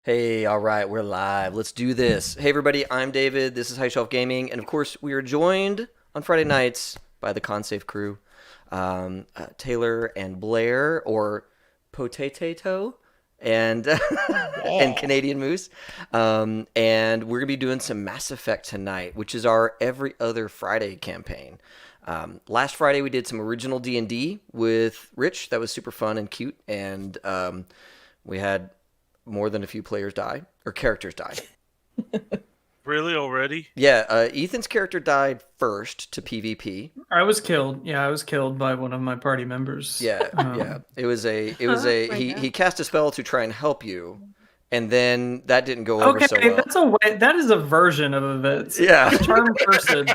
Hey, all right, we're live. Let's do this. Hey, everybody, I'm David. This is High Shelf Gaming. And of course, we are joined on Friday nights by the ConSafe crew, Taylor and Blair, or Potato, and and Canadian Moose. And we're going to be doing some Mass Effect tonight, which is our every other Friday campaign. Last Friday, we did some original D&D with Rich. That was super fun and cute. And we had more than a few players die, or characters die. Really, already? Yeah, Ethan's character died first to PvP. I was killed. Yeah, I was killed by one of my party members. Yeah, yeah. It was he cast a spell to try and help you, and then that didn't go over so well. That's a way. That is a version of events. Yeah, charm person.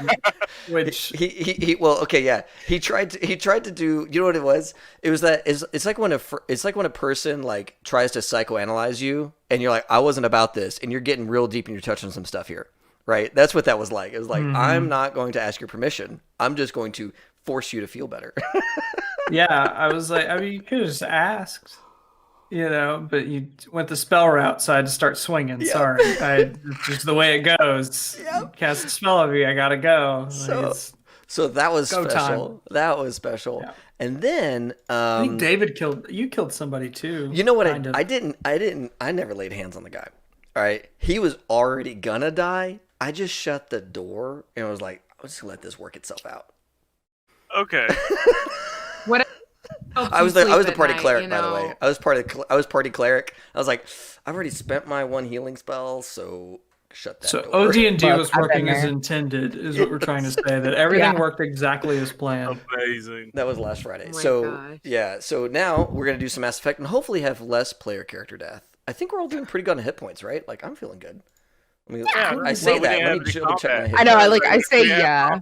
Which he He tried to do. You know what it was? It was that it's like when a person like tries to psychoanalyze you, and you're like, I wasn't about this, and you're getting real deep and you're touching some stuff here, right? That's what that was like. It was like, I'm not going to ask your permission. I'm just going to force you to feel better. Yeah, I was like, I mean, you could have just asked. You know, but you went the spell route, so I had to start swinging. Yep. Sorry, it's just the way it goes. Yep. Cast a spell on me, I gotta go. So that was special. Time. That was special. Yeah. And then I think David killed somebody too. You know what? I never laid hands on the guy. All right, he was already gonna die. I just shut the door and I was like, I'm just gonna let this work itself out. Okay. What? I was the party cleric, by the way. I was party cleric. I was like, I've already spent my one healing spell, so shut that door. So OD&D was working as intended, is what we're trying to say. That everything worked exactly as planned. Amazing. That was last Friday. Oh So now we're gonna do some Mass Effect and hopefully have less player character death. I think we're all doing pretty good on hit points, right? Like I'm feeling good. I mean, I say that. Let me check my hit. I know. I say yeah.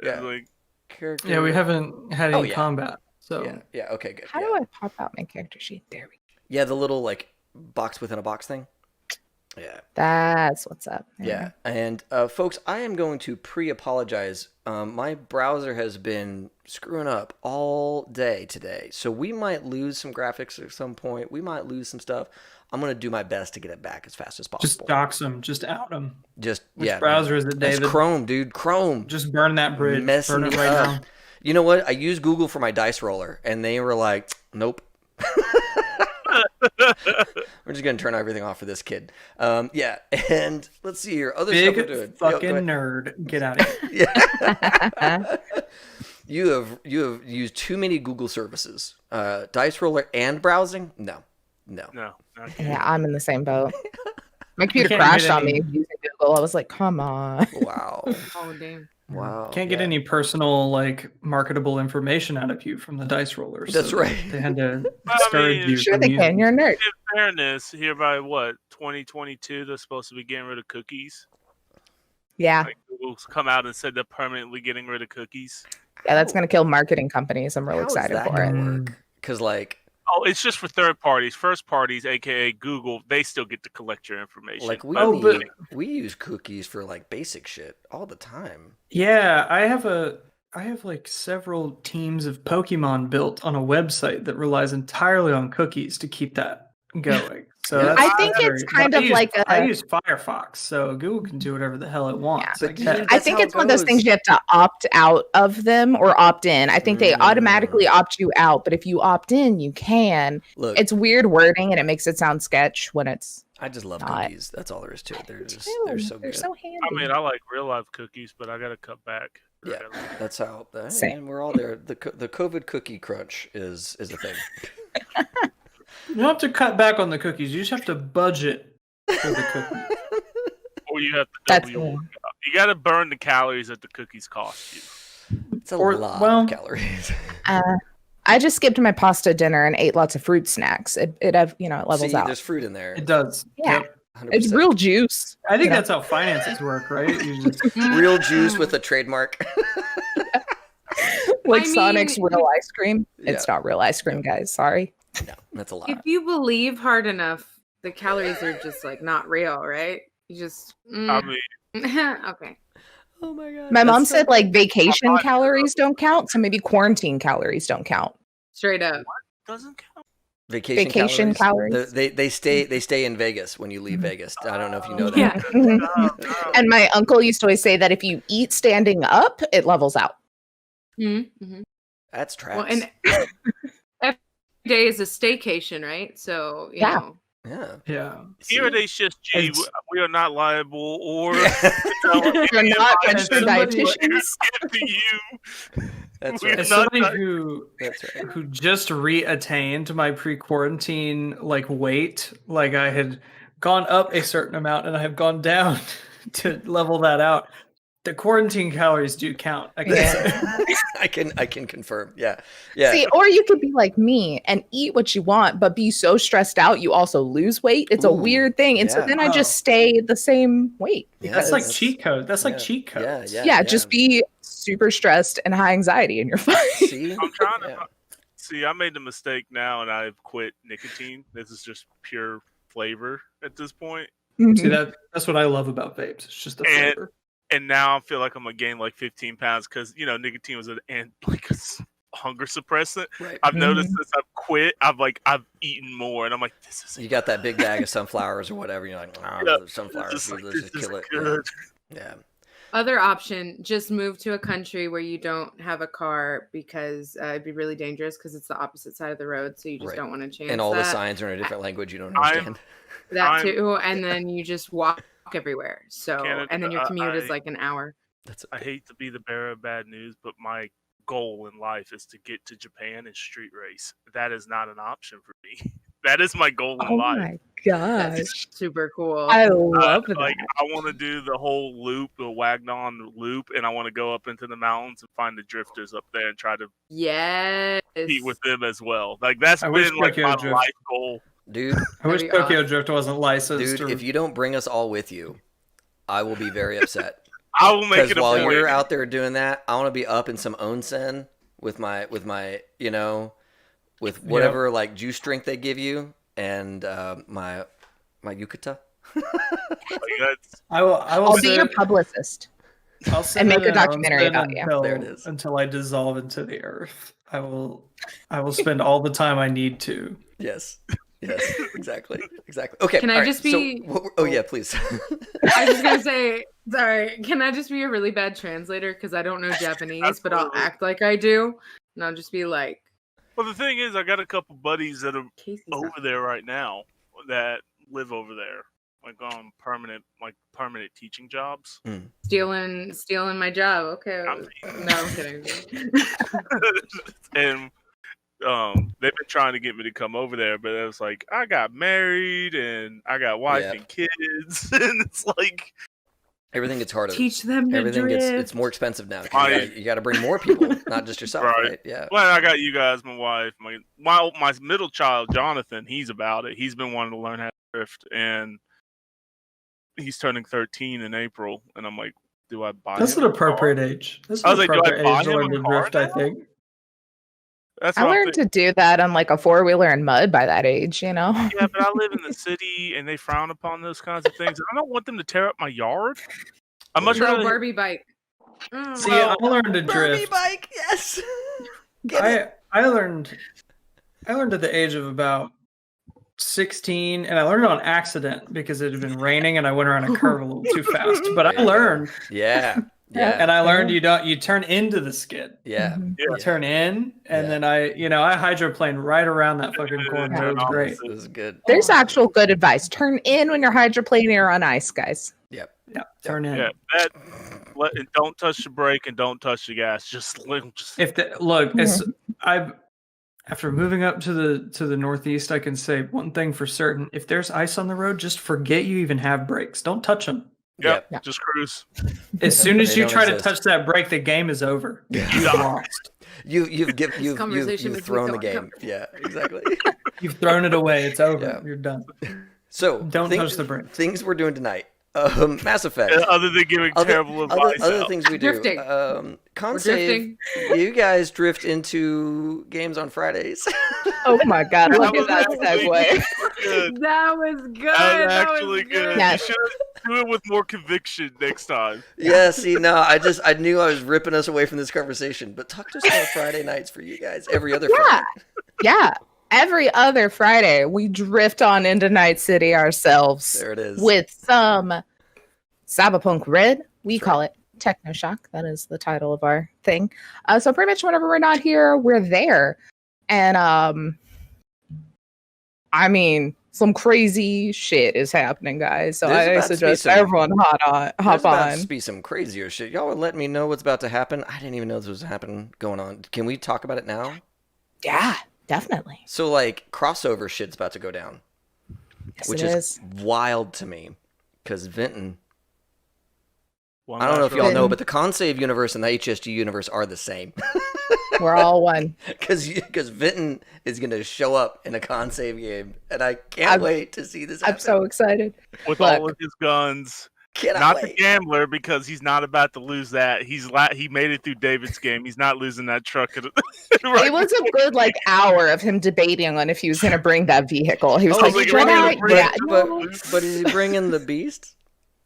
Yeah, we haven't had any combat. So yeah, okay, good. How do I pop out my character sheet? There we go. Yeah, the little like box within a box thing. Yeah. That's what's up. Yeah. And folks, I am going to pre-apologize. My browser has been screwing up all day today. So we might lose some graphics at some point. We might lose some stuff. I'm going to do my best to get it back as fast as possible. Just dox them. Just out them. Which browser is it, David? It's Chrome, dude. Chrome. Just burn that bridge. Burn it right now. You know what? I used Google for my dice roller, and they were like, nope. We're just going to turn everything off for this kid. Yeah, and let's see here. Other stuff we're doing. Big fucking nerd. Get out of here. Yeah. You have used too many Google services. Dice roller and browsing? No. Yeah, I'm in the same boat. My computer crashed on me using Google. I was like, come on. Wow. Oh, damn. Wow. Can't get any personal, like, marketable information out of you from the dice rollers. That's right. They had to discourage you. Sure they can. You're a nerd. In fairness, here by 2022, they're supposed to be getting rid of cookies. Yeah. Like Google's come out and said they're permanently getting rid of cookies. Yeah, that's going to kill marketing companies. I'm really excited for it. Because, like... Oh, it's just for third parties. First parties, aka Google, they still get to collect your information. Like we use cookies for like basic shit all the time. Yeah, I have like several teams of Pokemon built on a website that relies entirely on cookies to keep that going. So I think it's kind of like I use Firefox, so Google can do whatever the hell it wants. Yeah. I think it's one of those things you have to opt out of them or opt in. I think they automatically opt you out, but if you opt in, you can. Look, it's weird wording and it makes it sound sketch when it's I just love cookies. That's all there is to it. They're so good. They're so handy. I mean, I like real life cookies, but I got to cut back. Yeah, that's how. And we're all there. The COVID cookie crunch is a thing. You don't have to cut back on the cookies. You just have to budget for the cookies. Or you have to double your workout. You got to burn the calories that the cookies cost you. It's a lot of calories. I just skipped my pasta dinner and ate lots of fruit snacks. It levels out. There's fruit in there. It does. Yeah. 100%. It's real juice. I think that's how finances work, right? You just... Real juice with a trademark. Like Sonic's real ice cream. Yeah. It's not real ice cream, guys. Sorry. No, that's a lot. If you believe hard enough, the calories are just like not real, right? You just I mean okay. Oh my god. My mom said like vacation calories don't count, so maybe quarantine calories don't count. Straight up. What doesn't count? Vacation calories. They stay in Vegas when you leave Vegas. I don't know if you know that. Yeah. And my uncle used to always say that if you eat standing up, it levels out. Mm-hmm. That's trash. Well, and every day is a staycation, right? So you know. Yeah. Here at HSG, we are not liable or You're not registered dietitians. to you. That's We're right. As not somebody That's right. who just re-attained my pre-quarantine weight, I had gone up a certain amount and I have gone down to level that out. The quarantine calories do count. I can say. I can confirm. Yeah. See, or you could be like me and eat what you want, but be so stressed out you also lose weight. It's a weird thing, and so then I just stay the same weight. That's like cheat code. That's like cheat code. Yeah, just be super stressed and high anxiety, and you're fine. See, I'm trying to see. I made the mistake now, and I've quit nicotine. This is just pure flavor at this point. See, that's what I love about vapes. It's just the flavor. And now I feel like I'm gonna gain like 15 pounds because nicotine was a hunger suppressant. Right. I've noticed since I've quit, I've eaten more, and I'm like, this is. You got that big bag of sunflowers or whatever. You're like, sunflowers. Let's just kill it. Good. Yeah. Other option: just move to a country where you don't have a car because it'd be really dangerous because it's the opposite side of the road, so you just don't want to chance. And all the that. signs are in a different language you don't understand. That too, and then you just walk everywhere. So, Canada, and then your commute is like an hour. I hate to be the bearer of bad news, but my goal in life is to get to Japan and street race. That is not an option for me. That is my goal in life. Oh my gosh, that's super cool. I love that. I want to do the whole loop, the Wagnon loop, and I want to go up into the mountains and find the drifters up there and try to compete with them as well. That's been my life goal. Dude, I wish Tokyo Drift wasn't licensed. Dude, if you don't bring us all with you, I will be very upset. I will make it a while point. you're out there doing that, I want to be up in some onsen with my with whatever juice drink they give you and my yukata. I'll be your publicist. And make a documentary about you. There it is. Until I dissolve into the earth. I will spend all the time I need to. Yes. Yes, exactly. Okay. Can I just be? Oh yeah, please. I was just gonna say, sorry. Can I just be a really bad translator because I don't know Japanese, but I'll act like I do, and I'll just be like. Well, the thing is, I got a couple buddies that are over there right now that live over there, on permanent teaching jobs. Stealing my job. Okay. No, I'm kidding. And. They've been trying to get me to come over there, but it was like I got married and I got wife and kids, and it's like everything gets harder. Teach them to everything drift. it's more expensive now. You got to bring more people, not just yourself, right? Yeah. Well, I got you guys, my wife, my middle child, Jonathan. He's about it. He's been wanting to learn how to drift, and he's turning 13 in April. And I'm like, do I buy? That's an appropriate age. That's an appropriate age to learn to drift, I think. I learned to do that on a 4-wheeler in mud by that age, Yeah, but I live in the city and they frown upon those kinds of things. I don't want them to tear up my yard. I much rather Barbie bike. See, I learned to drift. Barbie bike, yes. I learned at the age of about 16, and I learned it on accident because it had been raining and I went around a curve a little too fast. But I learned. Yeah. Yeah. And I learned you turn into the skid. Yeah. You turn in, and then I hydroplaned right around that fucking corner. It was great. It was good. There's actual good advice. Turn in when you're hydroplaning on ice, guys. Yep. Yeah. Turn in. Yeah. Don't touch the brake and don't touch the gas. After moving up to the Northeast, I can say one thing for certain: if there's ice on the road, just forget you even have brakes. Don't touch them. Yeah, just cruise. As soon as you try to touch that brake, the game is over. You've lost. You've thrown the game. Yeah, exactly. You've thrown it away. It's over. Yeah. You're done. So don't touch the brake. Things we're doing tonight. Mass Effect. Other than giving terrible advice. Other things we do. Drifting. Consave, you guys drift into games on Fridays. Oh my God, look at that segue. That was good. That was actually good. Yes. You should do it with more conviction next time. Yeah, see, no, I knew I was ripping us away from this conversation, but talk to us about Friday nights for you guys every other Friday. Yeah. every other Friday, we drift on into Night City ourselves. There it is. With some CyberpunkRED. We That's call right. it Techno Shock. That is the title of our thing. So pretty much whenever we're not here, we're there. And I mean, some crazy shit is happening, guys. So There's I about to be suggest some- everyone hop There's about on. to be some crazier shit. Y'all would let me know what's about to happen. I didn't even know this was happening going on. Can we talk about it now? Yeah, definitely. So like crossover shit's about to go down, Yes, which it is wild to me because Vinton. One I don't know last if y'all round. know, but the Consave universe and the HSG universe are the same. We're all one. Because Vinton is going to show up in a Consave game, and I can't wait to see this happen. I'm so excited. With Look. all of his guns. Cannot Not wait. the gambler, because he's not about to lose that. He made it through David's game. He's not losing that truck. It was a good hour of him debating on if he was going to bring that vehicle. He was Oh, like, is he "Dread bringing out, the- yeah, but, no." but is he bringing the beast?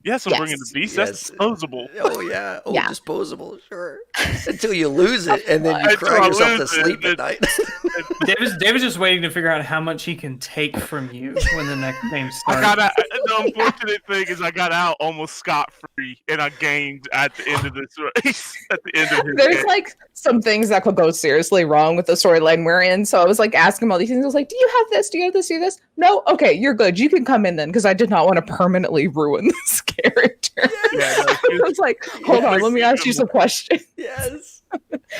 Yes, I'm Yes. bringing the beast. Yes. That's disposable. Oh, yeah. Oh, Yeah. disposable, sure. Until you lose it, and then you Until cry I yourself to lose it, sleep at then- night. David's just waiting to figure out how much he can take from you when the next game I starts. got out. The unfortunate thing is I got out almost scot-free, and I gained at the end of this race. At the end of his There's game. some things that could go seriously wrong with the storyline we're in. So I was asking him all these things. I was like, "Do you have this? Do you have this? Do you have this? No? Okay, you're good. You can come in then," because I did not want to permanently ruin this character. Yeah, no, I was like, "Hold on, let me ask you some questions." Yes.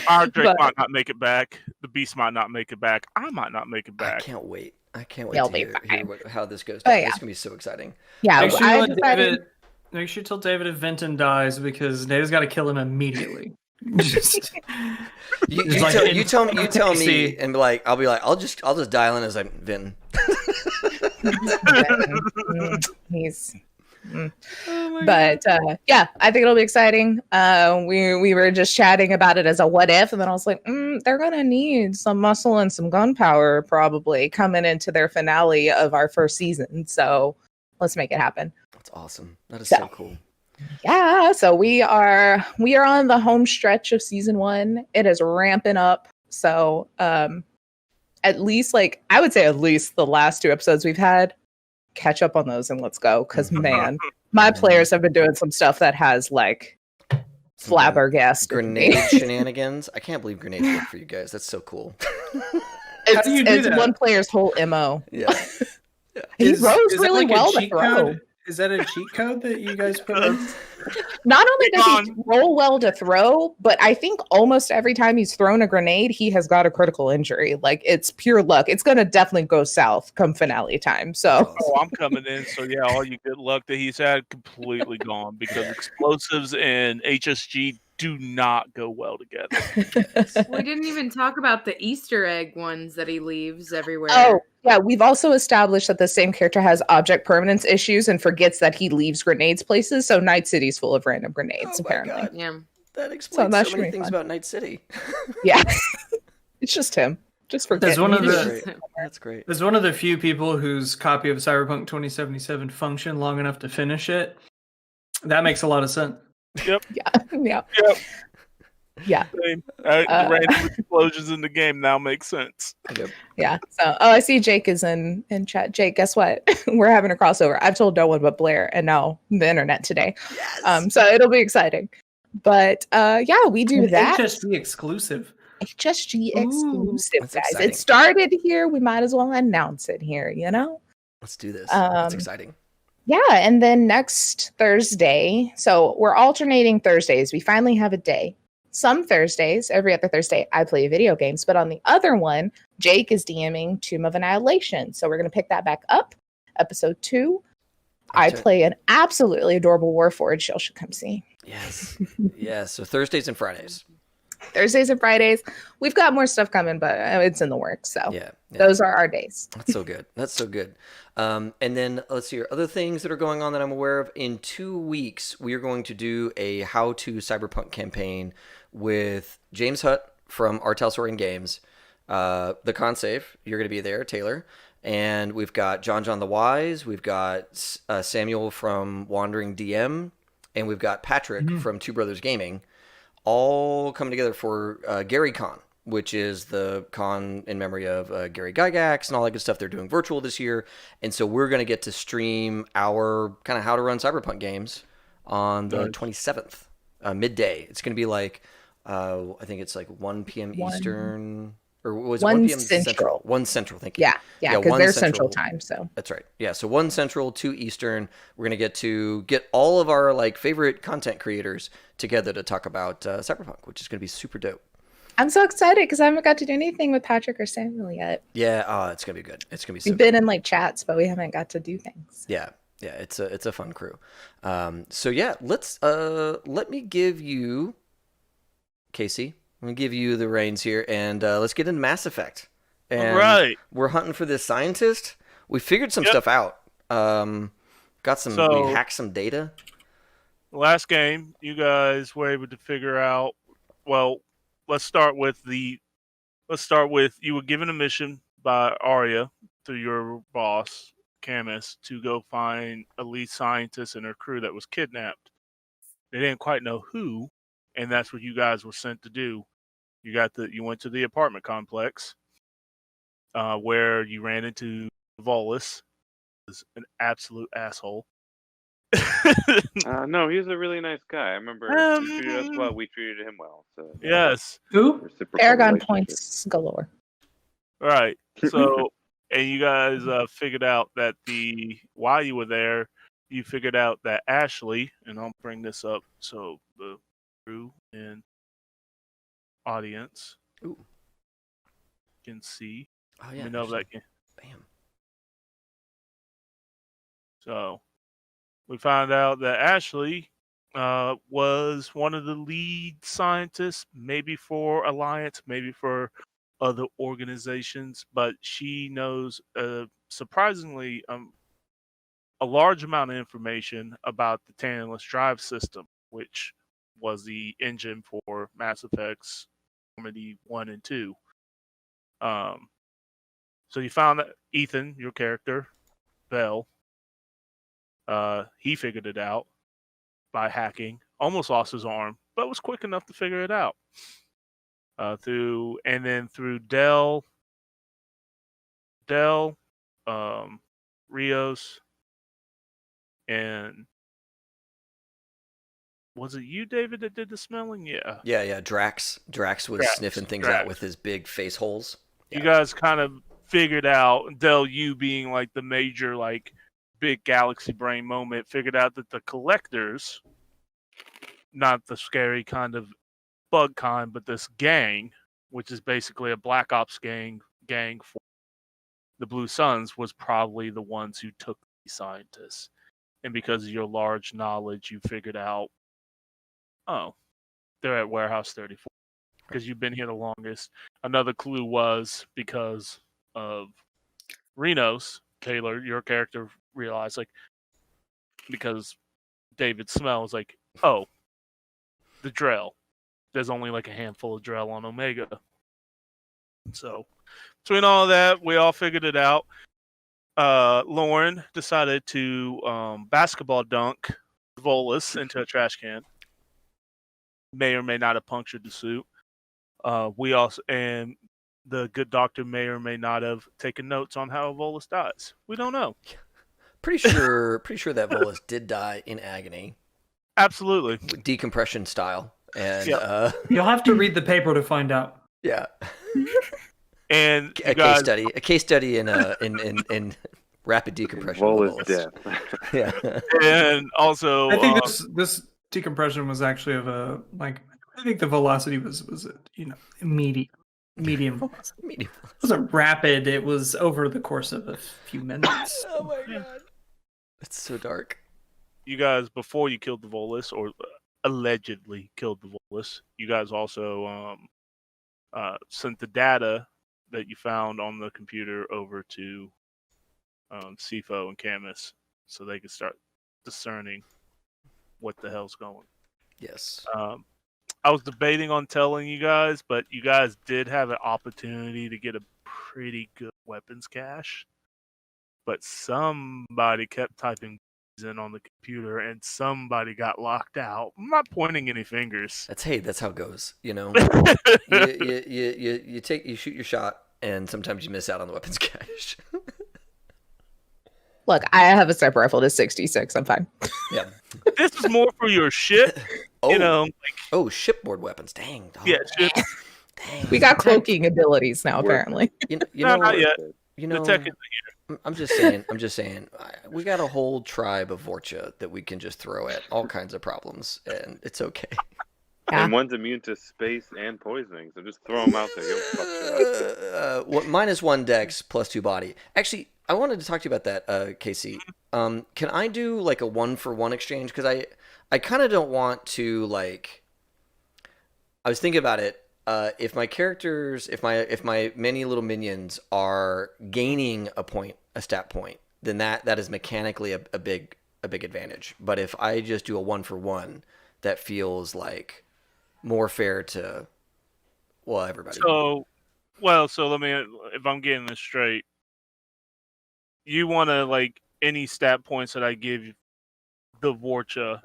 Our Drake But- might not make it back. The beast might not make it back. I might not make it I back. can't wait. I can't wait They'll to be hear fine. how this goes Oh, down. yeah. It's going to be so exciting. Yeah, Make sure you I let decided- David. Make sure you tell David if Vinton dies because David's got to kill him immediately. Just, You It's like tell me, NPC. and I'll be like, I'll just dial in as I'm Vinton. He's. Oh But yeah, I think it'll be exciting. We were just chatting about it as a what if, and then I was like, they're gonna need some muscle and some gunpowder probably coming into their finale of our first season. So let's make it happen. That's awesome. That is So- so cool. Yeah, so we are on the home stretch of season 1. It is ramping up. So at least I would say at least the last 2 episodes we've had, catch up on those and let's go. Because man, my players have been doing some stuff that has flabbergasted me. Grenade shenanigans. I can't believe grenades work for you guys. That's so cool. How do you do it's that? one player's whole MO. Yeah. He Is throws that really like a well to cheat throw. code? Is that a cheat code that you guys put in? Not only does he Gone. roll well to throw, but I think almost every time he's thrown a grenade, he has got a critical injury. It's pure luck. It's going to definitely go south come finale time. So Oh, I'm coming in. So yeah, all you good luck that he's had completely gone because explosives and HSG do not go well together. We didn't even talk about the Easter egg ones that he leaves everywhere. Oh, yeah. We've also established that the same character has object permanence issues and forgets that he leaves grenades places. So Night City's full of random grenades, Oh my apparently. God. Yeah. That explains that so should many be things fun. about Night City. Yeah. It's just him. Just forget. There's one of That's the- great. That's great. As one of the few people whose copy of Cyberpunk 2077 functioned long enough to finish it, that makes a lot of sense. Yeah. Yep. Yeah. Same. The random explosions in the game now make sense. Yep. Yeah. So, I see Jake is in chat. Jake, guess what? We're having a crossover. I've told no one but Blair and now the internet today. Yes. So it'll be exciting. But yeah, we do that. HSG exclusive. HSG Ooh, exclusive, that's guys. exciting. It started here. We might as well announce it here, you know? Let's do this. That's Um, exciting. Yeah, and then next Thursday, so we're alternating Thursdays. We finally have a day. Some Thursdays, every other Thursday, I play video games, but on the other one, Jake is DMing Tomb of Annihilation. So we're going to pick that back up. Episode 2. I That's it. play an absolutely adorable Warforged. Y'all should come see. Yes. Yes. So Thursdays and Fridays. Thursdays and Fridays. We've got more stuff coming, but it's in the works. So Yeah. Yeah. those are our days. That's so good. That's so good. And then let's see here. Other things that are going on that I'm aware of. In 2 weeks, we are going to do a How to Cyberpunk campaign with James Hutt from Artelsaurian Games, the Consave. You're going to be there, Taylor. And we've got John the Wise. We've got Samuel from Wandering DM. And we've got Patrick from Two Brothers Gaming. All coming together for GaryCon. which is the con in memory of Gary Gygax and all that good stuff. They're doing virtual this year, and so we're going to get to stream our kind of how to run Cyberpunk games on the 27th, midday. It's going to be like, I think it's like 1 p.m. Eastern. Or was it 1 p.m. Central? 1 Central, thank you. Yeah, because they're Central time, so. That's right. Yeah, so 1 Central, 2 Eastern. We're going to get all of our like favorite content creators together to talk about Cyberpunk, which is going to be super dope. I'm so excited because I haven't got to do anything with Patrick or Samuel yet. Yeah, it's going to be good. It's going to be We've been in like chats, but we haven't got to do things. Yeah, it's a fun crew. So yeah, let me give you, Casey, I'm going to give you the reins here, and let's get into Mass Effect. And all right. We're hunting for this scientist. We figured some stuff out. We hacked some data. Last game, you guys were able to figure out, well, let's start with you were given a mission by Arya through your boss, Camus, to go find a lead scientist and her crew that was kidnapped. They didn't quite know who, and that's what you guys were sent to do. You went to the apartment complex, where you ran into Volus, who's an absolute asshole. No, he was a really nice guy. I remember he treated us well. We treated him well. So yes. Who? Aragon points galore. Right. So, and you guys figured out that while you were there, you figured out that Ashley, and I'll bring this up so the crew and audience can see. Oh yeah. Bam. So we found out that Ashley was one of the lead scientists, maybe for Alliance, maybe for other organizations, but she knows surprisingly a large amount of information about the Tantalus drive system, which was the engine for Mass Effects 1 and 2. So you found that Ethan, your character, Bell, he figured it out by hacking. Almost lost his arm, but was quick enough to figure it out. Through Dell, Rios, and was it you, David, that did the smelling? Yeah. Yeah. Drax was sniffing things out with his big face holes. Yeah. You guys kind of figured out, Dell, you being like the major, like, big galaxy brain moment, figured out that the collectors, not the scary kind of bug kind, but this gang, which is basically a Black Ops gang for the Blue Suns, was probably the ones who took the scientists. And because of your large knowledge, you figured out, oh, they're at Warehouse 34 because you've been here the longest. Another clue was because of Renos, Taylor, your character realized, like, because David smells like, oh, the Drell. There's only like a handful of Drell on Omega. So between all of that, we all figured it out. Lauren decided to basketball dunk Volus into a trash can. May or may not have punctured the suit. And the good doctor may or may not have taken notes on how Volus dies. We don't know. Pretty sure that Volus did die in agony. Absolutely. Decompression style. And you'll have to read the paper to find out. Yeah. And a case study in rapid decompression. Volus death. Yeah. And also, I think this decompression was actually I think the velocity was immediate. Medium velocity. It wasn't rapid. It was over the course of a few minutes. Oh my god. It's so dark. You guys, before you killed the Volus, or allegedly killed the Volus, you guys also sent the data that you found on the computer over to CFO and Camus so they could start discerning what the hell's going. Yes. I was debating on telling you guys, but you guys did have an opportunity to get a pretty good weapons cache. But somebody kept typing season on the computer, and somebody got locked out. I'm not pointing any fingers. That's how it goes. You know, you shoot your shot, and sometimes you miss out on the weapons cache. Look, I have a sniper rifle to 66. I'm fine. Yeah. This is more for your ship. You know, like, shipboard weapons. Dang. Oh, yeah, ship. Dang. We got cloaking abilities now, apparently. You No, know, not yet. You know, The tech isn't here. I'm just saying, we got a whole tribe of Vorcha that we can just throw at all kinds of problems, and it's okay. Yeah. And one's immune to space and poisoning, so just throw them out there. Give a fuck shit. -1 dex, +2 body. Actually, I wanted to talk to you about that, Casey. Can I do like a 1-for-1 exchange? Because I kind of don't want to like. I was thinking about it. If my characters, if my many little minions are gaining a stat point, then that is mechanically a big advantage. But if I just do a 1-for-1, that feels like more fair to everybody. So let me, if I'm getting this straight, you want to like any stat points that I give the Vorcha,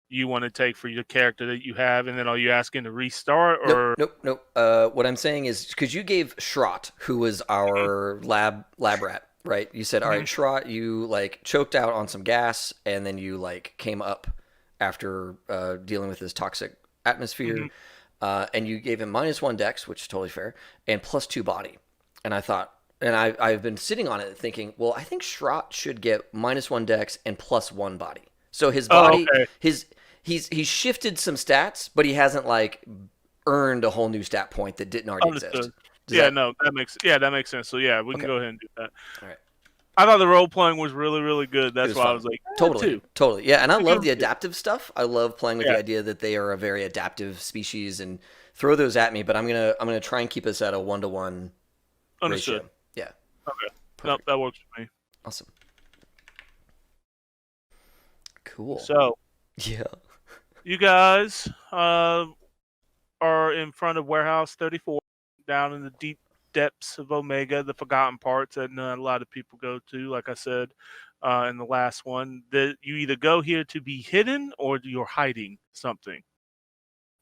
you want to take for your character that you have, and then are you asking to restart or? Nope. What I'm saying is because you gave Shrot, who was our lab rat, right? You said, all right, Shrot, you like choked out on some gas, and then you like came up after dealing with this toxic atmosphere, and you gave him -1 dex, which is totally fair, and +2 body. And I thought, and I've been sitting on it thinking, well, I think Shrot should get -1 dex and +1 body. So his body, he's shifted some stats, but he hasn't like earned a whole new stat point that didn't already exist. That makes sense. So yeah, we can go ahead and do that. All right. I thought the role playing was really, really good. That's why fun. I was like, totally. Yeah, and I love the adaptive stuff. I love playing with the idea that they are a very adaptive species and throw those at me. But I'm gonna try and keep us at a 1-to-1 Understood. ratio. Yeah. Okay. Perfect. Nope, that works for me. Awesome. Cool. So, yeah, you guys are in front of Warehouse 34, down in the deep depths of Omega, the forgotten parts that not a lot of people go to. Like I said in the last one, that you either go here to be hidden or you're hiding something.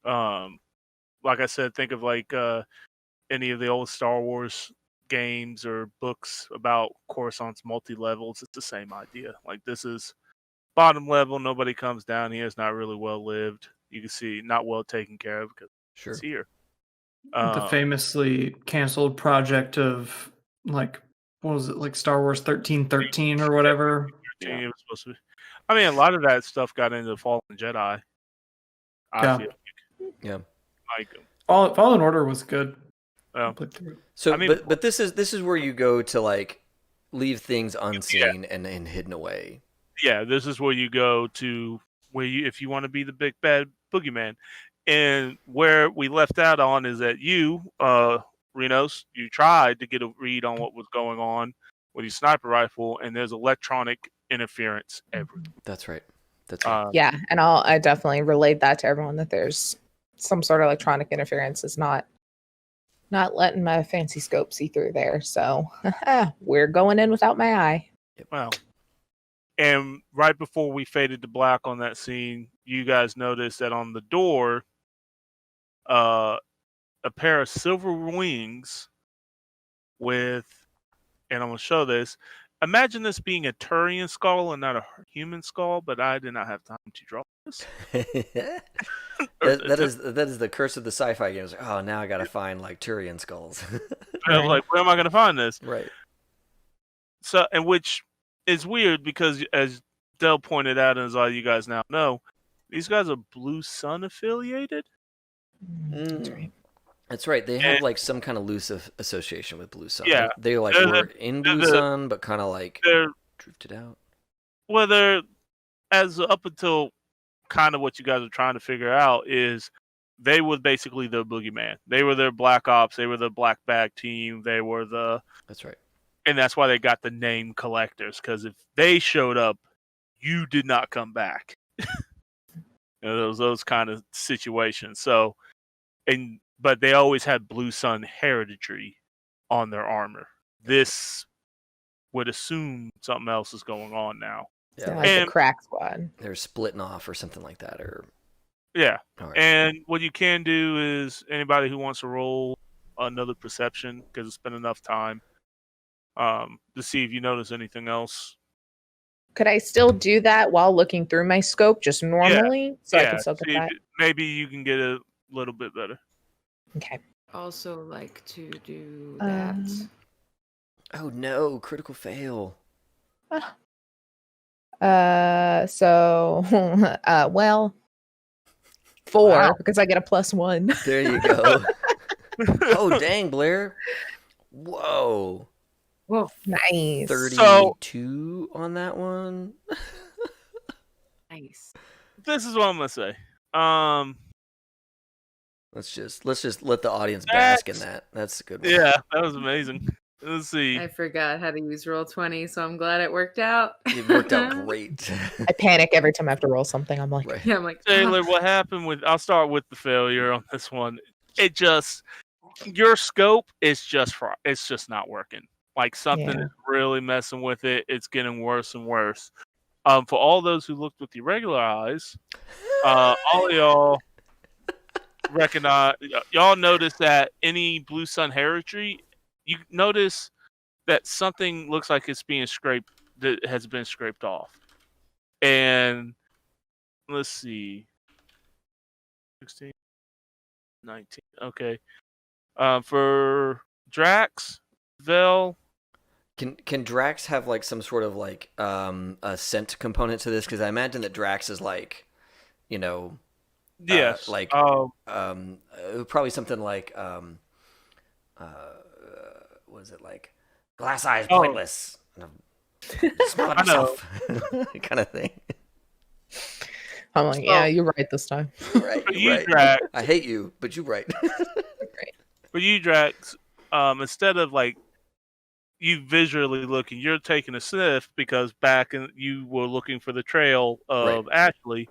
Like I said, think of like any of the old Star Wars games or books about Coruscant's multi-levels. It's the same idea. Like this is bottom level, nobody comes down here. It's not really well lived. You can see not well taken care of because it's here. The famously canceled project of like, what was it, like Star Wars 1313 or whatever? It was supposed to be. I mean, a lot of that stuff got into Fallen Jedi. I feel like. Yeah. Like Fallen Order was good. So, I mean, but this is where you go to like leave things unseen and hidden away. Yeah, this is where you go to if you want to be the big bad boogeyman. And where we left out on is that you, Renos, you tried to get a read on what was going on with your sniper rifle, and there's electronic interference everywhere. That's right. Yeah, and I definitely relayed that to everyone that there's some sort of electronic interference is not letting my fancy scope see through there. So we're going in without my eye. Well, and right before we faded to black on that scene, you guys noticed that on the door, a pair of silver wings with, and I'm going to show this. Imagine this being a Turion skull and not a human skull, but I did not have time to draw this. that is the curse of the sci-fi games. Oh, now I got to find like Turion skulls. I was like, where am I going to find this? Right. So, and which is weird because, as Del pointed out, and as all you guys now know, these guys are Blue Sun affiliated. That's right. That's right. They have like some kind of loose association with Blue Sun. Yeah, they're like we're in Blue Sun, but kind of like drifted out. Well, they're as up until kind of what you guys are trying to figure out is they were basically the boogeyman. They were their black ops. They were the black bag team. They were the. That's right. And that's why they got the name Collectors, because if they showed up, you did not come back. Those kind of situations. So, but they always had Blue Sun hereditary on their armor. This would assume something else is going on now. Yeah. So, like the crack squad. They're splitting off or something like that, or Yeah. all right. And what you can do is anybody who wants to roll another perception, because it's been enough time, to see if you notice anything else. Could I still do that while looking through my scope just normally? So I can still get see that? maybe you can get a little bit better. Okay. Also like to do that. Oh no, critical fail. Well, 4 because I get a +1. There you go. Oh dang, Blair. Whoa. Whoa. Nice. 32 on that one. Nice. This is what I'm gonna say. Let's just let the audience bask in that. That's a good one. Yeah, that was amazing. Let's see. I forgot how to use Roll20, so I'm glad it worked out. It worked out great. I panic every time I have to roll something. I'm like, Right. Yeah, I'm like, Taylor, what happened with? I'll start with the failure on this one. It just your scope is just it's just not working. Like something is really messing with it. It's getting worse and worse. For all those who looked with your regular eyes, all of y'all recognize. Y'all notice that any Blue Sun heraldry, you notice that something looks like it's being scraped. That has been scraped off. And let's see. 16, 19. Okay. For Drax, Vel. Can Drax have like some sort of like a scent component to this? Because I imagine that Drax is like, you know, yes, like probably something like what is it like? Glass eyes, pointless. Smell it yourself, kind of thing. I'm like, yeah, you're right this time. Right, you right. Drax, I hate you, but you're right. Right. for you, Drax, instead of like you visually looking, you're taking a sniff because you were looking for the trail of Ashley.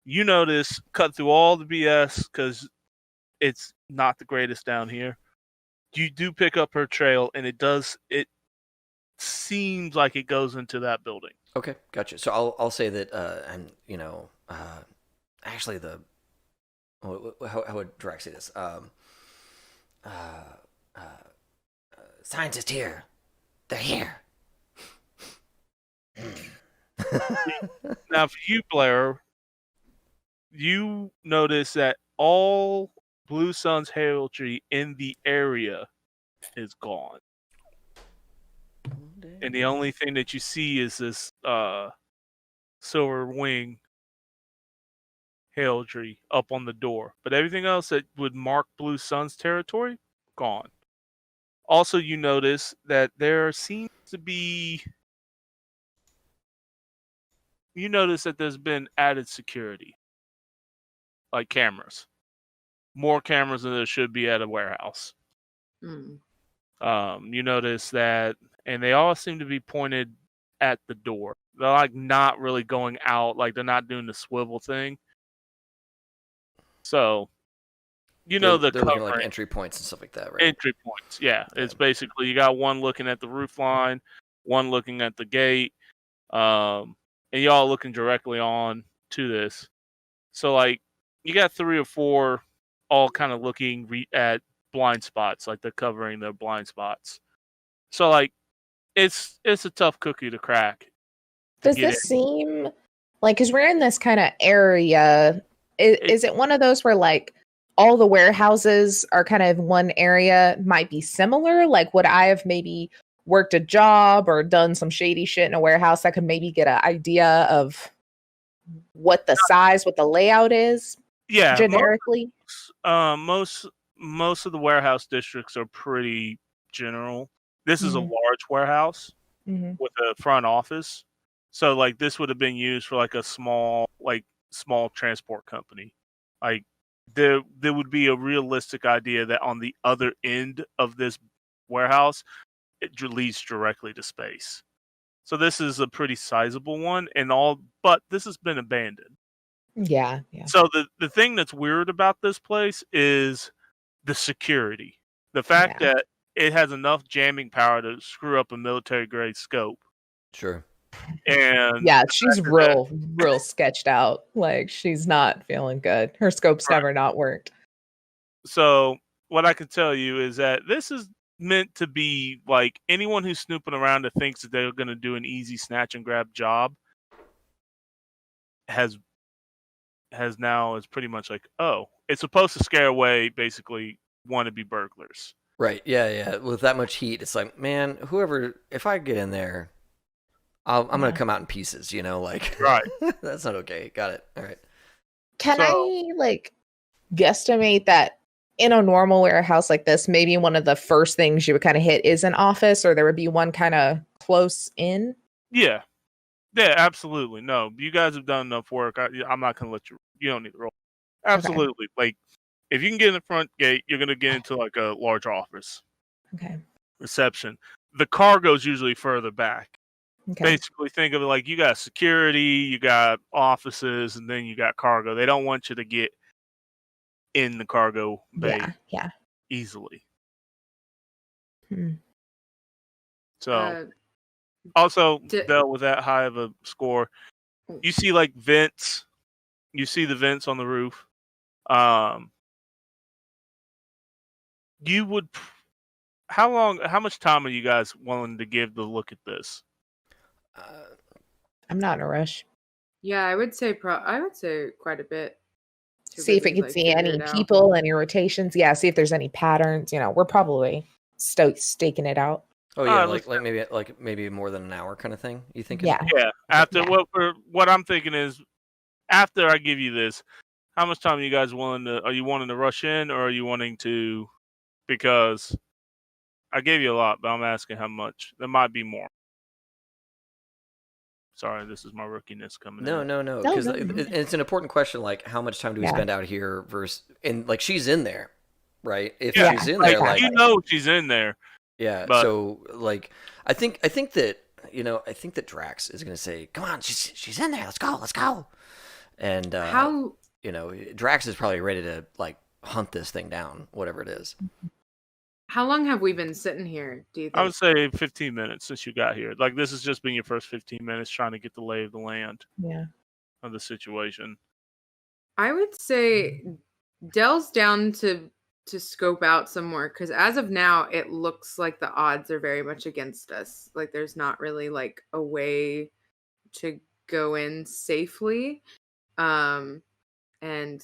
You notice, cut through all the BS because it's not the greatest down here. You do pick up her trail, and it seems like it goes into that building. Okay, gotcha. So I'll say that, and you know, actually how would Drax say this? Scientists here. They're here. Now, for you, Blair, you notice that all Blue Sun's heraldry in the area is gone. And the only thing that you see is this silver wing heraldry up on the door. But everything else that would mark Blue Sun's territory, gone. Also, you notice that there seems to be... You notice that there's been added security. Like cameras. More cameras than there should be at a warehouse. You notice that, and they all seem to be pointed at the door. They're like not really going out, like they're not doing the swivel thing. So, they're looking like entry points and stuff like that, right? Entry points, yeah. It's basically you got one looking at the roof line, one looking at the gate, and y'all looking directly on to this. So like you got 3 or 4 all kind of looking at blind spots, like they're covering their blind spots. So like it's a tough cookie to crack. Does this seem like, because we're in this kind of area, is it one of those where like all the warehouses are kind of one area, might be similar? Like would I have maybe worked a job or done some shady shit in a warehouse that could maybe get an idea of what the size, what the layout is? Yeah, generically. Most of the warehouse districts are pretty general. This is a large warehouse with a front office. So like this would have been used for like a small transport company. Like there would be a realistic idea that on the other end of this warehouse it leads directly to space. So this is a pretty sizable one but this has been abandoned. Yeah. So the thing that's weird about this place is the security. The fact that it has enough jamming power to screw up a military grade scope. Sure. And Yeah, she's real sketched out. Like she's not feeling good. Her scope's never not worked. So what I can tell you is that this is meant to be like anyone who's snooping around that thinks that they're going to do an easy snatch and grab job has now is pretty much like, oh, it's supposed to scare away basically wannabe burglars. Right. Yeah. With that much heat, it's like, man, if I get in there, I'm going to come out in pieces, like. Right. That's not okay. Got it. All right. Can I guesstimate that in a normal warehouse like this, maybe one of the first things you would kind of hit is an office, or there would be one kind of close in? Yeah. Yeah, absolutely. No, you guys have done enough work. I'm not going to let you. You don't need to roll. Absolutely. Okay. Like, if you can get in the front gate, you're going to get into like a large office. Okay. Reception. The cargo's usually further back. Okay. Basically, think of it like you got security, you got offices, and then you got cargo. They don't want you to get in the cargo bay easily. So, also dealt with that high of a score. You see like vents. You see the vents on the roof. You would. How much time are you guys willing to give to look at this? I'm not in a rush. Yeah, I would say quite a bit. See if we can see any people, any rotations. Yeah, see if there's any patterns. We're probably staking it out. Oh yeah, like maybe more than an hour kind of thing. You think? Yeah. Yeah. After what I'm thinking is, after I give you this, how much time are you guys are you wanting to rush in, or are you wanting to? Because I gave you a lot, but I'm asking how much. There might be more. Sorry, this is my rookiness coming in. No, because it's an important question. Like, how much time do we spend out here versus, and like she's in there, right? If she's in there, like she's in there. Yeah. But, so like, I think that Drax is gonna say, "Come on, she's in there. Let's go." And Drax is probably ready to like hunt this thing down, whatever it is. How long have we been sitting here, do you think? I would say 15 minutes since you got here. Like, this has just been your first 15 minutes trying to get the lay of the land of the situation. I would say Dell's down to scope out some more, because as of now, it looks like the odds are very much against us. Like, there's not really like a way to go in safely. And I'm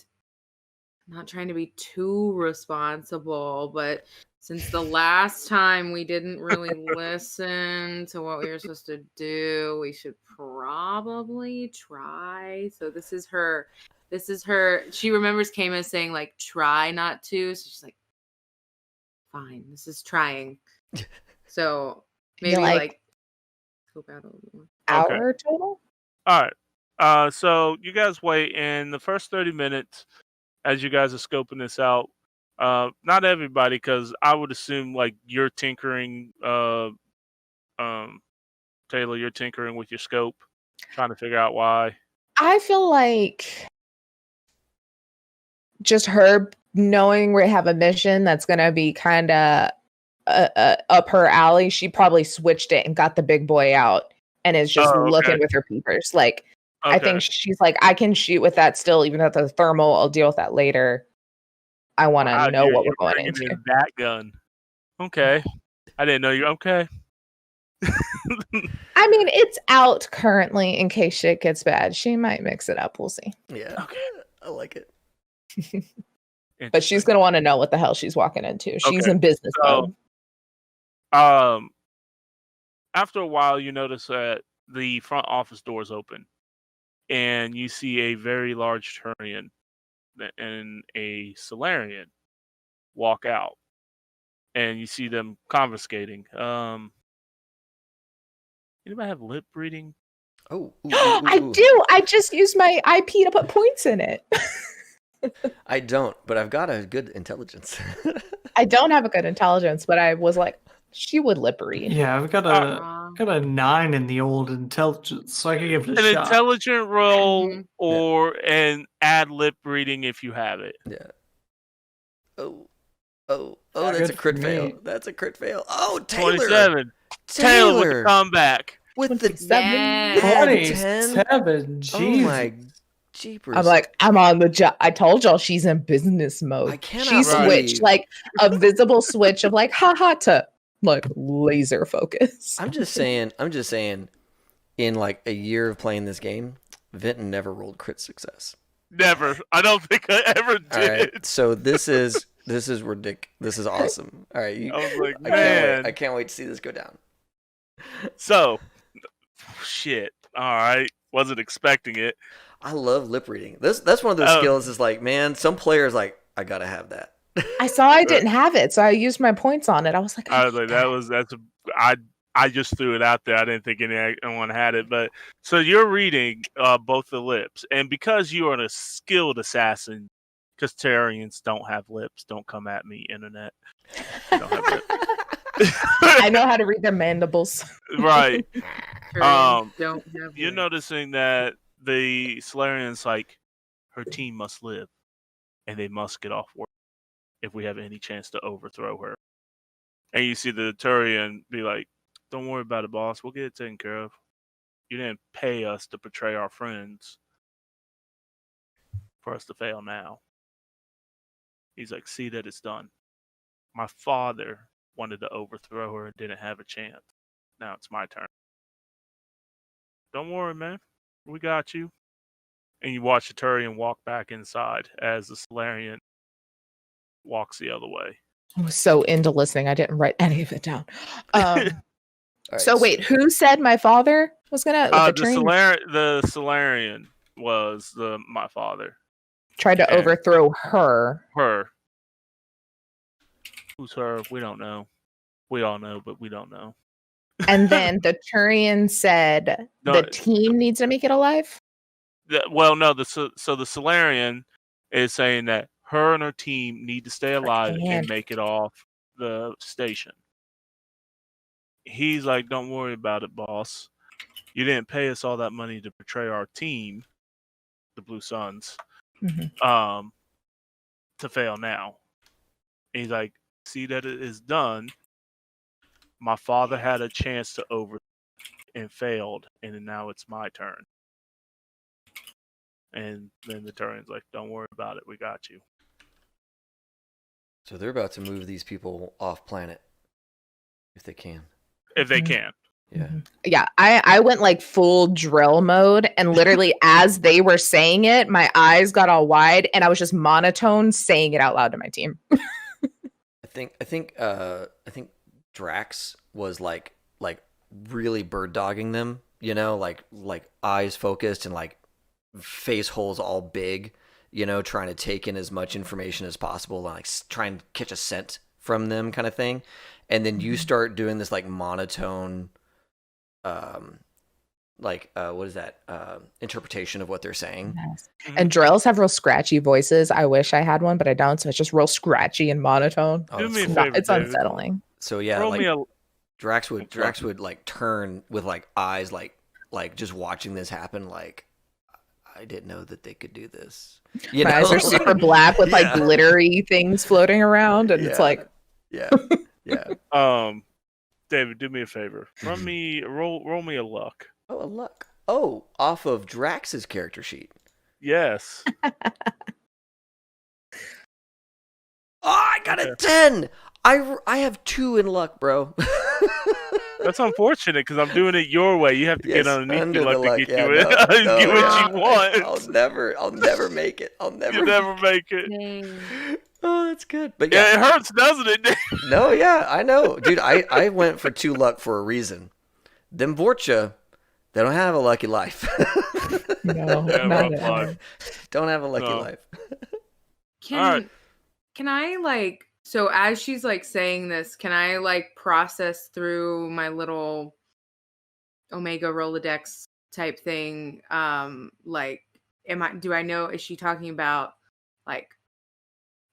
not trying to be too responsible, but since the last time we didn't really listen to what we were supposed to do, we should probably try. So this is her. She remembers Kama saying like, try not to. So she's like, fine, this is trying. So maybe like scope out a little more. Hour total? All right. So you guys wait, in the first 30 minutes as you guys are scoping this out. Not everybody, because I would assume like you're tinkering, Taylor, you're tinkering with your scope, trying to figure out why. I feel like just her knowing we have a mission that's going to be kind of up her alley, she probably switched it and got the big boy out and is just looking with her peepers. Like, I think she's like, I can shoot with that still, even though the thermal, I'll deal with that later. I want to know what we're going into. That gun. Okay. I didn't know you. Okay. I mean, it's out currently in case shit gets bad. She might mix it up. We'll see. Yeah. Okay. I like it. But she's going to want to know what the hell she's walking into. She's in business mode. After a while, you notice that the front office doors open, and you see a very large Turion and a Solarian walk out, and you see them conversating. Anybody have lip reading? I do. I just used my IP to put points in it. I don't, but I've got a good intelligence. I don't have a good intelligence, but I was like, she would lip read. Yeah, I've got a 9 in the old intelligence, so I can give it a shot. An intelligent roll or an ad lip reading if you have it. Yeah. Oh, that's a crit fail. That's a crit fail. Oh, Taylor. 27. Taylor with the comeback. with the 27. Yes. 27. Jesus. Oh my jeepers! I'm like, I'm on the job. I told y'all she's in business mode. I cannot She switched believe- like a visible switch of like haha to like laser focus. I'm just saying. In like a year of playing this game, Vinton never rolled crit success. Never. I don't think I ever did. All right, so this is ridiculous. This is awesome. All right, I was like, I man. can't wait to see this go down. So, shit. All right. Wasn't expecting it. I love lip reading. That's one of those skills. Is like, man, some players like, I gotta have that. I saw I didn't have it, so I used my points on it. I was like, I was like, I just threw it out there. I didn't think anyone had it. But so you're reading both the lips, and because you are a skilled assassin, because Turions don't have lips. Don't come at me, internet. Don't have lips. I know how to read their mandibles. Right. Turions don't have You're lips. noticing that the Solarian's like, her team must live, and they must get off work if we have any chance to overthrow her. And you see the Turion be like, don't worry about it, boss. We'll get it taken care of. You didn't pay us to betray our friends for us to fail now. He's like, see that it's done. My father wanted to overthrow her and didn't have a chance. Now it's my turn. Don't worry, man. We got you. And you watch the Turion walk back inside as the Solarian walks the other way. I was so into listening. I didn't write any of it down. All right, So wait, who said my father was gonna The Solarian was my father. tried to and- overthrow her? Her. Who's her? We don't know. We all know, but we don't know. And then the Turion said No, the team needs to make it alive. So the Solarian is saying that her and her team need to stay alive and can't. make it off the station. He's like, don't worry about it, boss. You didn't pay us all that money to betray our team, the Blue Suns, Mhm. to fail now. And he's like, see that it is done. My father had a chance to over and failed, and now it's my turn. And then the Turion's like, don't worry about it. We got you. So they're about to move these people off planet, if they can. If they Mhm. can. Yeah. Yeah, I went like full drill mode, and literally as they were saying it, my eyes got all wide, and I was just monotone saying it out loud to my team. I think Drax was like really bird dogging them, you know, like eyes focused and like face holes all big, you know, trying to take in as much information as possible and like try and catch a scent from them kind of thing. And then you start doing this like monotone what is that? Interpretation of what they're saying. Yes. And drills have real scratchy voices. I wish I had one, but I don't. So it's just real scratchy and monotone. Oh, Do that's me a cool. favor, It's David. unsettling. So yeah, Roll like me a Drax would like turn with like eyes like just watching this happen like I didn't know that they could do this. You My know? eyes are super black with like Yeah. glittery things floating around, and it's Yeah. like yeah. David, do me a favor. Roll me a luck. Oh, a luck. Oh, off of Drax's character sheet. Yes. Oh, I got a 10. I have 2 in luck, bro. That's unfortunate because I'm doing it your way. You have to get Yes, underneath under your the luck to luck. get Yeah, you no, get no, what yeah. you want. I'll never make it. I'll never. You never make it. Dang. Oh, that's good. But Yeah, yeah, it hurts, doesn't it? no, yeah, I know, dude. I went for 2 luck for a reason. Them Vorcha, they don't have a lucky life. no, Yeah, not rough at all. life. Don't have a lucky No. life. Can I like so as she's like saying this, can I like process through my little Omega Rolodex type thing? Like do I know, is she talking about like,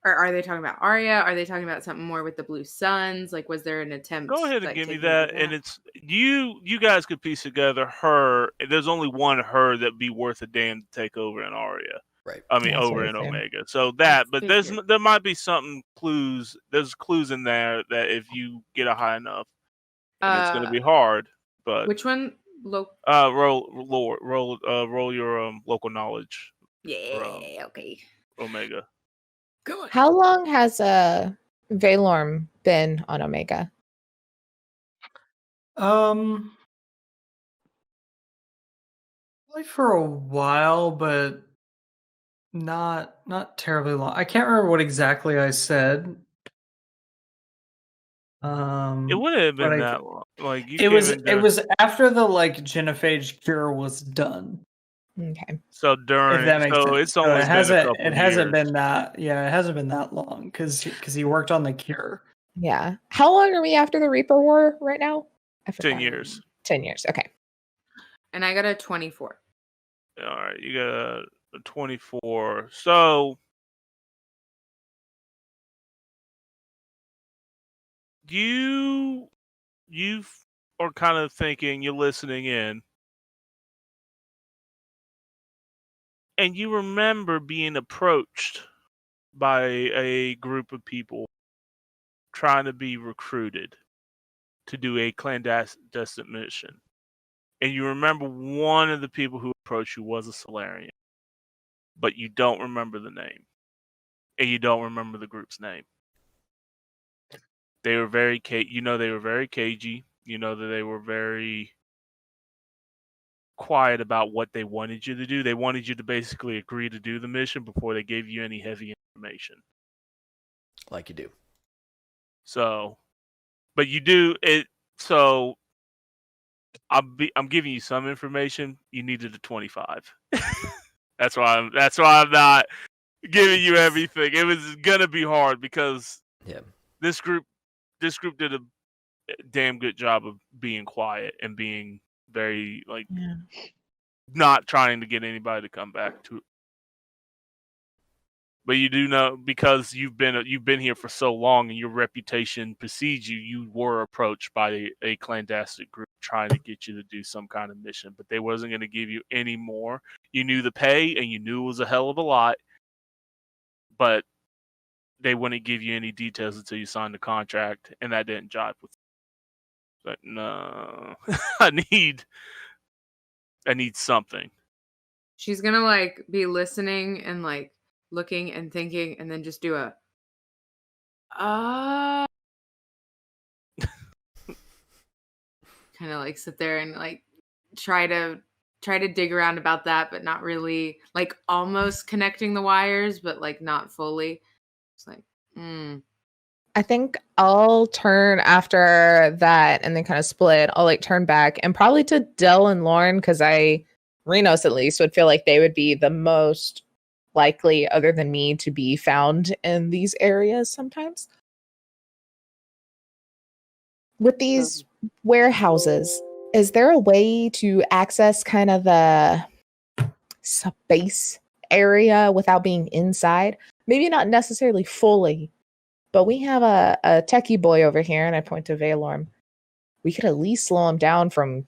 or are they talking about Arya? Are they talking about something more with the Blue Suns? Like, was there an attempt? Go ahead and like, give me taking that. into And it's you guys could piece together her. There's only one her that'd be worth a damn to take over in Arya. Right. I mean, That's over what in I said. Omega. So that, but Figured. there might be something clues. There's clues in there that if you get a high enough, and it's going to be hard. But Which one? roll your local knowledge. Yeah. Okay. Omega. Go on. How long has Valorm been on Omega? Probably for a while, but not terribly long. I can't remember what exactly I said. It wouldn't have but been that long. Like it was after the like genophage cure was done. Okay. So If that makes sense. it's So only it been a couple it hasn't years. been that it hasn't been that long because he worked on the cure. Yeah. How long are we after the Reaper War right now? 10 years. 10 years. Okay. And I got a 24. All right, you got a 24. So you are kind of thinking, you're listening in, and you remember being approached by a group of people trying to be recruited to do a clandestine mission. And you remember one of the people who approached you was a Solarian, but you don't remember the name. And you don't remember the group's name. They were very they were very cagey. You know that they were very quiet about what they wanted you to do. They wanted you to basically agree to do the mission before they gave you any heavy information. Like you do. So, but you do it. So I'm giving you some information. You needed a 25. That's why I'm not giving you everything. It was gonna be hard because this group did a damn good job of being quiet and being very not trying to get anybody to come back to it. But you do know, because you've been here for so long and your reputation precedes you, you were approached by a clandestine group trying to get you to do some kind of mission, but they wasn't going to give you any more. You knew the pay and you knew it was a hell of a lot, but they wouldn't give you any details until you signed the contract, and that didn't jive with me. But no, I need something. She's gonna be listening and looking and thinking, and then just do a kind of sit there and try to dig around about that, but not really, almost connecting the wires, but not fully. It's I think I'll turn after that and then kind of split. I'll turn back and probably to Dell and Lauren, because Renos at least would feel like they would be the most likely, other than me, to be found in these areas sometimes. With these warehouses, is there a way to access kind of the space area without being inside? Maybe not necessarily fully, but we have a techie boy over here, and I point to Valorm. We could at least slow him down from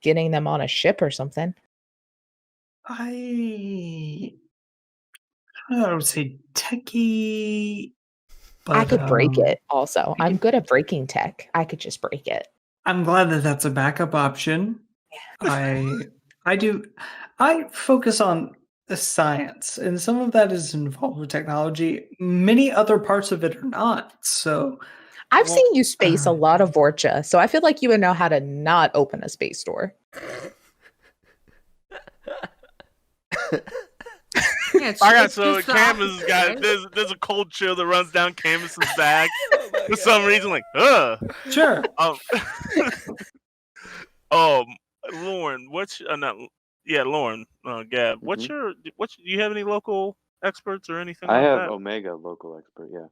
getting them on a ship or something. I would say techie, but I could break it also. I'm good at breaking tech. I could just break it. I'm glad that that's a backup option. Yeah. I focus on the science, and some of that is involved with technology. Many other parts of it are not. So I've seen you space a lot of Vorcha, so I feel like you would know how to not open a space door. Yeah, so Camus got there's a cold chill that runs down Camus's back for some reason. Sure. Lauren, Lauren, Gab, do you have any local experts or anything? I like have that? Omega local expert. Yeah.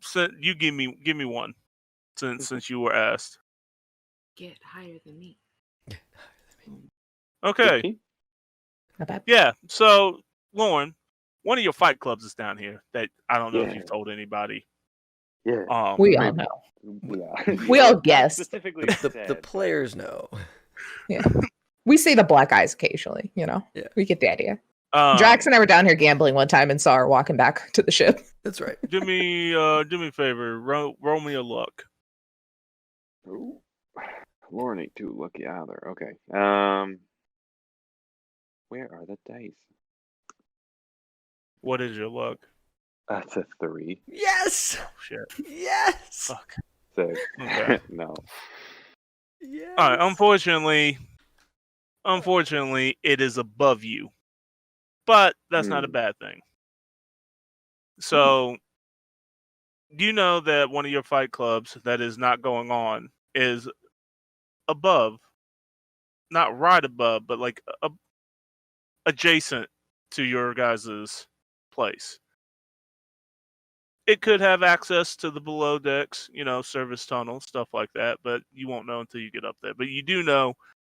So you give me one, since you were asked. Get higher than me. Okay. Not bad. Yeah. So Lauren, one of your fight clubs is down here that I don't know if you've told anybody. Yeah. We all know. Yeah. We all guess. Specifically, The players know. Yeah. We see the black eyes occasionally, Yeah. We get the idea. Drax and I were down here gambling one time and saw her walking back to the ship. That's right. Do me a favor. Roll me a luck. Ooh. Lauren ain't too lucky either. Okay. Where are the dice? What is your luck? That's a 3. Yes. Oh shit. Yes. Fuck. 6. Okay. No. Yes. All right. Unfortunately, it is above you, but that's not a bad thing. So, you know that one of your fight clubs that is not going on is above, not right above, but like adjacent to your guys' place. It could have access to the below decks, service tunnels, stuff like that, but you won't know until you get up there. But you do know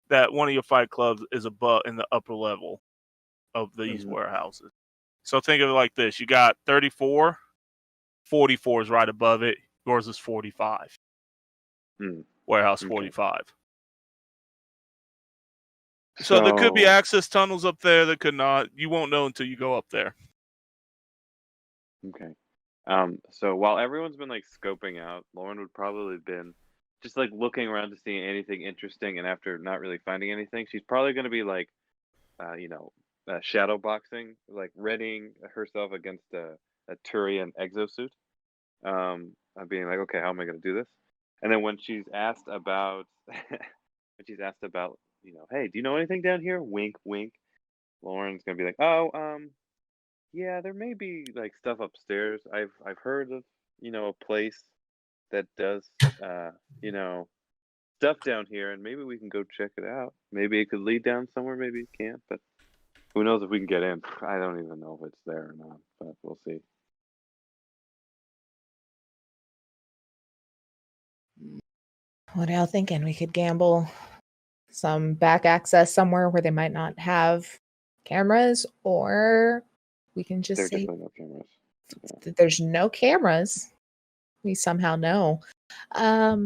that one of your fight clubs is above in the upper level of these warehouses. So think of it like this. You got 34, 44 is right above it. Yours is 45. Warehouse 45. So there could be access tunnels up there that could not. You won't know until you go up there. Okay. So while everyone's been like scoping out, Lauren would probably have been just like looking around to see anything interesting, and after not really finding anything, she's probably going to be like, shadow boxing, like readying herself against a Turion exosuit. Being like, okay, how am I going to do this? And then when she's asked about, hey, do you know anything down here? Wink, wink. Lauren's going to be like, yeah, there may be like stuff upstairs. I've heard of, a place that does stuff down here, and maybe we can go check it out. Maybe it could lead down somewhere, maybe it can't, but who knows if we can get in. I don't even know if it's there or not, but we'll see. What are y'all thinking? We could gamble some back access somewhere where they might not have cameras, or we can just There's say definitely no cameras. that there's no cameras. We somehow know. A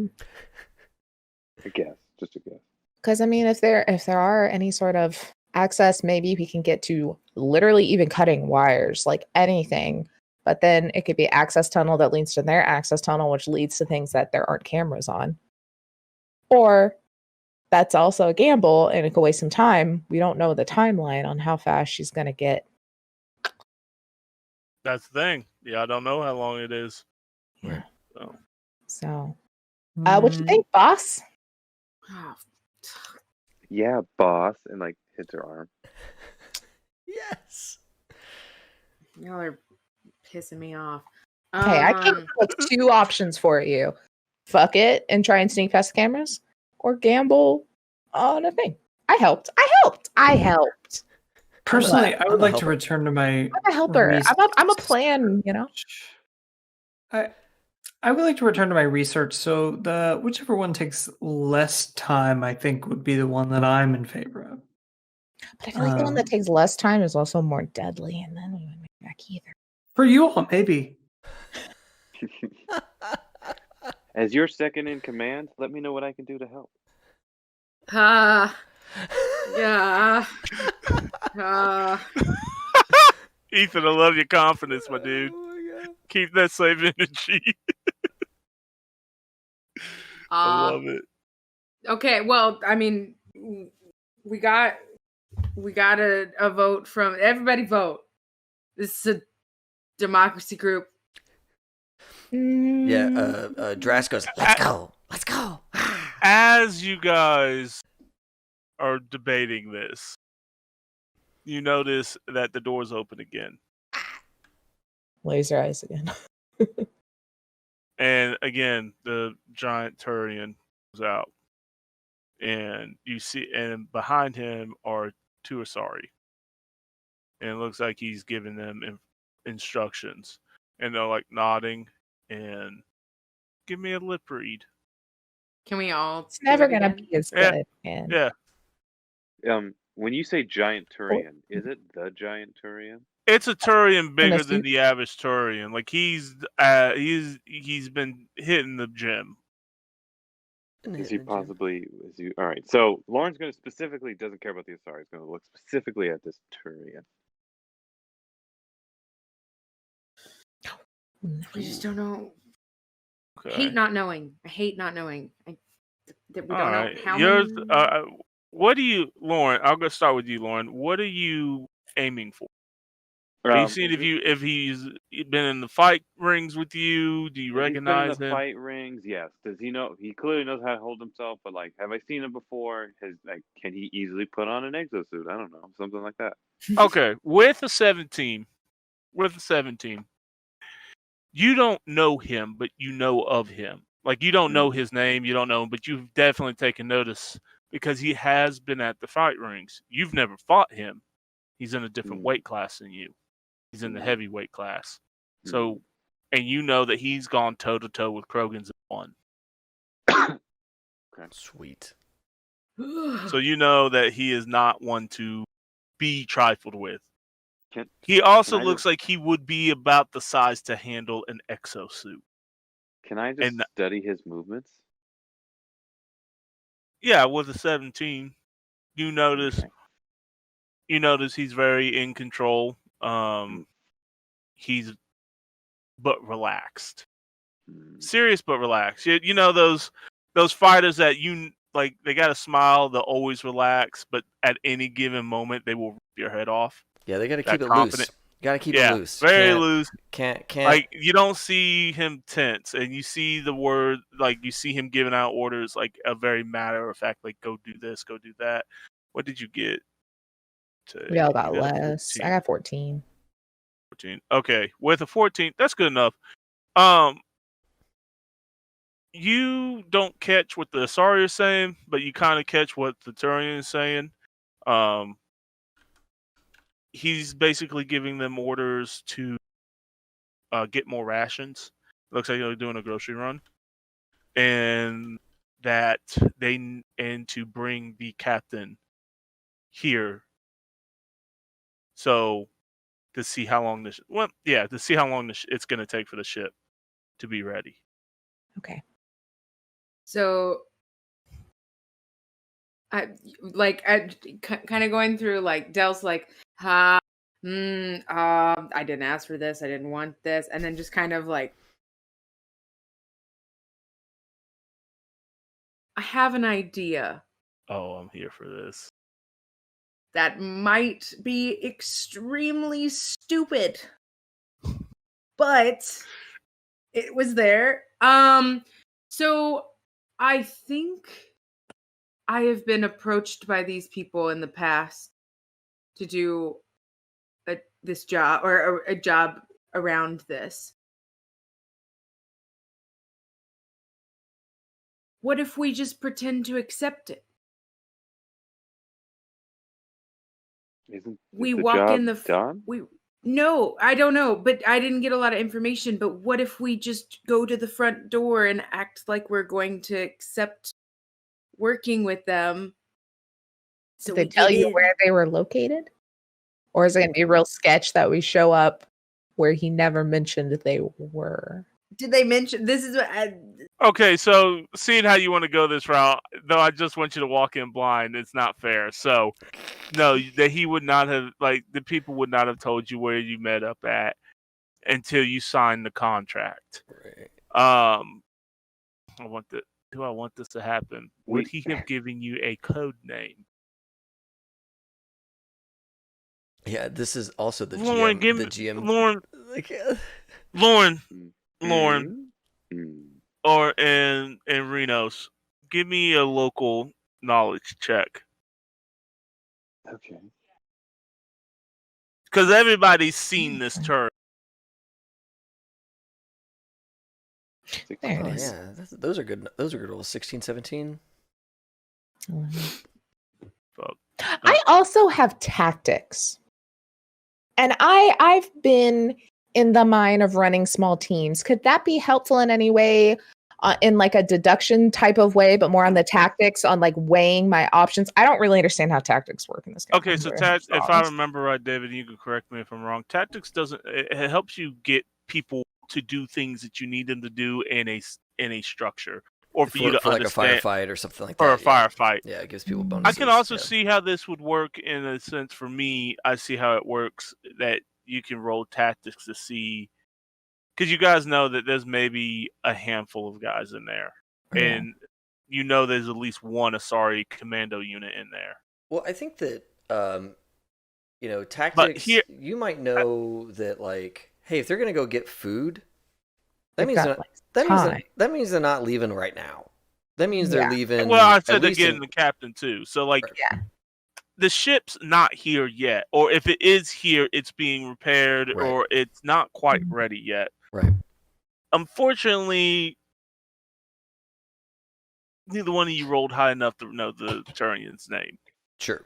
guess, just a guess. Because I mean, if there are any sort of access, maybe we can get to literally even cutting wires, like anything. But then it could be access tunnel that leads to their access tunnel, which leads to things that there aren't cameras on. Or that's also a gamble, and it could waste some time. We don't know the timeline on how fast she's going to get. That's the thing. Yeah, I don't know how long it is. Yeah. So, what you think, boss? Oh, Yeah, boss, and like hits her arm. Yes. y'all are pissing me off. Okay, I came up with 2 options for you. Fuck it and try and sneak past the cameras, or gamble on a thing. I helped. Personally, I would like to helper. return to my. I'm a helper. I'm a plan, I would like to return to my research. So whichever one takes less time, I think, would be the one that I'm in favor of. But I feel like the one that takes less time is also more deadly, and then we wouldn't make it back either. For you all, maybe. As your second in command, let me know what I can do to help. Yeah. Ethan, I love your confidence, my dude. Oh my God. Keep that same energy. I love it. Okay, well, I mean, we got a vote from everybody. Vote. This is a democracy group. Yeah, Drask goes, let's go. As you guys are debating this, you notice that the door's open again. Laser eyes again. And again, the giant Turion comes out. And you see, and behind him are 2 Asari. And it looks like he's giving them instructions. And they're like nodding and give me a lip read. Can we all? It's never do it gonna again? be as Yeah. good. Man. Yeah. When you say giant Turion, is it the giant Turion? It's a Turion bigger Unless than you- the average Turion. Like he's been hitting the gym. Is he possibly? All right? So Lauren's going to specifically doesn't care about the Asari. He's going to look specifically at this Turion. We just don't know. Okay. I hate not knowing. that we All don't know right. how Yours. many. What do you, Lauren? I'll go start with you, Lauren. What are you aiming for? Are you seeing if he's been in the fight rings with you? Do you If he's been in recognize the him? fight rings, yes. Does he know? He clearly knows how to hold himself, but like, have I seen him before? Can he easily put on an exosuit? I don't know, something like that. Okay, with a 17, you don't know him, but you know of him. Like, you don't know his name, you don't know him, but you've definitely taken notice because he has been at the fight rings. You've never fought him. He's in a different weight class than you. He's in the heavyweight class. So, and you know that he's gone toe to toe with Krogan's and won. Okay. Sweet. So you know that he is not one to be trifled with. Can He also I looks like he would be about the size to handle an exosuit. Can I just study his movements? Yeah, with a 17, you notice Okay. he's very in control. He's but relaxed. Serious but relaxed. You know those fighters that you like, they got a smile, they'll always relax, but at any given moment they will rip your head off. Yeah, they got to That keep it confident. loose. Got to keep it loose. Very loose. Can't. Like, you don't see him tense, and you see the word, like, you see him giving out orders like a very matter of fact, like, go do this, go do that. What did you get? We all got You got a less. 14. I got 14. 14. Okay, with a 14, that's good enough. You don't catch what the Asari is saying, but you kind of catch what the Turion is saying. He's basically giving them orders to get more rations. Looks like they're doing a grocery run, and that to bring the captain here. So to see how long it's going to take for the ship to be ready. Okay. So, I kind of going through, like, Dell's like, I didn't ask for this, I didn't want this, and then just kind of like, I have an idea. Oh, I'm here for this. That might be extremely stupid, but it was there. So I think I have been approached by these people in the past to do this job, or a job around this. What if we just pretend to accept it? Isn't We the walk job in done? No, I don't know, but I didn't get a lot of information. But what if we just go to the front door and act like we're going to accept working with them? So Did they tell you in. where they were located? Or is it going to be real sketch that we show up where he never mentioned they were? Did they mention this is what Okay, so seeing how you want to go this route, though, I just want you to walk in blind. It's not fair. So, no, that he would not have, like, the people would not have told you where you met up at until you signed the contract. Right. Do I want this to happen? Would he have given you a code name? Yeah, this is also the Lauren, GM. The GM. Lauren, Like, Lauren, or in Renos, give me a local knowledge check. Okay. Because everybody's seen this turn. There it oh, is. yeah, those are good. Those are good rolls. 16, 17. Fuck. I also have tactics. And I've been in the mind of running small teams. Could that be helpful in any way, in like a deduction type of way, but more on the tactics, on like weighing my options? I don't really understand how tactics work in this game. Okay, so if I remember right, David, you can correct me if I'm wrong. Tactics it helps you get people to do things that you need them to do in a structure, or for you to understand, like a firefight or something like for that. a firefight. Yeah, it gives people I bonuses. can also see how this would work in a sense. For me, I see how it works, that you can roll tactics to see, because you guys know that there's maybe a handful of guys in there, and you know there's at least one Asari commando unit in there. Well, I think that tactics. here- You might know that, like, hey, if they're gonna go get food, that They've means got, they're, like, that means time. that means they're not leaving right now. That means they're Yeah. leaving. Well, I at said they're least getting in- the captain too. So like, Yeah. the ship's not here yet, or if it is here, it's being repaired, Right. or it's not quite Mhm. ready yet. Right. Unfortunately, neither one of you rolled high enough to know the Turion's name. Sure.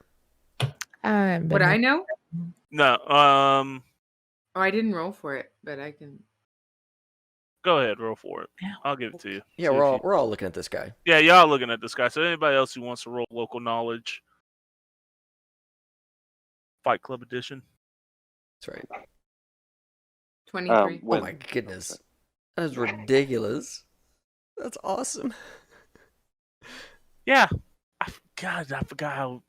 Would I know? No. Oh, I didn't roll for it, but I can. Go ahead, roll for it. Yeah. I'll give it to you. Yeah, See we're if all you- we're all looking at this guy. Yeah, y'all looking at this guy. So anybody else who wants to roll local knowledge, Fight Club edition. That's right. 23. Oh my goodness, that is ridiculous. That's awesome. Yeah, I forgot how.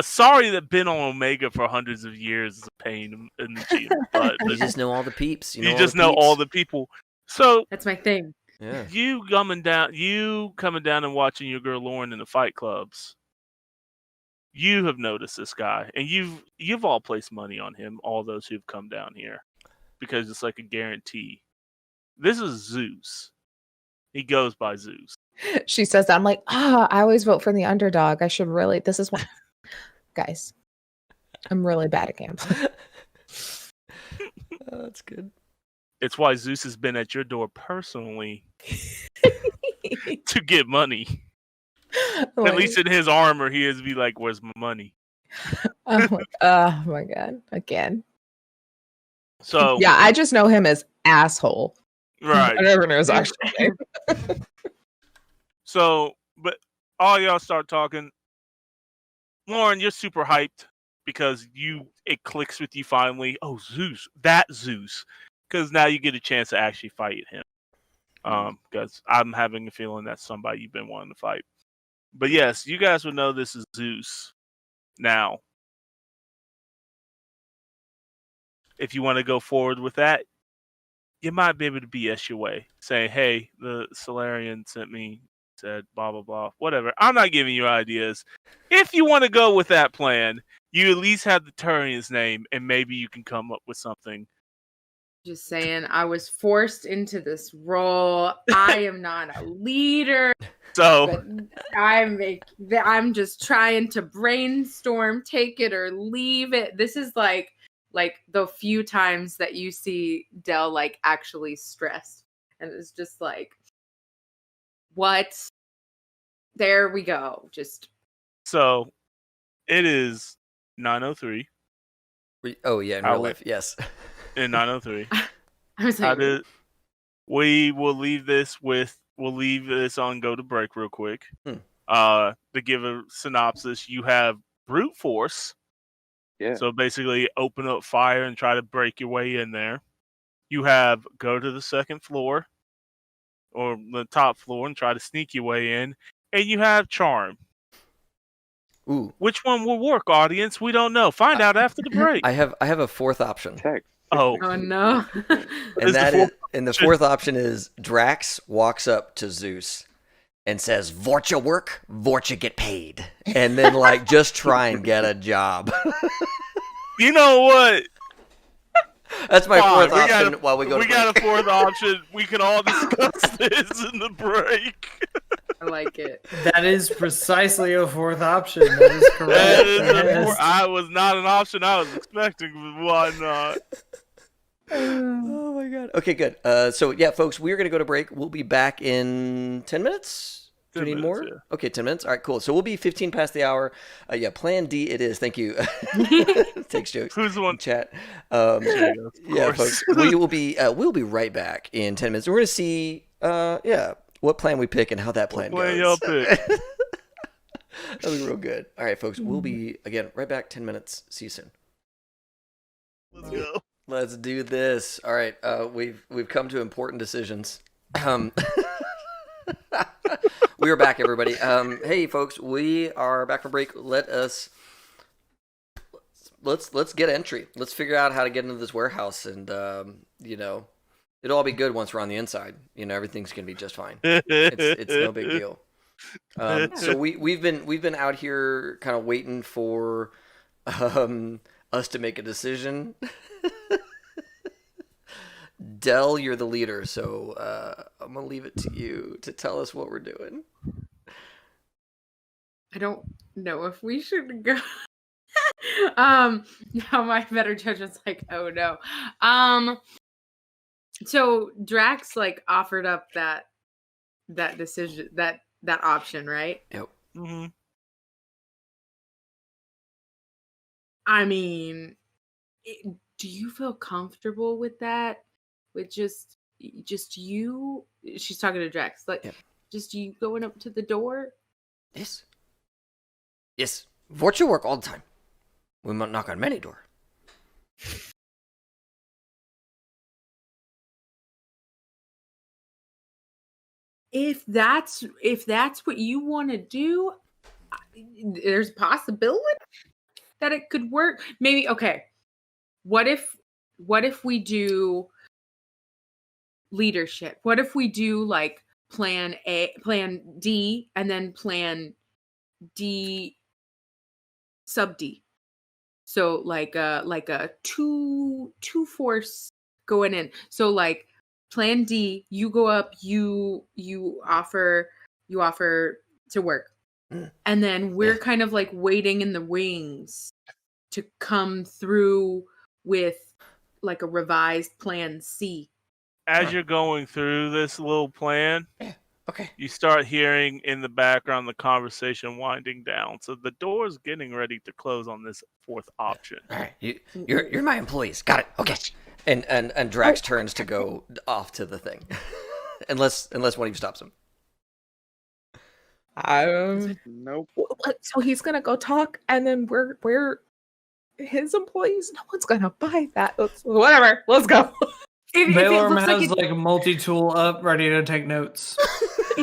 Sorry that been on Omega for hundreds of years is a pain in the G, but You just know all the peeps. you just know all the people. So That's my thing. Yeah. you coming down and watching your girl Lauren in the fight clubs. You have noticed this guy, and you've all placed money on him. All those who've come down here, because it's like a guarantee. This is Zeus. He goes by Zeus. She says that. I'm like, I always vote for the underdog. I should really. This is what, guys. I'm really bad at gambling. Oh, that's good. It's why Zeus has been at your door personally to get money. At least in his armor, he is be like, "Where's my money?" I'm like, oh my god, again. So Yeah, I just know him as asshole. right. I never know his actual name. So, but all y'all start talking. Lauren, you're super hyped because it clicks with you finally. Oh, Zeus, that Zeus, because now you get a chance to actually fight him. Because I'm having a feeling that's somebody you've been wanting to fight. But yes, you guys would know this is Zeus. Now, if you want to go forward with that, you might be able to BS your way, saying, "Hey, the Solarian sent me, said blah blah blah, whatever." I'm not giving you ideas. If you want to go with that plan, you at least have the Turion's name, and maybe you can come up with something. Just saying, I was forced into this role. I am not a leader. So, But I'm just trying to brainstorm, take it or leave it. This is like the few times that you see Del like actually stressed, and it's just like, what? There we go. so it is 9:03 Oh yeah, in How real we- life, yes. and 9:03. I was How like, did we will leave this on go to break real quick. To give a synopsis, you have brute force. Yeah. So basically open up fire and try to break your way in there. You have go to the second floor or the top floor and try to sneak your way in. And you have charm. Ooh, Which one will work, audience? We don't know. Find out after the break. I have a fourth option, Text. Oh. oh no. and the the fourth option is Drax walks up to Zeus and says, "Vorcha work, Vorcha get paid," and then like just try and get a job. You know what? That's my Fine, fourth we got option. While we go, We to got break. a fourth option. We can all discuss this in the break. I like it. That is precisely a fourth option. That is correct. That is Yes. I was not an option I was expecting, but why not? Oh my god. Okay, good. So yeah, folks, we're gonna go to break. We'll be back in 10 minutes. Do we 10 need minutes, more? yeah. Okay, 10 minutes. All right, cool. So we'll be 15 past the hour. Yeah, Plan D it is. Thank you. Takes jokes. Who's the in one? chat. Of Yeah, course. folks. We'll be right back in 10 minutes. We're gonna see what plan we pick and how that plan plan goes. y'all pick? That'll be real good. All right, folks. We'll be again right back. 10 minutes. See you soon. Let's go. Let's do this. All right. We've come to important decisions. We are back, everybody. Hey, folks. We are back from break. Let's get entry. Let's figure out how to get into this warehouse, and it'll all be good once we're on the inside. Everything's gonna be just fine. It's no big deal. So we've been out here kind of waiting for us to make a decision. Dell, you're the leader, so I'm gonna leave it to you to tell us what we're doing. I don't know if we should go. Now my better judgment's like, oh no. So Drax like offered up that decision, that option, right? Yep. Mm-hmm. I mean, do you feel comfortable with that? With just you? She's talking to Drax. Like, Yep. just you going up to the door? Yes. Yes. Vorcha work all the time. We might knock on many door. If that's what you want to do, there's a possibility that it could work. Maybe. Okay. What if we do leadership? What if we do like plan A, plan D, and then plan D sub D? So like a two force going in. So like plan D, you go up, you offer to work. And then we're kind of like waiting in the wings to come through with like a revised plan C. As you're going through this little plan, Okay. you start hearing in the background the conversation winding down. So the door's getting ready to close on this fourth option. All right. You're my employees. Got it. Okay. And Drax turns to go off to the thing, unless one of you stops him. Nope. So he's gonna go talk, and then we're his employees. No one's gonna buy that. Whatever. Let's go. If it Baylor looks has like like a multi-tool up, ready to take notes.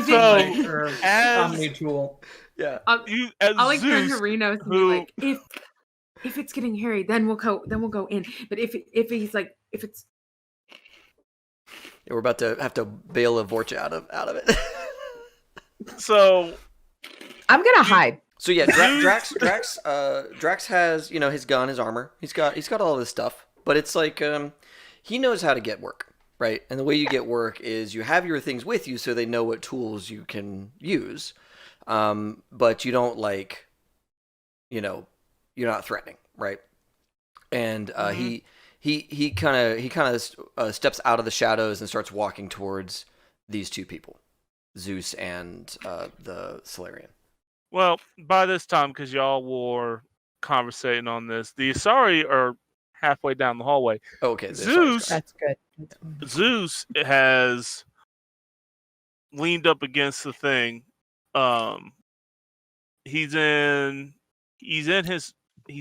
So, Or as- omni-tool. Yeah. I'll like turn to Zeus, Reno and be who- like, if it's getting hairy, then we'll go in. But if he's like, if it's We're about to have to bail a Vorcha out of it. So I'm gonna hide. So yeah, Drax has, you know, his gun, his armor. He's got all this stuff, but it's like he knows how to get work, right? And the way you get work is you have your things with you so they know what tools you can use. But you don't like, you know, you're not threatening, right? And he kind of steps out of the shadows and starts walking towards these two people, Zeus and the Solarian. well, by this time, because y'all were conversating on this, the Asari are halfway down the hallway. Oh, okay, Zeus- That's good. Zeus has leaned up against the thing. He's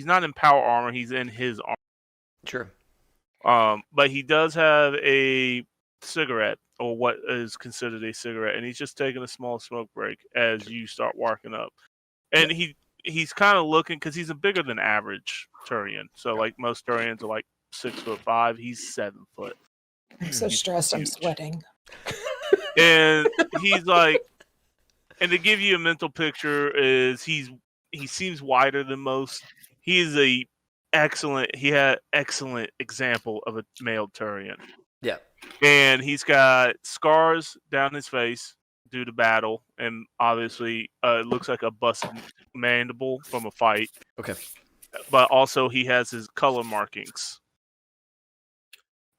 not in power armor. He's in his armor. Sure. But he does have a cigarette, or what is considered a cigarette, and he's just taking a small smoke break as you start walking up. And he's kind of looking, because he's a bigger than average Turion. So like most Turions are like 6'5". He's 7 foot. I'm so stressed. I'm sweating. And he's like, and to give you a mental picture, is he seems wider than most. He is excellent example of a male Turion. Yeah. And he's got scars down his face due to battle, and obviously it looks like a busted mandible from a fight. Okay. But also he has his color markings.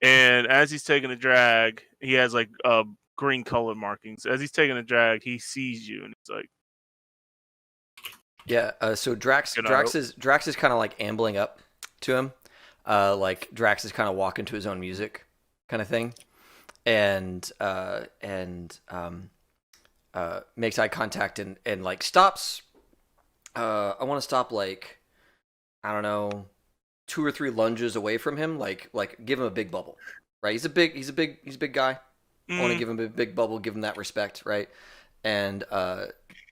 And as he's taking a drag, he has like green color markings. As he's taking a drag, he sees you, and he's like, Yeah. So Drax is kind of like ambling up to him, like Drax is kind of walking to his own music, kind of thing, and makes eye contact and like stops. I want to stop like, I don't know, 2 or 3 lunges away from him, like give him a big bubble, right? He's a big guy. I want to give him a big bubble, give him that respect, right? And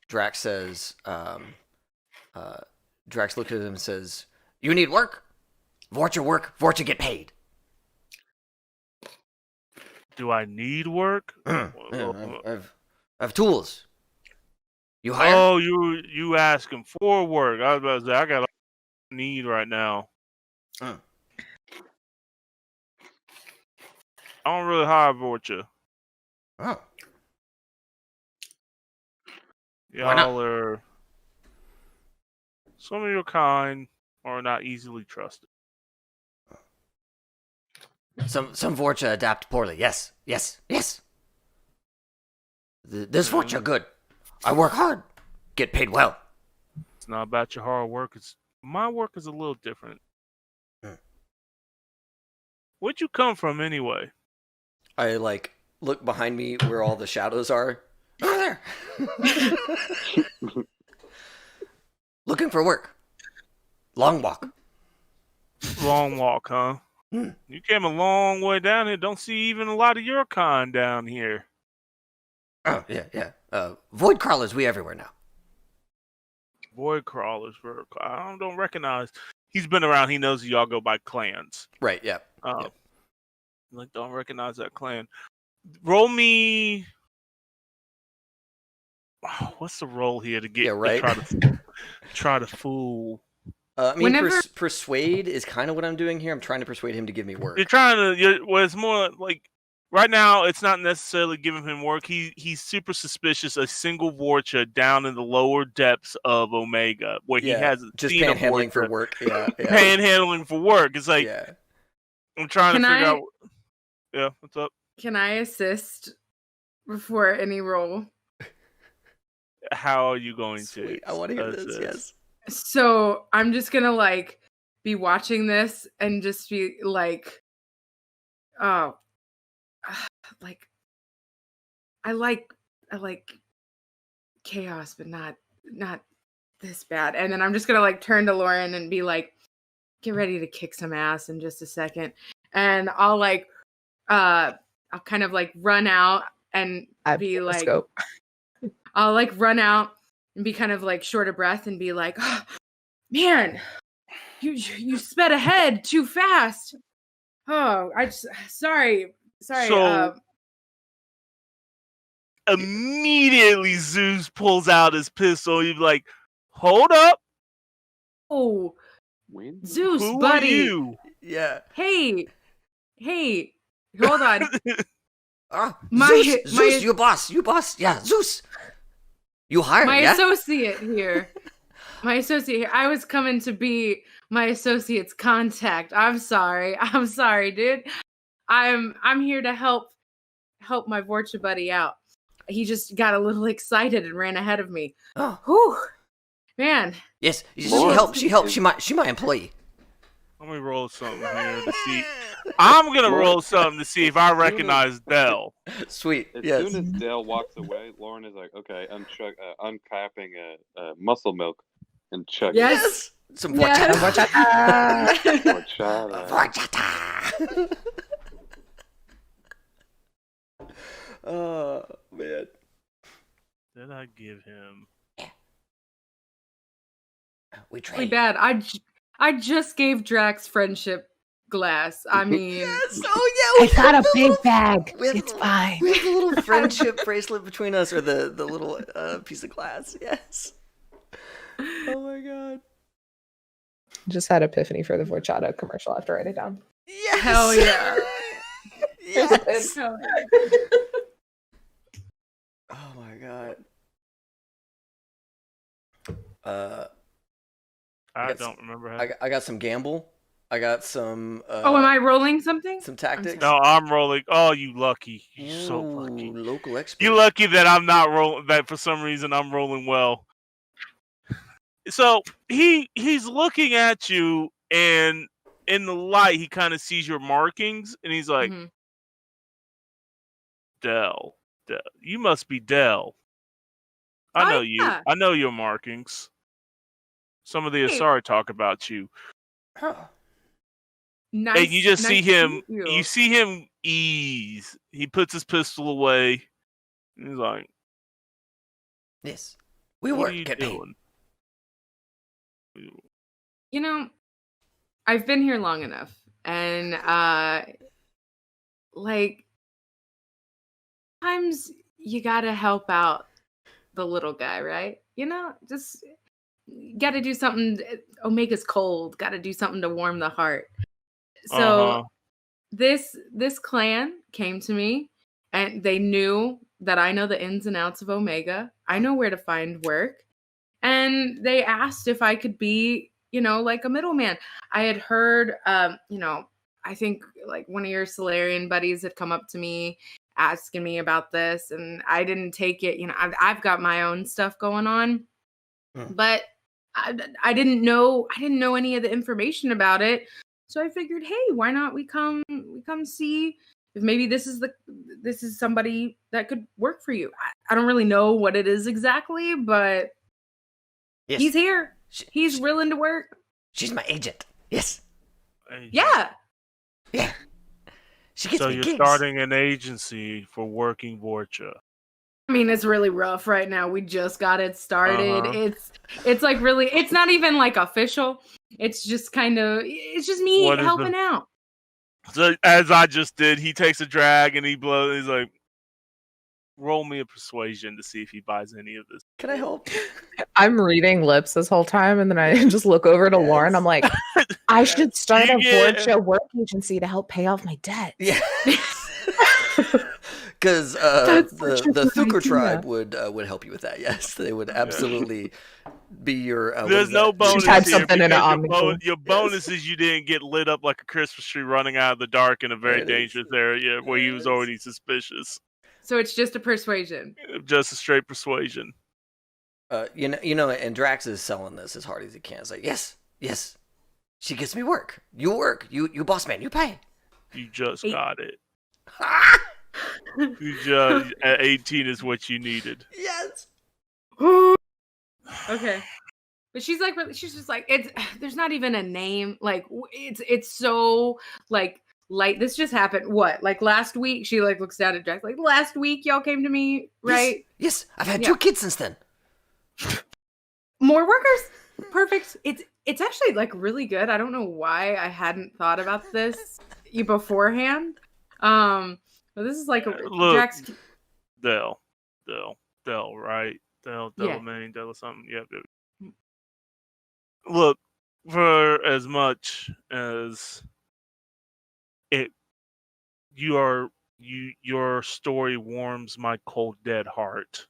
Drax says, Drax looks at him and says, "You need work? Vorcha work, Vorcha get paid." "Do I need work?" Yeah, I have tools. You hired? Oh, you asking for work? I was about to say I got all I need right now. Oh. I don't really hire Vorcha. Oh. Why not? Y'all are some of your kind are not easily trusted. Some Vorcha adapt poorly. Yes. This Vorcha good. I work hard. Get paid well. It's not about your hard work. My work is a little different. Where'd you come from anyway? I look behind me where all the shadows are. Over there. Looking for work. Long walk. Long walk, huh? Hmm. You came a long way down here. Don't see even a lot of your kind down here. Oh, yeah. Void crawlers, we everywhere now. Void crawlers. I don't recognize. He's been around. He knows y'all go by clans. Right, yeah. Yeah. Don't recognize that clan. Roll me. Oh, what's the roll here to get? Yeah, right. Try to fool. I mean, Whenever- persuade is kind of what I'm doing here. I'm trying to persuade him to give me work. You're trying to. Well, it's more like right now. It's not necessarily giving him work. He's super suspicious. A single Vorcha down in the lower depths of Omega, where he hasn't just seen a panhandling for Vorcha work. Yeah. panhandling for work. It's like I'm trying to figure out. Yeah, what's up? Can I assist before any roll? How are you going Sweet. to? I want to hear this. Yes. So I'm just gonna be watching this and just be like, oh, I like chaos, but not this bad. And then I'm just gonna turn to Lauren and be like, get ready to kick some ass in just a second. And I'll I'll kind of run out and be like, scope. I'll run out and be kind of short of breath and be like, oh, man, you sped ahead too fast. Oh, sorry. So immediately Zeus pulls out his pistol. You're like, hold up. Oh, When? Zeus, Who buddy. are you? Yeah. Hey, hold on. Zeus, you boss. Yeah, Zeus. You hired, my yeah? associate here. I was coming to be my associate's contact. I'm sorry, dude. I'm here to help my Vorcha buddy out. He just got a little excited and ran ahead of me. Oh. Whew. Man. Yes, she helped. She my employee. Let me roll something here to see. I'm gonna roll something to see if I recognize Dell. Sweet. As Yes. soon as Dell walks away, Lauren is like, okay, uncapping muscle milk and chugging. Yes. Some Yes. horchata. Horchata. Oh man. Did I give him? We Really trade. bad. I just gave Drax friendship glass. I mean, Yes. Oh yeah. I got a big bag. We have It's a- fine. We have a little friendship bracelet between us, or the little piece of glass. Yes. Oh my god. Just had epiphany for the Vorchata commercial. I have to write it down. Yes. Hell yeah. Yes. Hell yeah. Oh my god. I don't remember how. I got some gamble. I got some. Oh, am I rolling something? Some tactics. No, I'm rolling. Oh, you lucky. You so lucky. Local expert. You lucky that I'm not rolling. That for some reason I'm rolling well. So he's looking at you, and in the light he kind of sees your markings, and he's like, Mhm. Dell, you must be Dell. I know you. Yeah. I know your markings. Some of the Hey. Asari talk about you. Huh. Nice. And you just see nice to him. meet You see him ease. He puts his pistol away. And he's like, Yes. We "What work. are you Get paid. doing?" You know, I've been here long enough, and sometimes you gotta help out the little guy, right? Just got to do something. Omega's cold. Got to do something to warm the heart. So this clan came to me, and they knew that I know the ins and outs of Omega. I know where to find work, and they asked if I could be, like a middleman. I had heard, I think like one of your Solarian buddies had come up to me asking me about this, and I didn't take it. I've got my own stuff going on, but I didn't know any of the information about it. So I figured, hey, why not we come see if maybe this is somebody that could work for you. I don't really know what it is exactly, but Yes. he's here. He's willing to work. She's my agent. Yes. Yeah. Yeah. She gets So me you're gigs. starting an agency for working Vorcha. I mean, it's really rough right now. We just got it started. It's like really, it's not even like official. It's just it's just me helping out. So as I just did, he takes a drag and he blows. He's like, roll me a persuasion to see if he buys any of this. Can I help? I'm reading lips this whole time, and then I just look over to Lauren. I'm like, I should start a Vorcha work agency to help pay off my debt. Yeah. Because the Thukar tribe would help you with that. Yes, they would absolutely be your. There's no bonus Type here something in because an your bonus is you didn't get lit up like a Christmas tree running out of the dark in a very dangerous area where he was already suspicious. So it's just a persuasion. Just a straight persuasion. And Drax is selling this as hard as he can. It's like, yes, she gets me work. You work. You boss man. You pay. You just got it. You just at 18 is what you needed. Yes. Okay. But she's just like, there's not even a name. Like it's so like light. This just happened. What? Like last week, she like looks down at Drax. Like last week, y'all came to me, right? Yes. I've had 2 kids since then. More workers. Perfect. It's actually like really good. I don't know why I hadn't thought about this beforehand. But this is like look, Drax. Dell, right? Dell Main, Dell something. Yeah. Look, for as much as your story warms my cold dead heart.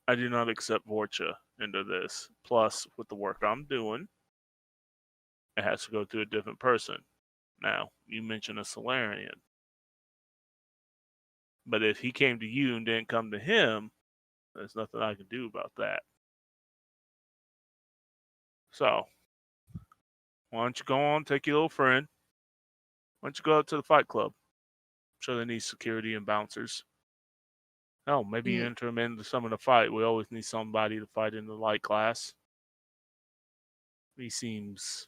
I do not accept Vorcha into this. Plus, with the work I'm doing, it has to go to a different person. Now, you mentioned a Solarian. But if he came to you and didn't come to him, there's nothing I can do about that. So, why don't you go on, take your little friend. Why don't you go out to the fight club? I'm sure they need security and bouncers. Oh, maybe you enter him into some of the fight. We always need somebody to fight in the light class. He seems...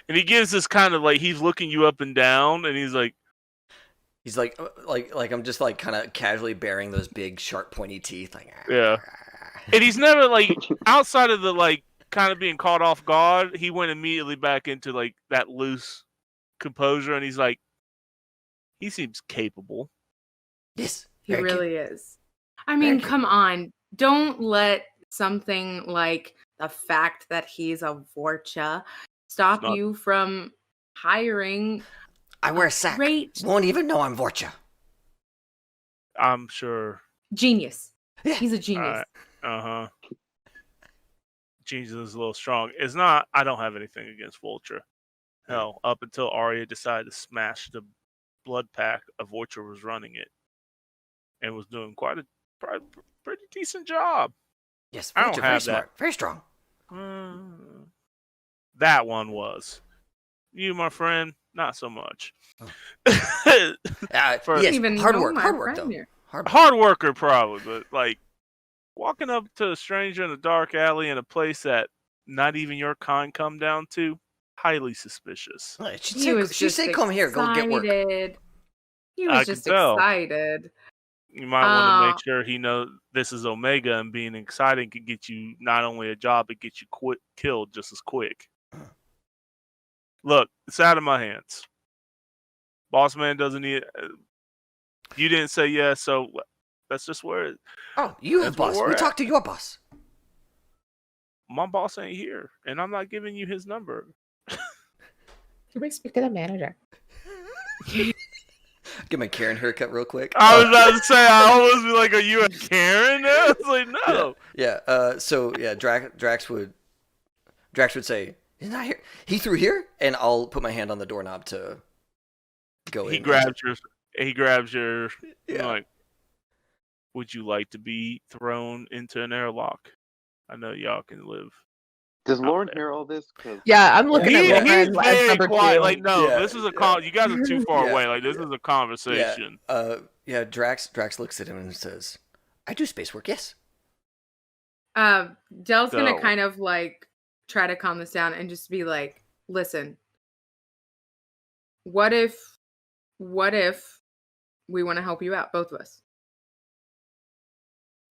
And he gives this kind of like, he's looking you up and down, and he's like, I'm just like kind of casually baring those big sharp pointy teeth, like yeah. And he's never like outside of the like kind of being caught off guard. He went immediately back into like that loose composure, and he's like, he seems capable. Yes, he really is. I mean, come on, don't let something like the fact that he's a Vorcha stop you from hiring. I wear a sack. Won't even know I'm Vorcha. I'm sure. Genius. Yeah. He's a genius. Genius is a little strong. It's not. I don't have anything against Vorcha. Hell, up until Arya decided to smash the blood pack, a Vorcha was running it, and was doing quite a pretty decent job. Yes, I don't have very that. Smart, very strong. That one was. You, my friend, not so much. Yes, hard work though. Hard worker probably, but like walking up to a stranger in a dark alley in a place that not even your kind come down to, highly suspicious. She said, "Come here, go get work." He was just excited. You might want to make sure he knows this is Omega, and being excited can get you not only a job, but get you killed just as quick. Look, it's out of my hands. Boss man doesn't need. You didn't say yes, so That's just where Oh, you have That's where boss. we're We at. talk to your boss. my boss ain't here, and I'm not giving you his number. Can we speak to the manager? Get my Karen haircut real quick. I was about to say, I almost be like, "Are you a Karen?" I was like, "No." Yeah. So yeah, Drax would say, "He's not here. He through here," and I'll put my hand on the doorknob to go in. He grabs your. Yeah. Like, would you like to be thrown into an airlock? I know y'all can live. Does out Lauren there. hear all this? 'Cause Yeah, I'm looking at He's Lauren as very number quiet. 2. Like, no, Yeah, this is a yeah. You guys are too far Yeah, away. Like, this is a conversation. Yeah. Drax looks at him and says, "I do space work. Yes." Dell's gonna So- kind of like try to calm this down and just be like, listen, what if we want to help you out, both of us?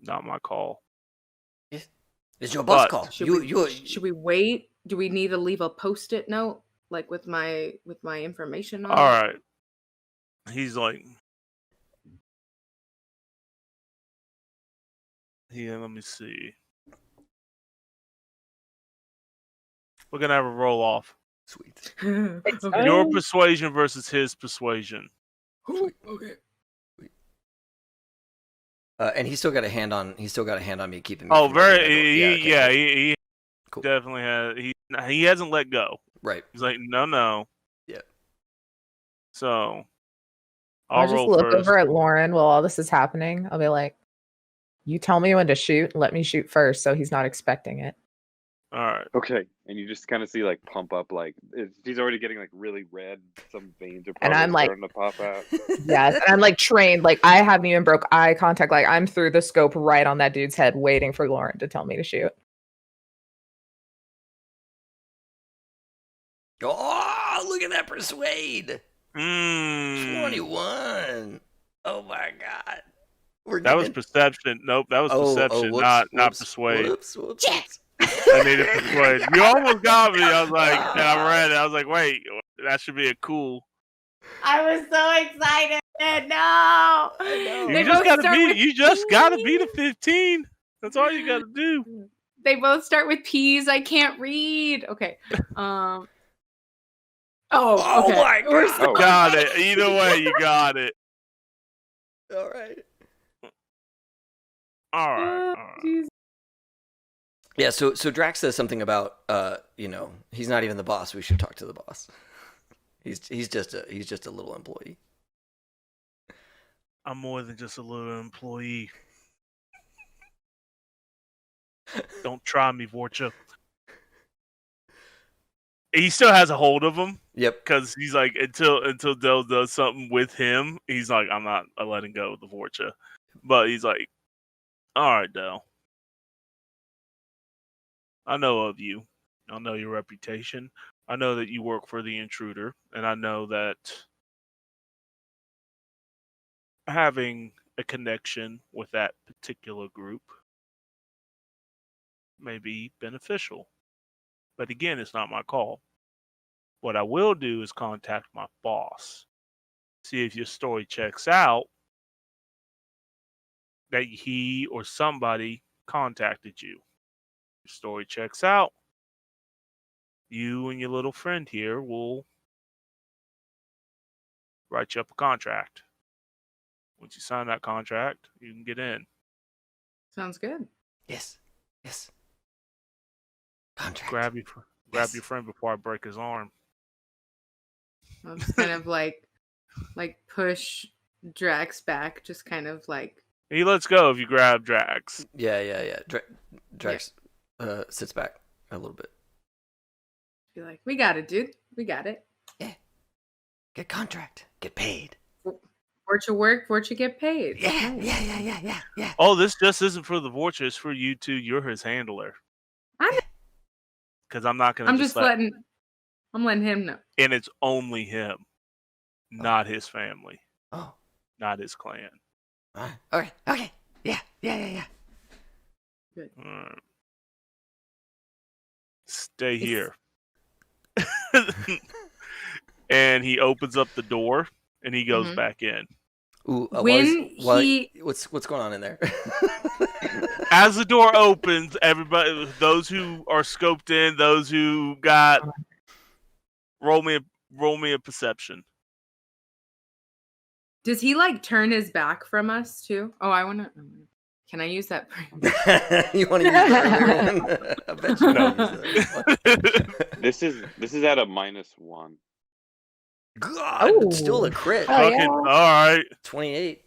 Not my call. It's your boss But- call. Should You we wait? Do we need to leave a post-it note like with my information on All it? right. He's like, yeah. Let me see. We're gonna have a roll off. sweet. Okay. Your persuasion versus his persuasion. Okay. And he's still got a hand on. He's still got a hand on me, keeping me. Oh, from opening very. that door. Okay, He cool. definitely has. He hasn't let go. Right. He's like, no. Yeah. So I'll I'll just roll look first. over at Lauren while all this is happening. I'll be like, you tell me when to shoot. Let me shoot first so he's not expecting it. All right. Okay, and you just kind of see like pump up, like he's already getting like really red. Some veins are And probably I'm like- starting to pop out. Yes. And I'm like trained. Like I haven't even broke eye contact. Like I'm through the scope right on that dude's head waiting for Lauren to tell me to shoot. Oh, look at that persuade. Mm, 21. Oh my god. We're that was getting- perception. Nope, that was perception, whoops, not whoops, persuade. Whoops. I needed persuade. You almost got me. I was like, and I read it. I was like, wait, that should be a cool. I was so excited. No. I know. They You just both gotta start beat. with You just gotta P. beat a 15. That's all you gotta do. They both start with P's. I can't read. Okay. Oh, okay. my We're God. so Oh. Got it. Either way, you got it. All right. All right. Oh, All right. jeez. Yeah, so Drax says something about he's not even the boss. We should talk to the boss. He's just a little employee. I'm more than just a little employee. Don't try me, Vorcha. He still has a hold of him Yep. because he's like until Dell does something with him, he's like, I'm not letting go of the Vorcha. But he's like, all right, Dell. I know of you. I know your reputation. I know that you work for the intruder, and I know that having a connection with that particular group may be beneficial. But again, it's not my call. What I will do is contact my boss. See if your story checks out that he or somebody contacted you. Your story checks out. You and your little friend here will write you up a contract. Once you sign that contract, you can get in. Sounds good. Yes. Contract. Grab Yes. your friend before I break his arm. I'm just kind of like push Drax back, just kind of like. He lets go if you grab Drax. Yeah. Drax sits back a little bit. Be like, we got it, dude. We got it. Get contract. Get paid. Vorcha work, Vorcha get paid. Yeah. Oh, this just isn't for the Vorcha. It's for you two. You're his handler. I know. Because I'm not going to I'm just I'm letting him know. And it's only him, not his family, Oh. not his clan. All right. Okay. Yeah. Good. Alright. Stay It's- here. And he opens up the door and he goes Mhm. back in. Ooh, When what's going on in there? As the door opens, everybody, those who are scoped in, those who got, roll me a perception. does he like turn his back from us too? Oh, I want to. Can I use that? You want to use the earlier one? I bet you don't use that one. This is at a -1. God, Oh. still a crit. Oh, Fucking, yeah. all right, 28.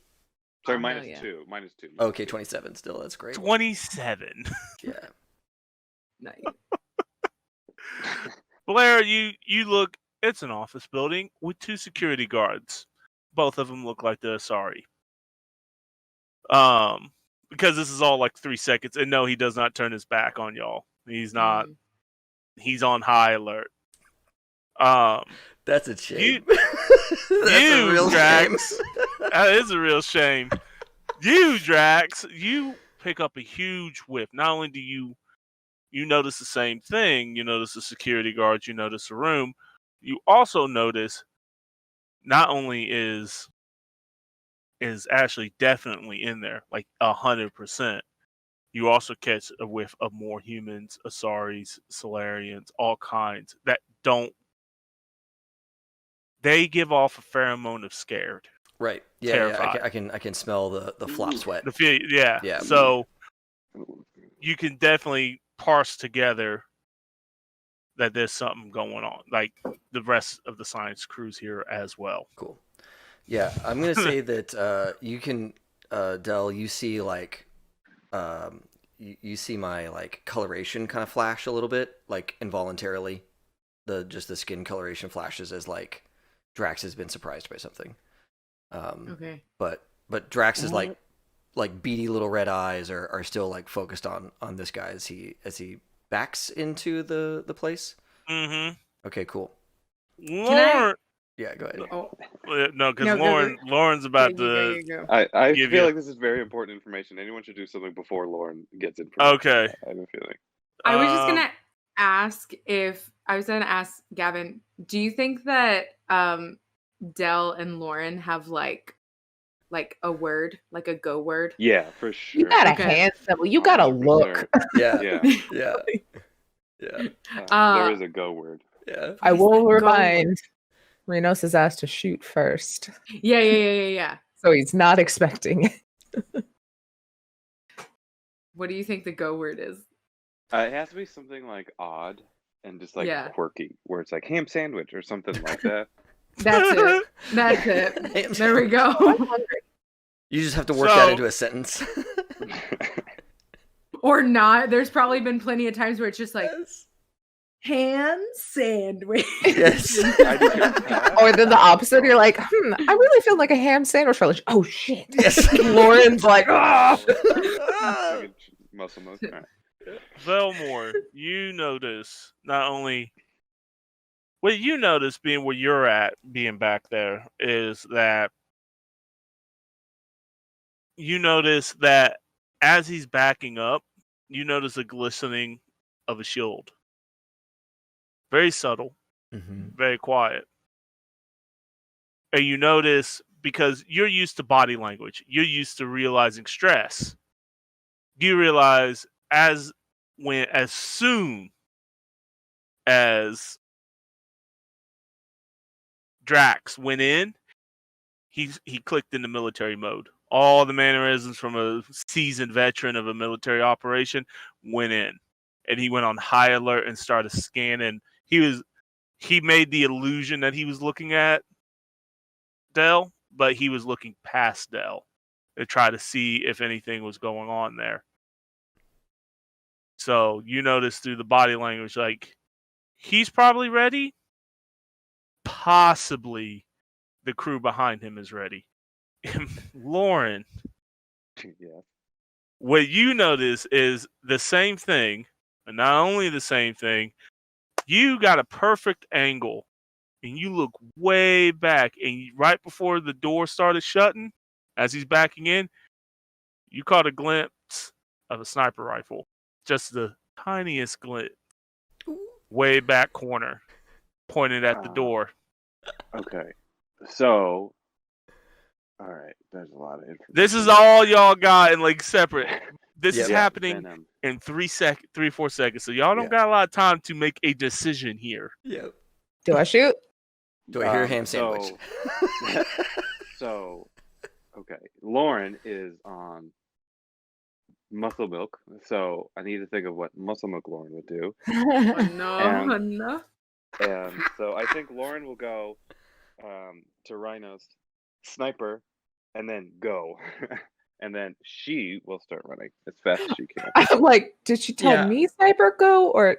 Sorry, Oh, hell -2. yeah. -2. Okay, 27 still. That's great. 27. Yeah. Nice. Blair, you look. It's an office building with 2 security guards. Both of them look like they're sorry. Because this is all like 3 seconds, and no, he does not turn his back on y'all. He's not. Mm. He's on high alert. That's a shame. That's you, a real Drax. shame. That is a real shame. You, Drax, you pick up a huge whiff. Not only do you notice the same thing, you notice the security guards, you notice the room, you also notice not only is Ashley definitely in there, like 100%. You also catch a whiff of more humans, Asaris, Solarians, all kinds that don't. They give off a pheromone of scared. Right. Yeah, Terrified. I can smell the flop sweat. Yeah. Yeah. So you can definitely parse together that there's something going on, like the rest of the science crews here as well. Cool. Yeah, I'm gonna say that you can, Del. You see like, you see my like coloration kind of flash a little bit, like involuntarily. The skin coloration flashes as like Drax has been surprised by something. Okay. But Drax's like beady little red eyes are still like focused on this guy as he backs into the place. Mm-hmm. Okay, cool. Lauren. Yeah, go ahead. Oh, No, because No, go. Lauren's about there to. you go. I Give feel you- like this is very important information. Anyone should do something before Lauren gets information. Okay. I have a feeling. I was just gonna ask Gavin, do you think that Del and Lauren have like a word, like a go word? Yeah, for sure. You got a Okay. hand symbol. You got to 100%. look. Yeah, Yeah, yeah, yeah, there is a go word. yeah. I He's will the go remind Renos is asked to shoot first, Yeah. so he's not expecting it. What do you think the go word is? It has to be something like odd and just like Yeah. quirky, where it's like ham sandwich or something like that. That's it. That's it. Ham There we go. You just have to work So- that into a sentence. Or not. There's probably been plenty of times where it's just like Yes. ham sandwich. Yes. I just get that. Or then the opposite. You're like, I really feel like a ham sandwich for lunch. Oh shit. Yes. Lauren's like, Fucking muscle milk. All right. Velmore, you notice not only what you notice being where you're at, being back there, is that you notice that as he's backing up, you notice a glistening of a shield. Very subtle, very quiet. And you notice, because you're used to body language, you're used to realizing stress. You realize as soon as Drax went in, he clicked into military mode. All the mannerisms from a seasoned veteran of a military operation went in, and he went on high alert and started scanning. He made the illusion that he was looking at Del, but he was looking past Del to try to see if anything was going on there. So you notice through the body language, like, he's probably ready. Possibly the crew behind him is ready. Lauren, Yeah. what you notice is the same thing, and not only the same thing, you got a perfect angle, and you look way back, and right before the door started shutting, as he's backing in, you caught a glimpse of a sniper rifle. Just the tiniest glimpse. Way back corner. Pointed at the door. Okay. So All right, there's a lot of information. This is all y'all got and like separate. This is Yep. happening Venom. in 3 4 seconds. So y'all don't Yeah. got a lot of time to make a decision here. Yep. Do I shoot? Do I hear a ham sandwich? So, okay. Lauren is on muscle milk, so I need to think of what muscle milk Lauren would do. Oh, no, And- no. And so I think Lauren will go to Rhino's sniper and then go. And then she will start running as fast as she can. I'm like, did she tell Yeah. me sniper go or?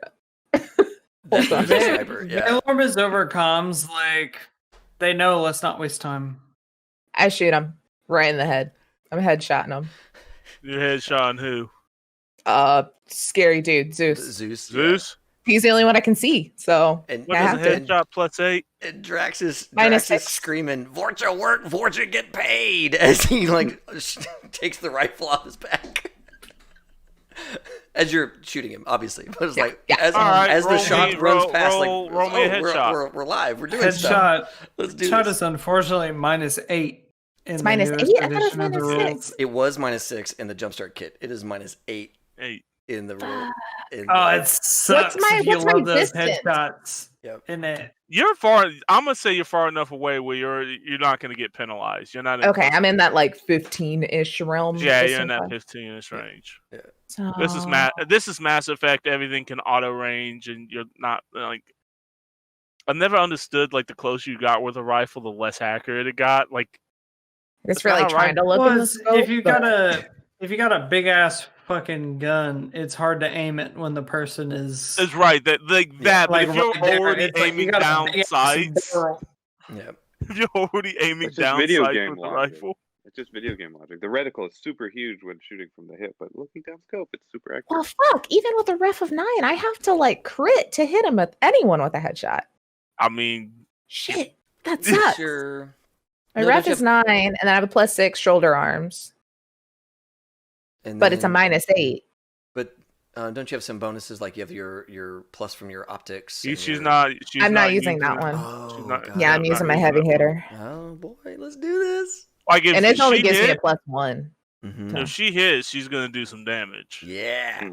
That's Hold on. the sniper, yeah. Valorm is over comms, like, they know, let's not waste time. I shoot him right in the head. I'm headshotting him. Your headshot on who? Scary dude, Zeus. Zeus. yeah. Zeus? He's the only one I can see, so And, What I is a have to. headshot plus 8? and Drax is -6. screaming, "Vorcha work, Vorcha get paid!" as he like takes the rifle off his back. As you're shooting him, obviously, but it's like Yeah. as, All right, as the roll shot me- runs roll- past, roll- like roll me a headshot. we're live, we're doing stuff. Headshot. Let's do Headshot this. is unfortunately -8. It's In minus the 8? newest I thought it was edition of the -6. rules. It was -6 in the jumpstart kit. It is -8 8. in the rule. Oh, it sucks. my- if you what's my love those distance? headshots Yep. in it. You're far. I'm gonna say you're far enough away where you're not gonna get penalized. You're not. okay, I'm in that like 15-ish realm. Yeah, just you're in that sometimes. 15-ish range. So... This is Mass Effect. Everything can auto range, and you're not like. I never understood like the closer you got with a rifle, the less accurate it got. Like It's that's really not trying right. to look Well, in the it's- scope. if you got a big ass fucking gun, it's hard to aim it when the person is it's right that like that. But like if you're right there. already It's like you aiming got a down big ass sights, barrel. Yeah. if you're already aiming It's just down video sights game with the logic. rifle, It's just video game logic. The reticle is super huge when shooting from the hip, but looking down scope, it's super accurate. Well, fuck. Even with a ref of 9, I have to like crit to hit him with anyone with a headshot. I mean, Shit, that sucks. Sure. My No, ref don't you is 9, and then I have a +6 shoulder arms, And but it's a then- -8. But don't you have some bonuses like you have your plus from your optics? and she's your- not. She's I'm not using that one. Oh, She's not- God. Yeah, I'm not using my using heavy that one. hitter, Oh boy, let's do this. Like if and it only she gives me a hit, +1. Mhm. if she hits, she's gonna do some damage. Yeah.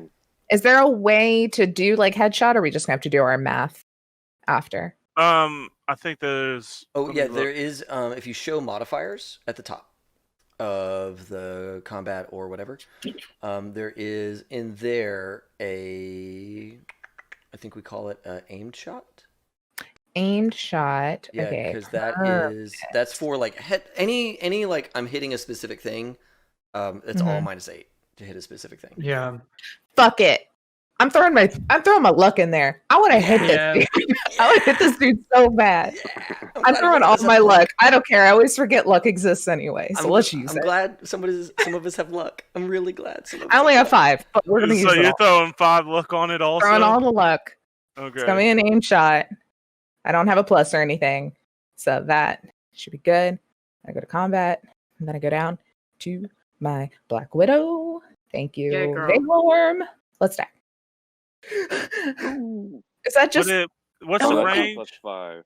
Is there a way to do like headshot, or are we just gonna have to do our math after? I think there's. Oh let me yeah, look. there is. If you show modifiers at the top of the combat or whatever, there is in there a. I think we call it aimed shot. Aimed shot. Yeah, Okay. because that's for like any like I'm hitting a specific thing. It's all -8 to hit a specific thing. Yeah. Fuck it. I'm throwing my luck in there. I want to hit Yeah. this dude. I want to hit this dude so bad. Yeah. I'm throwing all my luck. I don't care. I always forget luck exists anyway. So let's use I'm it. glad some of us have luck. I'm really glad. Some of us I only have luck. 5, but we're gonna use So it you're all. throwing 5 luck on it also. Throwing all the luck. Okay. It's gonna be an aim shot. I don't have a plus or anything, so that should be good. I go to combat, and then I go down to my Black Widow. Thank you, Yeah, girl. Valorm. Let's stack. Is that just? What's Oh, the okay. range? Plus 5.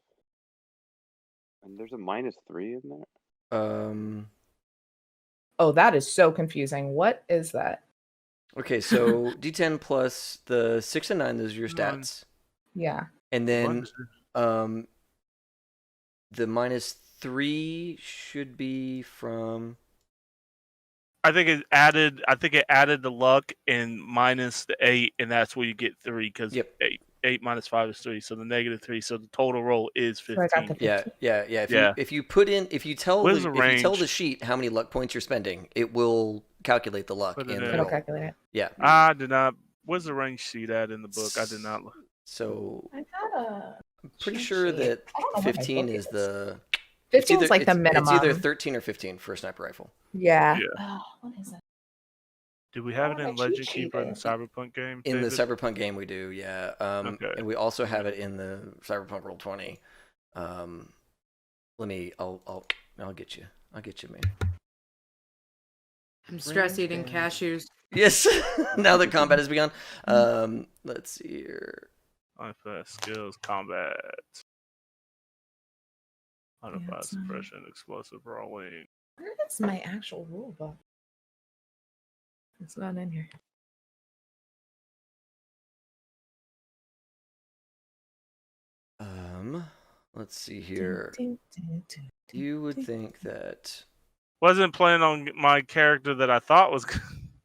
And there's a -3 in there. Oh, that is so confusing. What is that? Okay, so D10 plus the 6 and 9, those are your Nine. stats. Yeah. And then the -3 should be from I think it added. The luck and minus the 8, and that's where you get 3 because Yep. 8 minus 5 is 3, so the -3. So the total roll is So I 15. got the yeah. 15. If you put in if you tell Where's the, the if you tell the range? sheet how many luck points you're spending, it will calculate the luck Put it in in. the It'll roll. calculate it. Yeah. I did not. Where's the range sheet at in the book? I did not. So I got a. I'm pretty cheat sure sheet. that I don't know what my 15 book is the 15 is like the it's minimum. either 13 or 15 for a sniper rifle. Yeah. Yeah. Oh, what is it? Did we have Oh, it my in cheat Legend sheet Keeper in the is- Cyberpunk game? In the David? Cyberpunk game, we do, yeah. Okay. And we also have it in the Cyberpunk Roll20. I'll get you. I'll get you, man. I'm stress Range eating down. cashews. Yes. Now that combat has begun. Let's see here. Unfast skills, combat. Yeah, Modified it's not- suppression, explosive rolling. Where is my actual rule book? It's not in here. Let's see here. You would think that. Wasn't playing on my character that I thought was good.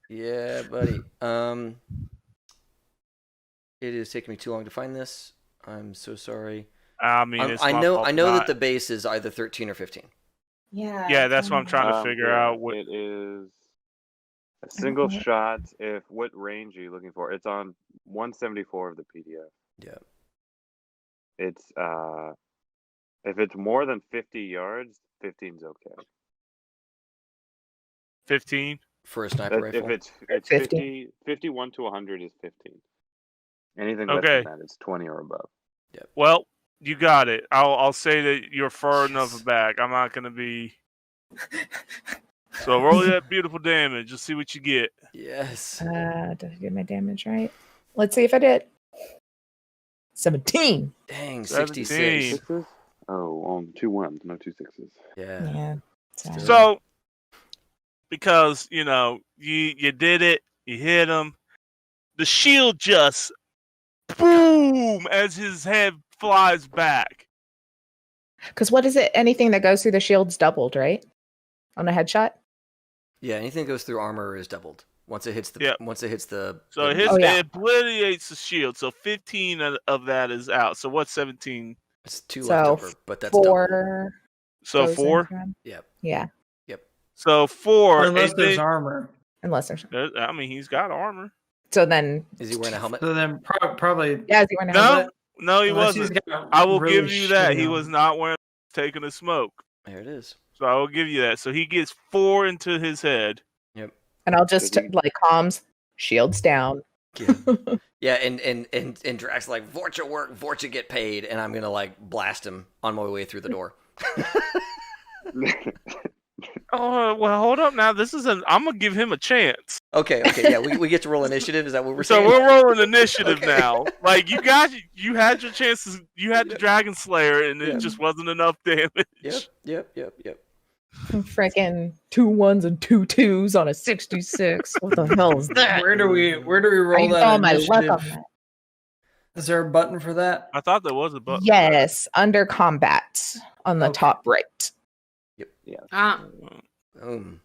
Yeah, buddy. It is taking me too long to find this. I'm so sorry. I mean, it's I my know. fault I know not. that the base is either 13 or 15. Yeah. Yeah, that's what I'm trying to figure out. What... It is a single shot. What range are you looking for? It's on 174 of the PDF. Yeah. It's if it's more than 50 yards, 15's okay. 15 for a sniper rifle. If it's 51 to 100 is 15. Anything less Okay. than that, it's 20 or above. Yep. Well, you got it. I'll say that you're far enough back. I'm not gonna be. So roll that beautiful damage. Let's see what you get. Yes. Did I get my damage right? Let's see if I did. 17. Dang, 17. 66. Sixes? Oh, 2 1s, no 2 6s. Yeah. Yeah. Sorry. So, because you did it, you hit him. The shield just boom as his head flies back. Because what is it? Anything that goes through the shield's doubled, right? On a headshot? Yeah, anything that goes through armor is doubled. Once it hits the Yeah. the- So it obliterates the shield. So 15 of that is out. So what's 17? it's 2 So, left over, but that's double. 4. So goes 4. into him. Yep. Yeah. So 4. Unless and there's then- armor. Unless there's. I mean, he's got armor. So then. Is he wearing a helmet? So then probably. Yeah, is he wearing a No, helmet? no, he unless he's wasn't. got I will really give you that. shitty He armor. was not wearing taking a smoke. There it is. So I will give you that. So he gets 4 into his head. Yep. And I'll just Did he- like comms, shields down. Yeah. Yeah, and Drax like Vorcha work, Vorcha get paid, and I'm gonna like blast him on my way through the door. Oh well, hold up now. I'm gonna give him a chance. Okay, yeah, we get to roll initiative. Is that what we're So saying? we're rolling initiative Okay. now. Like you had your chances. You had the Dragon Slayer, and it just wasn't enough damage. Yep. Freaking 2 1s and 2 2s on a 66. What the hell is that? Where do we I roll used that all my luck initiative? on that. Is there a button for that? I thought there was a button. Yes, under combat on the Okay. top right. Ah, Boom.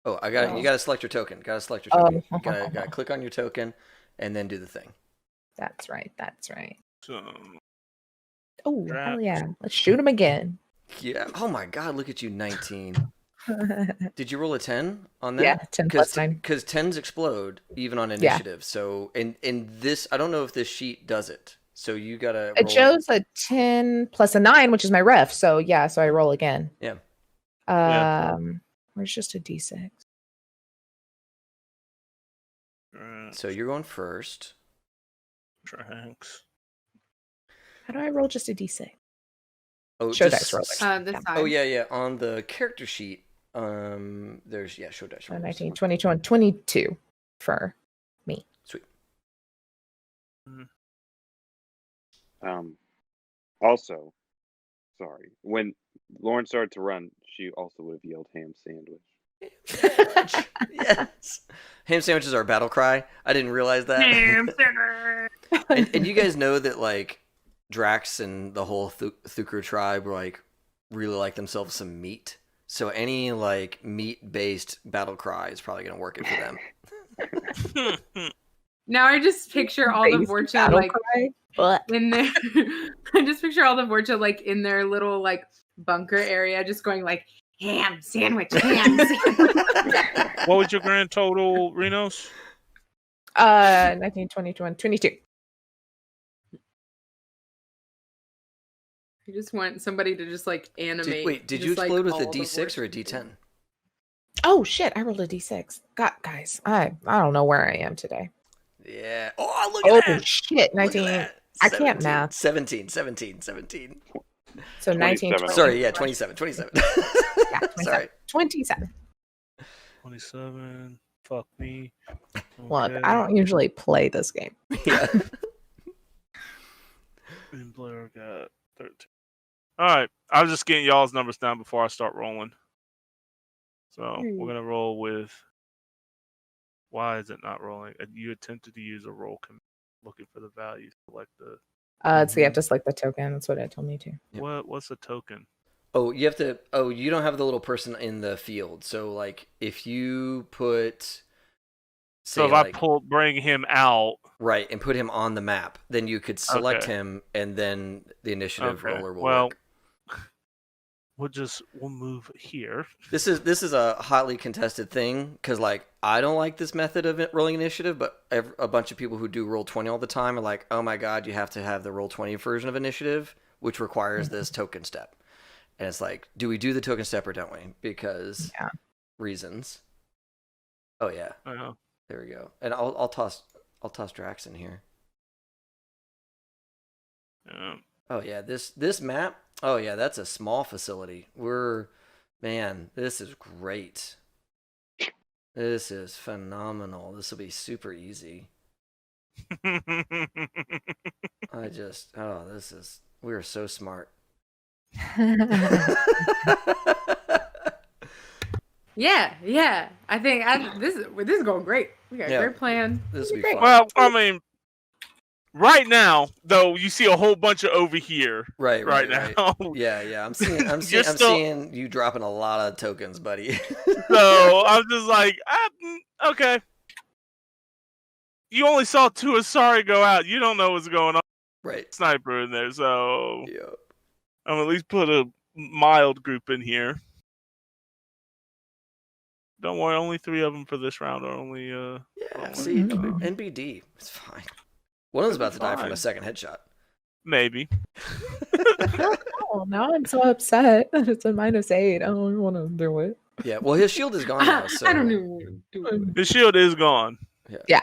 Oh, you gotta select your token. Gotta select your token. Oh. Gotta click on your token, and then do the thing. That's right. So, Oh, Draft. hell yeah. Let's shoot him again. Yeah. Oh my God! Look at you, 19. Did you roll a 10 on that? Yeah, 10 plus 9. Because 10s explode even on Yeah. initiative. So in this, I don't know if this sheet does it. So you gotta. It roll- shows a 10 plus a 9, which is my ref. So yeah, so I roll again. Yeah. Where's just a d6? So you're going first. Drax. How do I roll just a d6? Oh, Show just- dice roller. this Yeah. side. Oh yeah. On the character sheet, there's show dice. rollers. 19, 22, and 22 for me. Sweet. Also, sorry, when Lauren started to run, she also would have yelled ham sandwich. Yes. Ham sandwiches are a battle cry. I didn't realize that. and you guys know that like Drax and the whole Thukru tribe were like really like themselves some meat. So any like meat based battle cry is probably gonna work it for them. Now I just picture all the Based Vorcha battle like cry? But in their. I just picture all the Vorcha like in their little like bunker area, just going like ham sandwich, ham sandwich. What was your grand total, Renos? 19, 22, 22. I just want somebody to just like animate. Did just, you explode with all a the D6 or a Vorcha. D10? Oh shit! I rolled a d6. God, guys, I don't know where I am today. Yeah. Oh, look Oh at that. shit! Look at 19. that. I can't math. 17. So 19. 27. Sorry, yeah, 27. Yeah, 27. Sorry. 27. 27. Fuck me. Look, Okay. I don't usually play this game. Yeah. And Blair got 13. All right. I was just getting y'all's numbers down before I start rolling. So we're gonna roll with. Why is it not rolling? You attempted to use a roll command, looking for the value. Select the. So you have to select the token. That's what it told me to. Yep. What's a token? Oh, you have to. Oh, you don't have the little person in the field. So like, if you put. So if I bring him out, right, and put him on the map, then you could select him, and then the initiative roller will work. We'll move here. This is a hotly contested thing because like I don't like this method of rolling initiative, but a bunch of people who do Roll20 all the time are like, oh my god, you have to have the Roll20 version of initiative, which requires this token step. And it's like, do we do the token step or don't we? Because reasons. Oh yeah. There we go. And I'll toss Drax in here. Oh yeah, this map. Oh yeah, that's a small facility. This is great. This is phenomenal. This will be super easy. We are so smart. Yeah. I think this is going great. We got a great plan. This will be fun. Well, I mean, right now though, you see a whole bunch of over here. Right now. Yeah. I'm seeing you dropping a lot of tokens, buddy. So I'm just like, okay. You only saw 2 Asari go out. You don't know what's going on. Right. Sniper in there, so I'm at least put a mild group in here. Don't worry, only 3 of them for this round are only NBD. It's fine. One of them's about to die from a second headshot. Maybe. Oh, now I'm so upset that it's a -8. I don't want to do it. Yeah, well, his shield is gone now. So. I don't even want to do it. His shield is gone. Yeah.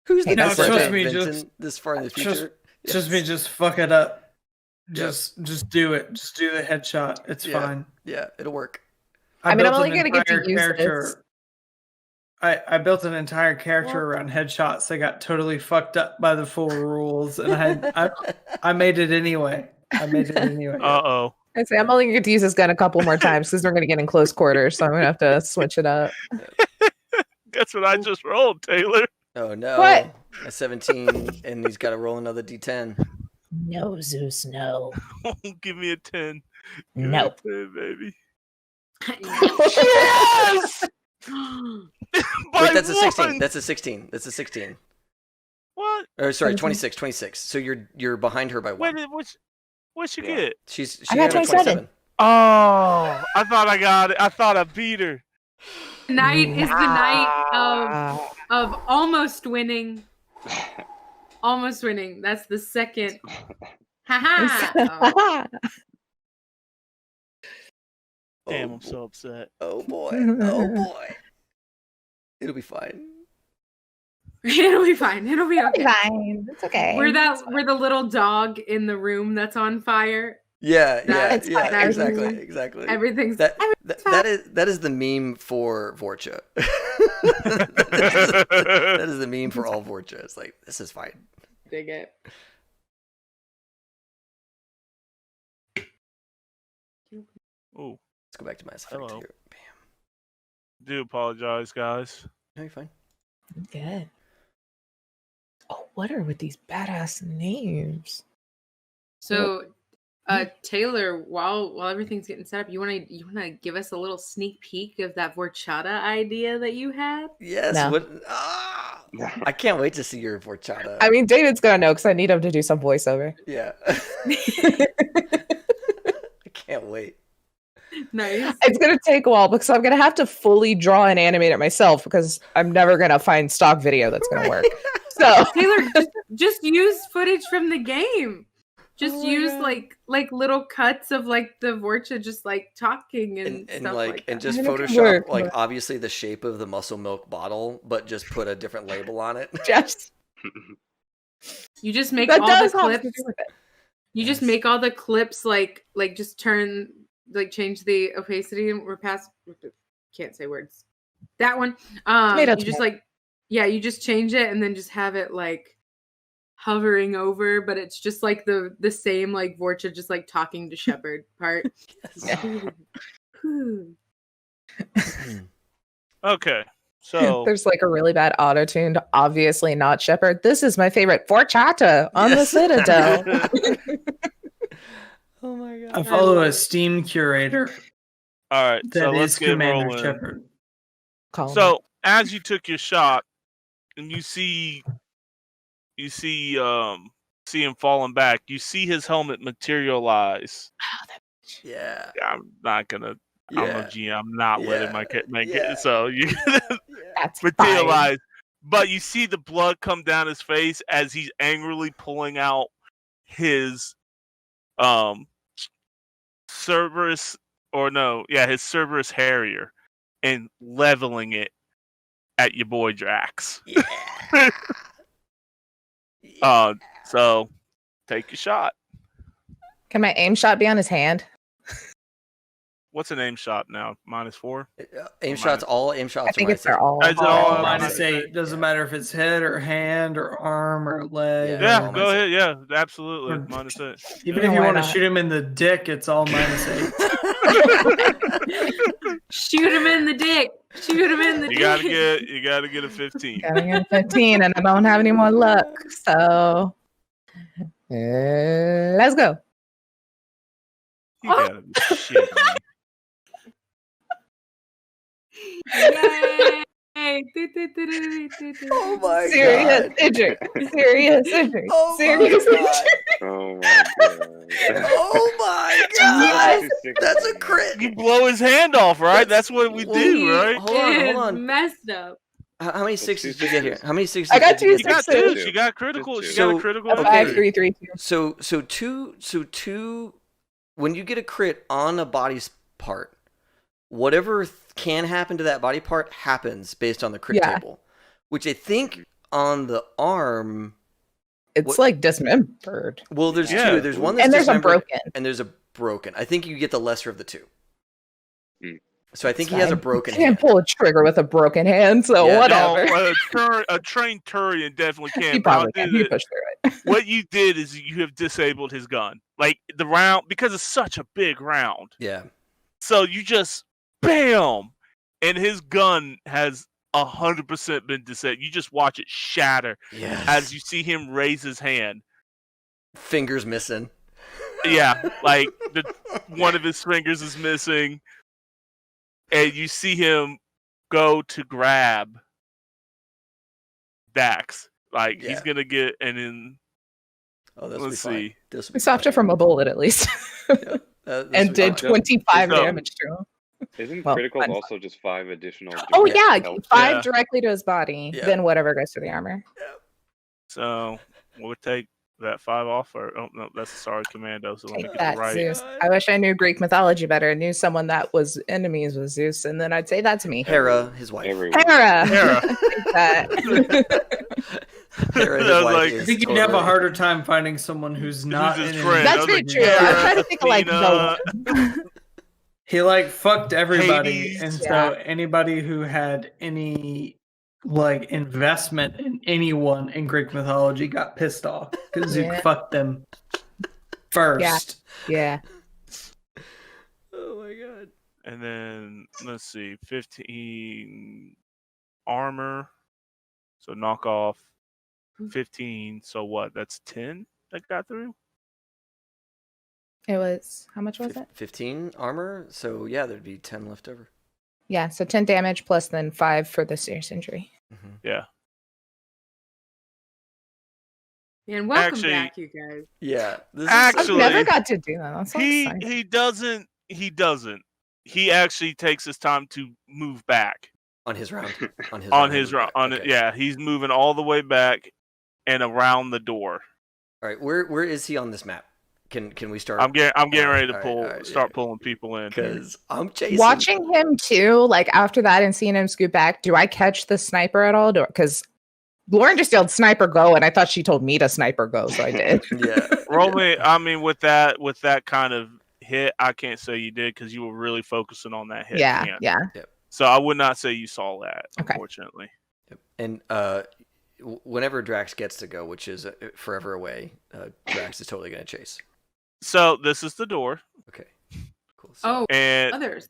Who's the best trust at me, Vincent this far in the future? Just fuck it up. Just do it. Just do the headshot. It's fine. Yeah, it'll work. I'm only going to get to use this. I built an entire character around headshots. They got totally fucked up by the full rules, and I made it anyway. Uh-oh. I say I'm only going to get to use this gun a couple more times because we're going to get in close quarters, so I'm going to have to switch it up. Guess what I just rolled, Taylor? Oh no! What? A 17, and he's got to roll another D10. No, Zeus, no. Give me a 10. No. Me a 10, baby. Yes! Wait, that's a 16. That's a 16. That's a 16. What? Or sorry, 26. 26. So you're behind her by 1. Wait, what'd she get? She I got got 27. Oh, I thought I got it. I thought I beat her. Tonight is the night of almost winning. Almost winning. That's the second. Haha. Damn, I'm so upset. Oh boy. It'll be fine. It'll be fine. It'll be okay. Fine. It's okay. We're the little dog in the room that's on fire. Yeah, That's fine. exactly. Everything's that is the meme for Vorcha. That is the meme for all Vorcha. It's like, this is fine. dig it. Oh, let's go back to Mass Effect here. Bam. Do apologize, guys. No, you're fine. Good. Oh, what are with these badass names? So, Taylor, while everything's getting set up, you wanna give us a little sneak peek of that Vorchata idea that you had? Yes. No. I can't wait to see your Vorchata. I mean, David's gonna know because I need him to do some voiceover. Yeah. I can't wait. Nice. It's gonna take a while because I'm gonna have to fully draw and animate it myself because I'm never gonna find stock video that's gonna work. So Taylor, just use footage from the game. Just use like little cuts of like the Vorcha just like talking and stuff like that. And just I mean, it could Photoshop work, like but- obviously the shape of the muscle milk bottle, but just put a different label on it. just You just make that all the does have to clips. do with it. You just make all the clips like just turn change the opacity and we're past can't say words. That one. Tomato, You just you just change it and then just have it like hovering over, but it's just like the same like Vorcha just like talking to Shepard part. Yes. Okay, so There's like a really bad auto-tuned, obviously not Shepard. This is my favorite Forchata on the Yes. Citadel. Oh my god. I follow a Steam curator all right, so that let's is get Commander rolling. Shepard. Call him So up. as you took your shot, and you see him falling back, you see his helmet materialize. Yeah. I'm not gonna. I'm a Yeah. GM. I'm not letting my Yeah. so you That's fine. materialize. But you see the blood come down his face as he's angrily pulling out his Cerberus his Cerberus Harrier and leveling it at your boy Drax. Yeah. So take your shot. Can my aim shot be on his hand? What's an aim shot now? -4? Aim shots. All aim shots. I think are it's their all. Is it all Minus -8? 8. Doesn't matter if it's head or hand or arm or leg. Yeah, Yeah, or- go ahead. Yeah, absolutely. Or- -8. Even Yeah, if you why want to not? shoot him in the dick, it's all -8. Shoot him in the dick. Shoot him in the You dick. gotta get a 15. Getting a 15, and I don't have any more luck. So let's go. You gotta be shitting me. Yay! Oh my Serious god. injury. Serious injury. Oh my Serious God. injury. Oh my god. Oh my god. That's a crit. You blow his hand off, right? That's what we Well, do, right? Hold on, hold on. Messed up. How many sixes did you get here? How many sixes? I got did you two get? You got sixes. two. She got critical. She So- got a critical. okay. 5, 3, 3, 2. So two. When you get a crit on a body part, whatever can happen to that body part happens based on the crit Yeah. table, which I think on the arm. It's What- like dismembered. Well, there's Yeah. two. There's one that's And there's a dismembered, broken. and there's a broken. I think you get the lesser of the two. Hmm. So I think It's he has a fine. broken You can't hand. pull a trigger with a broken hand, so Yeah. whatever. No, a trained Turion definitely can. He but I'll probably do can. He this. pushed through it. What you did is you have disabled his gun. Like the round, because it's such a big round. Yeah. So you just bam, and his gun has 100% been disabled. You just watch it shatter Yes. as you see him raise his hand. Fingers missing. Yeah, like one of his fingers is missing, and you see him go to grab Dax. Like Yeah. he's gonna get, and then Oh, this Let's will be fine. see. This will We be stopped fine. it from a bullet at least. This And will be did fine. 25 So- damage to him. Isn't Well, critical fine. also just 5 additional? Oh direct yeah, health? 5 Yeah. directly to his body, Yeah. then whatever goes to the armor. so we'll take that 5 off. Or oh no, that's a sorry commando. So let me Take get that, it right. Zeus. I wish I knew Greek mythology better. I knew someone that was enemies with Zeus, and then I'd say that's me. Hera, his wife. Everyone. Hera. Hera. Take that. Hera, his I was wife like- is I think you'd have a totally- harder time finding someone who's not his an friend. enemy. I That's was very like, true. Hera, I'm trying to think of like Athena. the He like fucked everybody, Hades. and Yeah. so anybody who had any like investment in anyone in Greek mythology got pissed off because Yeah. you fucked them first. yeah. Oh my god. And then let's see, 15 armor. So knock off 15. So what? That's 10 that got through. It was how much was it? 15 armor. So yeah, there'd be 10 left over. Yeah, so 10 damage plus then 5 for the serious injury. Mhm. Yeah. And welcome Actually- back, you guys. Yeah. This I've Actually- never got to do that. That's so exciting. He doesn't. He doesn't. He actually takes his time to move back on his round. On his on round, his he'll run. move On back. it, Okay. yeah. He's moving all the way back and around the door. All right. Where is he on this map? Can we start? I'm getting ready to All right, pull, all right, start yeah. pulling people in. Because I'm chasing. Watching him too, like after that and seeing him scoot back, do I catch the sniper at all? Because Lauren just yelled sniper go, and I thought she told me to sniper go, so I did. Yeah. Roll me. I mean, with that kind of hit, I can't say you did because you were really focusing on that hit. yeah, Ian. yeah. So I would not say you saw that, Okay. unfortunately. Yep. And whenever Drax gets to go, which is forever away, Drax is totally gonna chase. So this is the door, Okay. Cool. Oh, and others.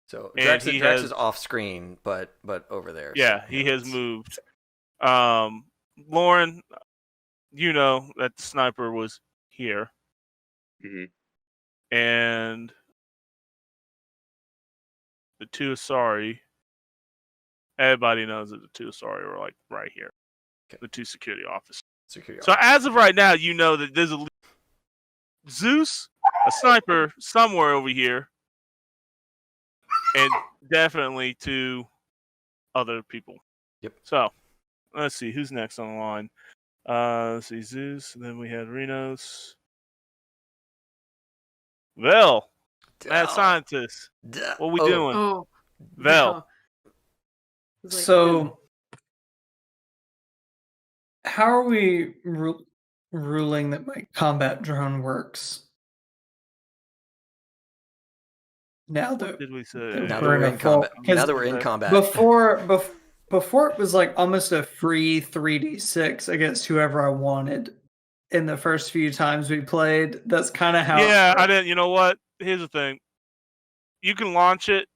So And Drax, he Drax has- is off screen, but over there. Yeah, so, he yeah, has it's- moved. Lauren, you know that the sniper was here, Mhm. and the two Asari. Everybody knows that the two Asari were like right here. Okay. The two security officers. Security. So as of right now, you know that there's a Zeus, a sniper somewhere over here, and definitely two other people. Yep. So let's see who's next on the line. Let's see Zeus, and then we had Renos. Vel, mad scientist. What we doing? Oh, Vel. It's like, So, how are we ruling that my combat drone works? Now that Did we say? Now that we're we're in in a full- combat. because Now that we're in combat. before it was like almost a free 3d6 against whoever I wanted. In the first few times we played, that's kind of how. Yeah, I didn't. You know what? Here's the thing. You can launch it.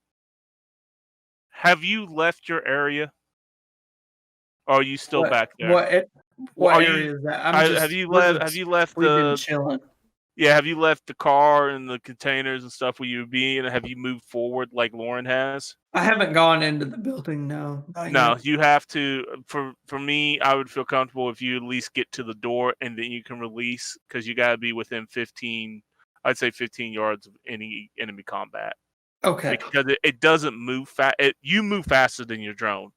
Have you left your area? Or are you still back there? What Are you- area is that? have you left We've been the? chilling. Yeah, have you left the car and the containers and stuff where you would be, and have you moved forward like Lauren has? I haven't gone into the building. No. not No, yet. you have to. For me, I would feel comfortable if you at least get to the door and then you can release, because you got to be within 15. I'd say 15 yards of any enemy combat. Okay. Because it doesn't move fast. You move faster than your drone.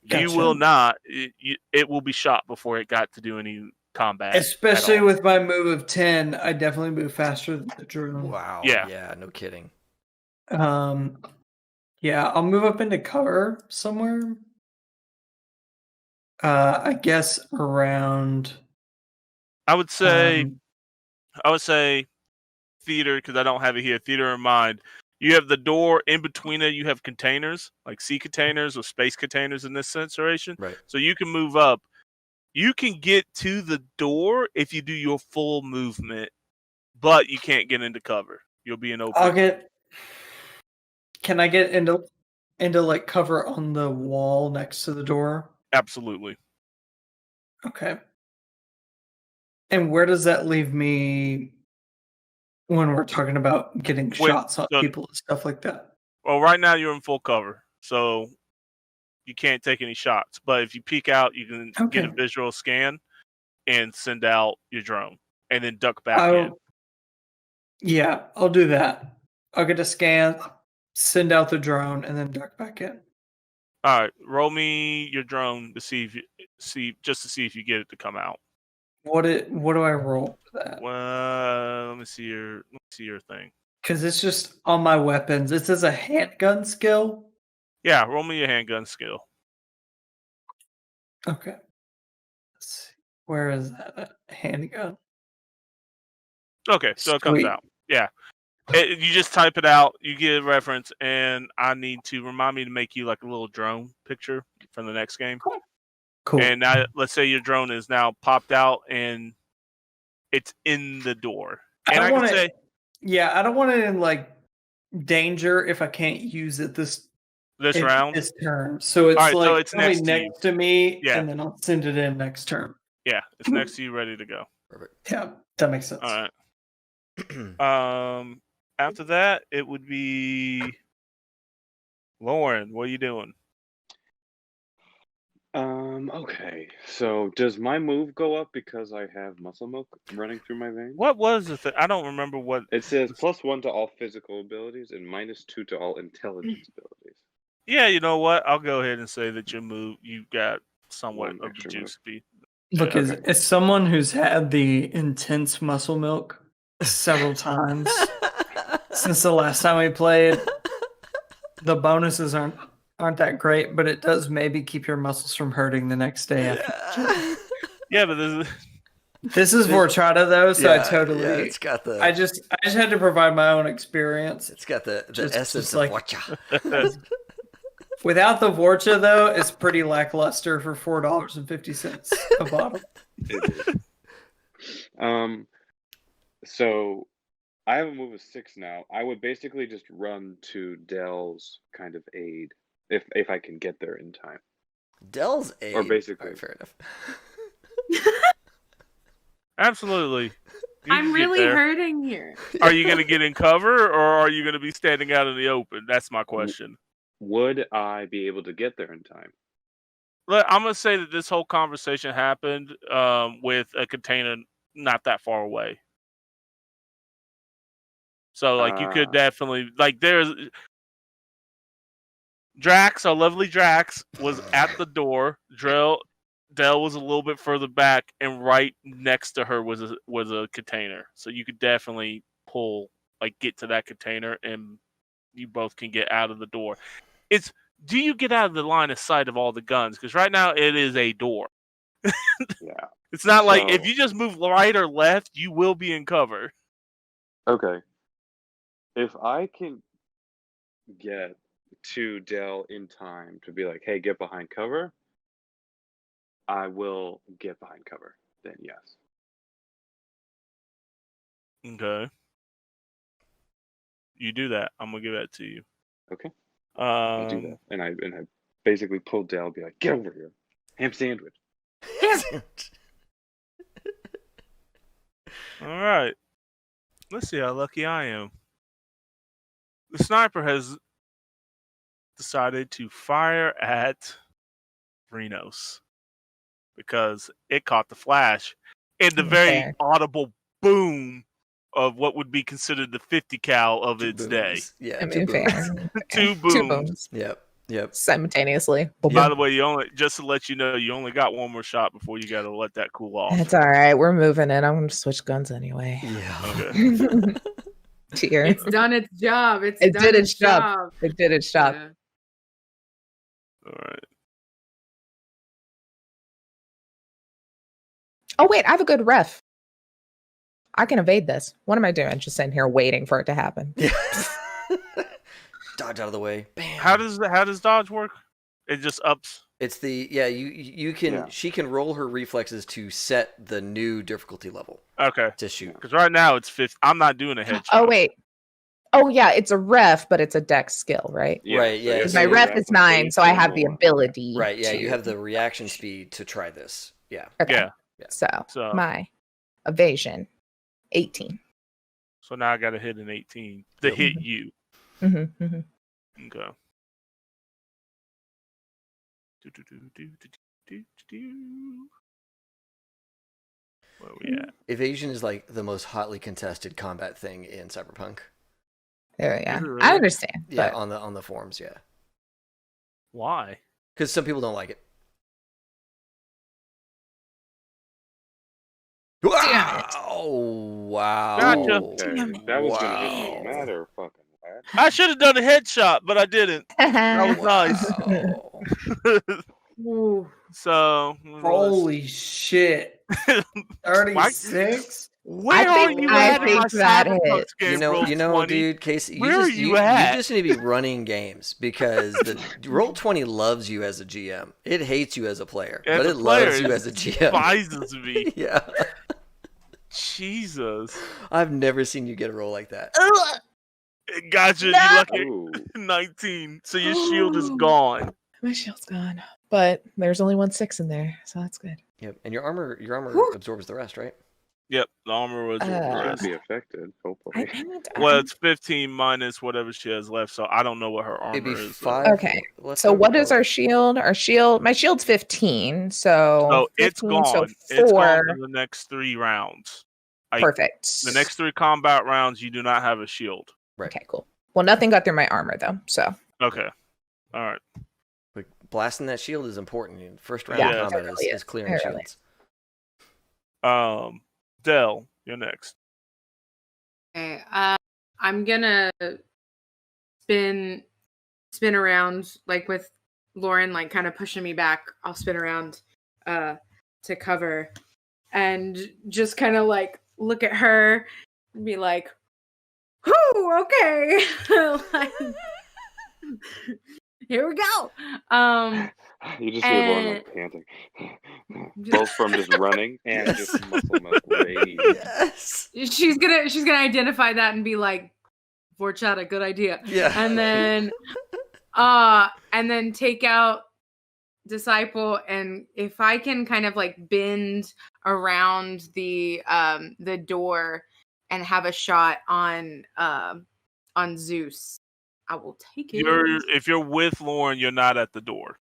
You Gotcha. will not. It will be shot before it got to do any combat. Especially at all. with my move of 10, I definitely move faster than the drone. Wow. Yeah. Yeah. No kidding. Yeah, I'll move up into cover somewhere. I guess around. I would say um, theater, because I don't have it here. Theater in mind. You have the door in between it. You have containers, like sea containers or space containers in this situation. Right. So you can move up. You can get to the door if you do your full movement, but you can't get into cover. You'll be in open. Can I get into like cover on the wall next to the door? Absolutely. Okay. And where does that leave me when we're talking about getting shots on people and stuff like that? Well, right now you're in full cover, so you can't take any shots. But if you peek out, you can get a visual scan and send out your drone, and then duck back in. Yeah, I'll do that. I'll get a scan, send out the drone, and then duck back in. All right, roll me your drone to see if you if you get it to come out. What do I roll for that? Well, let me see your thing. Because it's just on my weapons. It says a handgun skill. Yeah, roll me your handgun skill. Okay. Let's see. Where is that handgun? Okay, so it comes Sweet. out. Yeah. You just type it out, you get a reference, and I need to remind me to make you like a little drone picture from the next game. Cool. And now, let's say your drone is now popped out and it's in the door. And I can say, yeah, I don't want it in like danger if I can't use it this round. this turn. So it's All right, like so it's probably next to you. to me, Yeah. and then I'll send it in next turn. Yeah, it's next to you, ready to go. Perfect. Yeah, that makes sense. All right. After that, it would be Lauren. What are you doing? Okay. So does my move go up because I have muscle milk running through my veins? What was the thing? I don't remember what. It says +1 to all physical abilities and -2 to all intelligence abilities. Yeah, you know what? I'll go ahead and say that you got somewhat One of the extra juice speed. Look, Yeah, as someone who's had the intense muscle milk several times since the last time we played, the bonuses aren't that great, but it does maybe keep your muscles from hurting the next day after. Yeah, but This is Vortrada though, so I totally. Yeah, it's got the. I just had to provide my own experience. It's got the Just essence like- of watcha. Without the Vorcha though, it's pretty lackluster for $4.50 a bottle. So I have a move of 6 now. I would basically just run to Dell's kind of aid if I can get there in time. Dell's aid. Or basically. All right, fair enough. Absolutely. You I'm can get really there. hurting here. Are you going to get in cover, or are you going to be standing out in the open? That's my question. Would I be able to get there in time? Look, I'm going to say that this whole conversation happened with a container not that far away. So, like, you could definitely, like, there's Drax, our lovely Drax, was at the door. Dell was a little bit further back, and right next to her was a container. So you could definitely get to that container, and you both can get out of the door. Do you get out of the line of sight of all the guns? Because right now it is a door. Yeah. It's not like if So- you just move right or left, you will be in cover. Okay. If I can get to Dell in time to be like, hey, get behind cover, I will get behind cover. Then yes. Okay. You do that. I'm gonna give that to you. Okay. I do Um, that. And I basically pull Dell, be like, get over here. Ham sandwich. all right. Let's see how lucky I am. The sniper has decided to fire at Renos because it caught the flash in the very Fair. audible boom of what would be considered the 50 cal of Two its day. booms. Yeah, I two mean, booms. fair. Two Two booms. booms Yep. simultaneously. Boom, By boom. the way, just to let you know, you only got one more shot before you got to let that cool off. It's all right. We're moving it. I'm going to switch guns anyway. Yeah. Okay. Cheer. It's done its job. It It done did its its job. job. It did its job. Yeah. All right. Oh, wait. I have a good ref. I can evade this. What am I doing? Just sitting here waiting for it to happen. Yeah. Dodge out of the way. Bam. How does dodge work? It just ups. It's you can Yeah. she can roll her reflexes to set the new difficulty level Okay. to shoot. Because right now it's 50. I'm not doing a headshot. Oh, wait. Oh, yeah. It's a ref, but it's a dex skill, right? Right, yeah, Because so my your ref ref is is 9, 8 so I or have the more. ability. Right, yeah, to- you have the reaction speed to try this. Yeah. Okay. Yeah. So, So my evasion, 18. so now I got to hit an 18 to Yep. hit you. Mm-hmm, mm-hmm. Okay. Do. Where we at? Evasion is like the most hotly contested combat thing in Cyberpunk. There we go. Is it really? I understand. Yeah, But on the forums, yeah. Why? Because some people don't like it. Damn it. Oh wow! Gotcha. Okay. That was going to be Wow. a matter of fucking what? I should have done a headshot, but I didn't. That was nice. Wow. Ooh. So Holy shit. 36? where I are think- you I at in my think that Cyberpunk hit. game? You know, Roll20? dude, Casey, Where are you at? just need to be running games because the Roll20 loves you as a GM. It hates you as a player, As but a it player, loves you it as a GM. despises me. Yeah, Jesus. I've never seen you get a roll like that. Gotcha. You No. lucky. Ooh. 19. So your shield is gone. my shield's gone. But there's only 1 6 in there, so that's good. Yep, and your armor Whew. absorbs the rest, right? Yep. The armor was Uh, Might reversed. be affected, hopefully. Well, it's 15 minus whatever she has left, so I don't know what her armor It'd be is. 5. Okay, Let's so go what with is our shield? Our shield, my shield's 15. So, So it's 15, gone. So It's 4. gone for the next 3 rounds. Perfect. The next 3 combat rounds, you do not have a shield. Right. Okay, cool. Well, nothing got through my armor though. So Okay. All right. Like, blasting that shield is important. First round Yeah, of it combat really is is. clearing It really shields. Dell, you're next. Okay. I'm gonna spin around like with Lauren like kind of pushing me back. I'll spin around to cover and just kind of like look at her and be like, "Whoo, okay." Like, Here we go. You just hear Lauren like panting, both from just running and just muscle rage. Yes. She's gonna identify that and be like, "Vorchata, good idea." Yeah. And then take out Disciple, and if I can kind of like bend around the door and have a shot on Zeus, I will take it. If you're with Lauren, you're not at the door.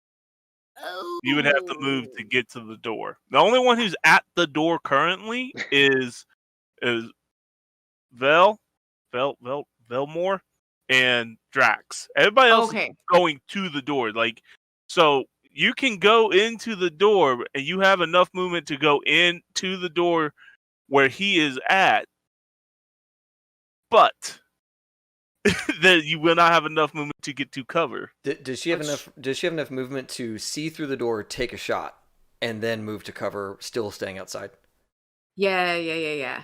Oh. You would have to move to get to the door. The only one who's at the door currently is Velmore and Drax. Everybody else is going to the door. Like, so you can go into the door and you have enough movement to go into the door where he is at, but that you will not have enough movement to get to cover. Does she have enough? Does she have enough movement to see through the door, take a shot, and then move to cover, still staying outside? Yeah.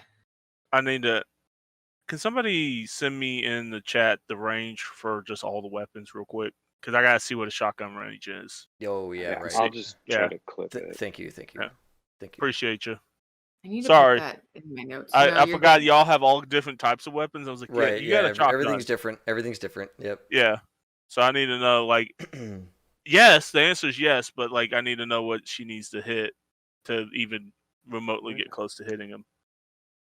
I need to. Can somebody send me in the chat the range for just all the weapons real quick? Because I gotta see what a shotgun range is. Oh yeah, right. I'll just try to clip it. Thank you. Yeah. Thank you. Appreciate you. I need to Sorry. put that in my notes. I forgot y'all have all different types of weapons. I was like, right, you got a shotgun. Everything's different. Everything's different. Yep. Yeah. So I need to know, like, yes, the answer is yes, but like I need to know what she needs to hit to even remotely get close to hitting him.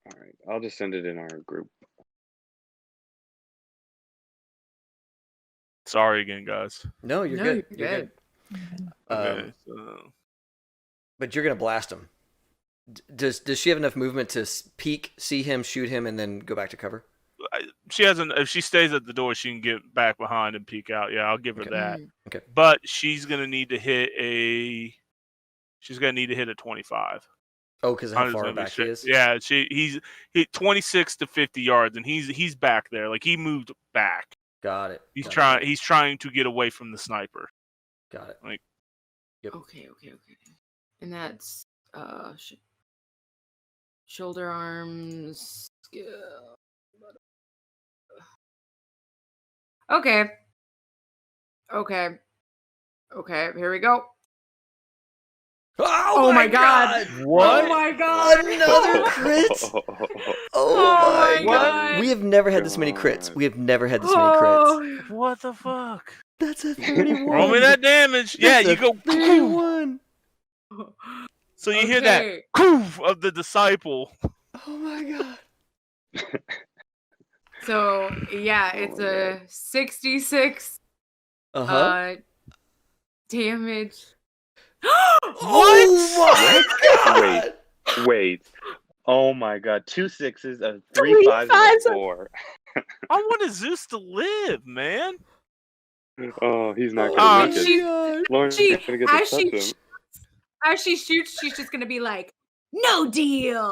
All right, I'll just send it in our group. Sorry again, guys. No, you're good. You're good. Okay, so... But you're gonna blast him. Does she have enough movement to peek, see him, shoot him, and then go back to cover? She hasn't. If she stays at the door, she can get back behind and peek out. Yeah, I'll give her that. Okay. But she's gonna need to hit a. She's gonna need to hit a 25. Oh, because how far back he is? Yeah, he's 26 to 50 yards, and he's back there. Like he moved back. Got it. He's trying to get away from the sniper. Got it. Like. Yep. Okay. And that's shoulder arms skill. Okay. Here we go. Oh my god! What? Oh my god! Another crit! Oh my god! We have never had this many crits. What the fuck? That's a 31. Roll me that damage. Yeah, you go 31. So you hear that poof of the disciple. Oh my god. So yeah, it's a 66 damage. Oh my god! Wait. Oh my god. 2 6s, a 3 5s, and a 4. I wanted Zeus to live, man. Oh, he's not gonna make it. Lauren's gonna get to touch him. As she shoots, she's just gonna be like, "No deal."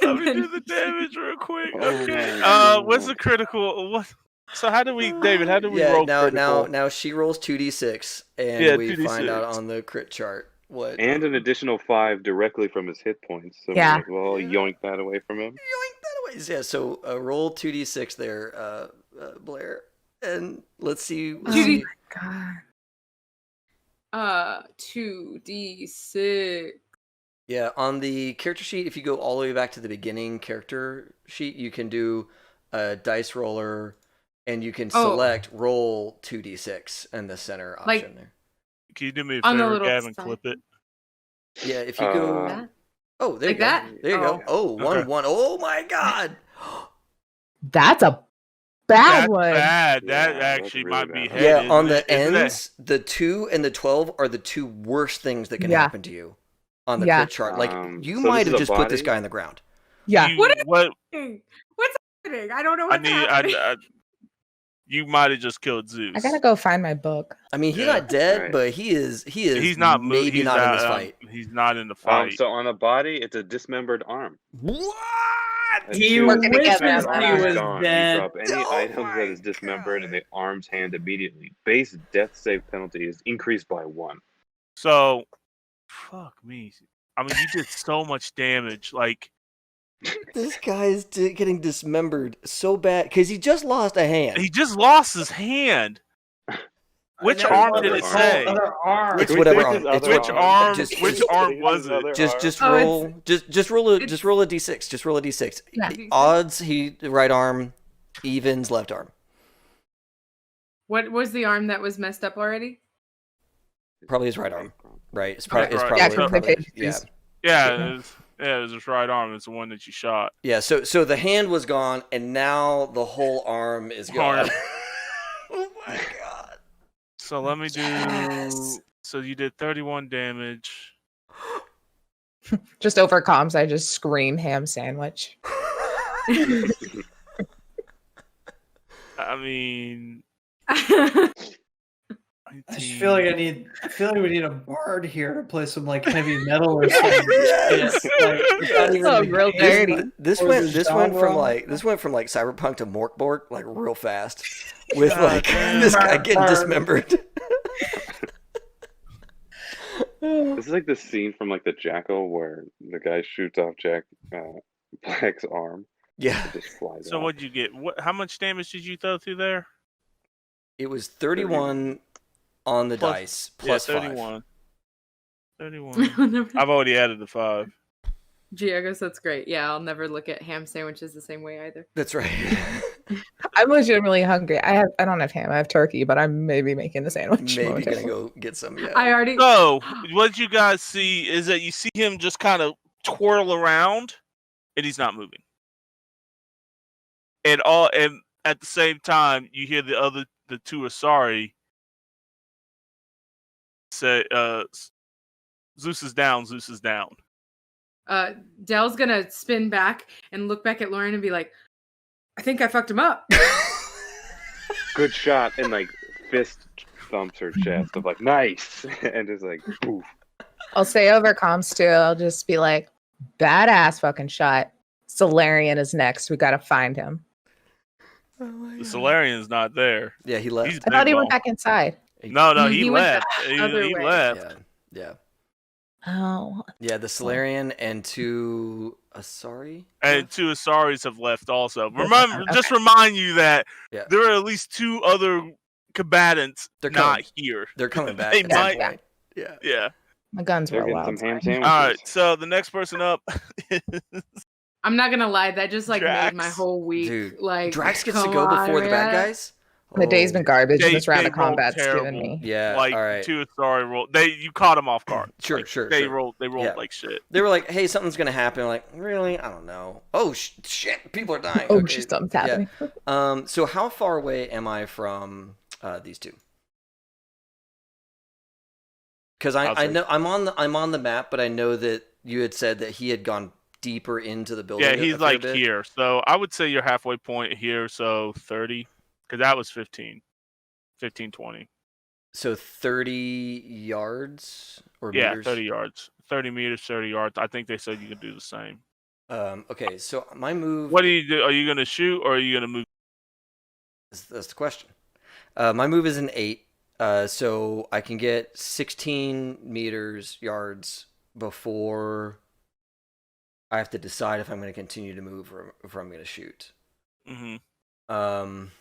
Let me do the damage real quick. Okay. What's the critical? What? So how do we, David? How do we roll critical? Now she rolls 2d6, and we 2d6. find out on the crit chart what. And an additional 5 directly from his hit points. So Yeah. we'll yoink that away from him. Yoink that away. Yeah. So roll 2d6 there, Blair, and let's see. God. 2d6. Yeah, on the character sheet, if you go all the way back to the beginning character sheet, you can do a dice roller, and you can select roll 2d6 in the center option there. Can you do me a On the favor, little Gavin? side. Clip it. Yeah, if you go. That? Oh, there Like you go. that? There you go. Oh, 1 1. Oh my god. That's a bad one. Bad. Yeah, That actually that's really might be bad. head. Yeah, on the isn't it? ends, the 2 and the 12 are the two worst things that can happen to you on the Yeah. crit chart. Like, you so might this have is just a put this body? guy on the ground. Yeah. What's I don't know what's happening. You might have just killed Zeus. I gotta go find my book. I mean, he's Yeah. not dead, Right. but he is. He's not. maybe He's not in this fight. He's not in the fight. So on a body, it's a dismembered arm. What? And He two, Working wishes together. his arm he is was gone. dead. You drop any Oh items my that is dismembered and the arm's hand immediately. Base death save penalty is increased by 1. So, fuck me. I mean, you did so much damage. Like, This guy is getting dismembered so bad because he just lost a hand. He just lost his hand. Which arm did it say? Other arm. It's Can we whatever take arm. his It's other Which what- arm? Just, Which just, arm His was it? other just Oh, roll. Just roll a it's- roll a d6. Just roll a d6. Yeah. Odds he right arm, evens left arm. What was the arm that was messed up already? Probably his right arm. Right. It's Okay. probably. It's Right. probably, Yeah, 'cause they probably paid yeah. fees. Yeah, it was his right arm. It's the one that you shot. Yeah. So the hand was gone, and now the whole arm is gone. Arm. Oh my god. So let me do. Yes. So you did 31 damage. Just over comms, I just scream ham sandwich. I mean, I just feel like I feel like we need a bard here to play some like heavy metal or something. Yes. Like, it's not even Oh, the real game. dirty. This Or went the this went from genre. like Cyberpunk to Morkborg like real fast with God like damn. this guy getting Burn. dismembered. This is like the scene from like the Jackal where the guy shoots off Black's arm. Yeah, It just flies so out. what'd you get? How much damage did you throw through there? it was 31 on the Plus- dice plus yeah, 5. 31. 31. I've already added the 5. Gee, I guess that's great. Yeah, I'll never look at ham sandwiches the same way either. That's right. I'm legitimately hungry. I don't have ham. I have turkey, but I'm maybe making the sandwich. Maybe momentarily. gonna go get some. Yeah. I already. So what you guys see is that you see him just kind of twirl around, and he's not moving. And at the same time, you hear the two Asari say, "Zeus is down. Zeus is down." Dell's gonna spin back and look back at Lauren and be like, "I think I fucked him up." Good shot, and like fist thumps her chest of like nice, and just like poof. I'll say over comms too. I'll just be like, badass fucking shot. Solarian is next. We gotta find him. The Solarian's not there. Yeah, he left. He's I thought he big went ball. back inside. No, He he went left. the other He way. left. Yeah. Oh, Yeah, the Solarian and two Asari. And two Asaris have left also. Remember, just remind you that Yeah. there are at least two other combatants They're not coming. here. They're coming back. They at some might- point. Yeah. Yeah. my guns They're were getting wild. some ham Sorry. sandwiches. All right. So the next person up is I'm not gonna lie, that just like made my Drax. whole week. Dude, Like Drax gets to come go before on, the bad man. guys. The day's been garbage. They- and this round they of combat's rolled given me. Yeah. like all right. two Asari rolled. You caught them off guard. Sure, Like, sure, They sure. rolled Yeah. like shit. They were like, "Hey, something's gonna happen." I'm like, really? I don't know. Oh shit! People are dying. Oh, Okay. something's happening. So how far away am I from these two? Because I Outside. know I'm on the map, but I know that you had said that he had gone deeper into the building. Yeah, a he's fair like bit. here. So I would say your halfway point here. So 30, because that was 15, 20. So 30 yards or Yeah, meters? 30 yards, 30 meters, 30 yards. I think they said you could do the same. Okay, so my move. What do you do? Are you gonna shoot or are you gonna move? That's the question. My move is an 8, so I can get 16 yards before I have to decide if I'm going to continue to move or if I'm going to shoot. hmm Um,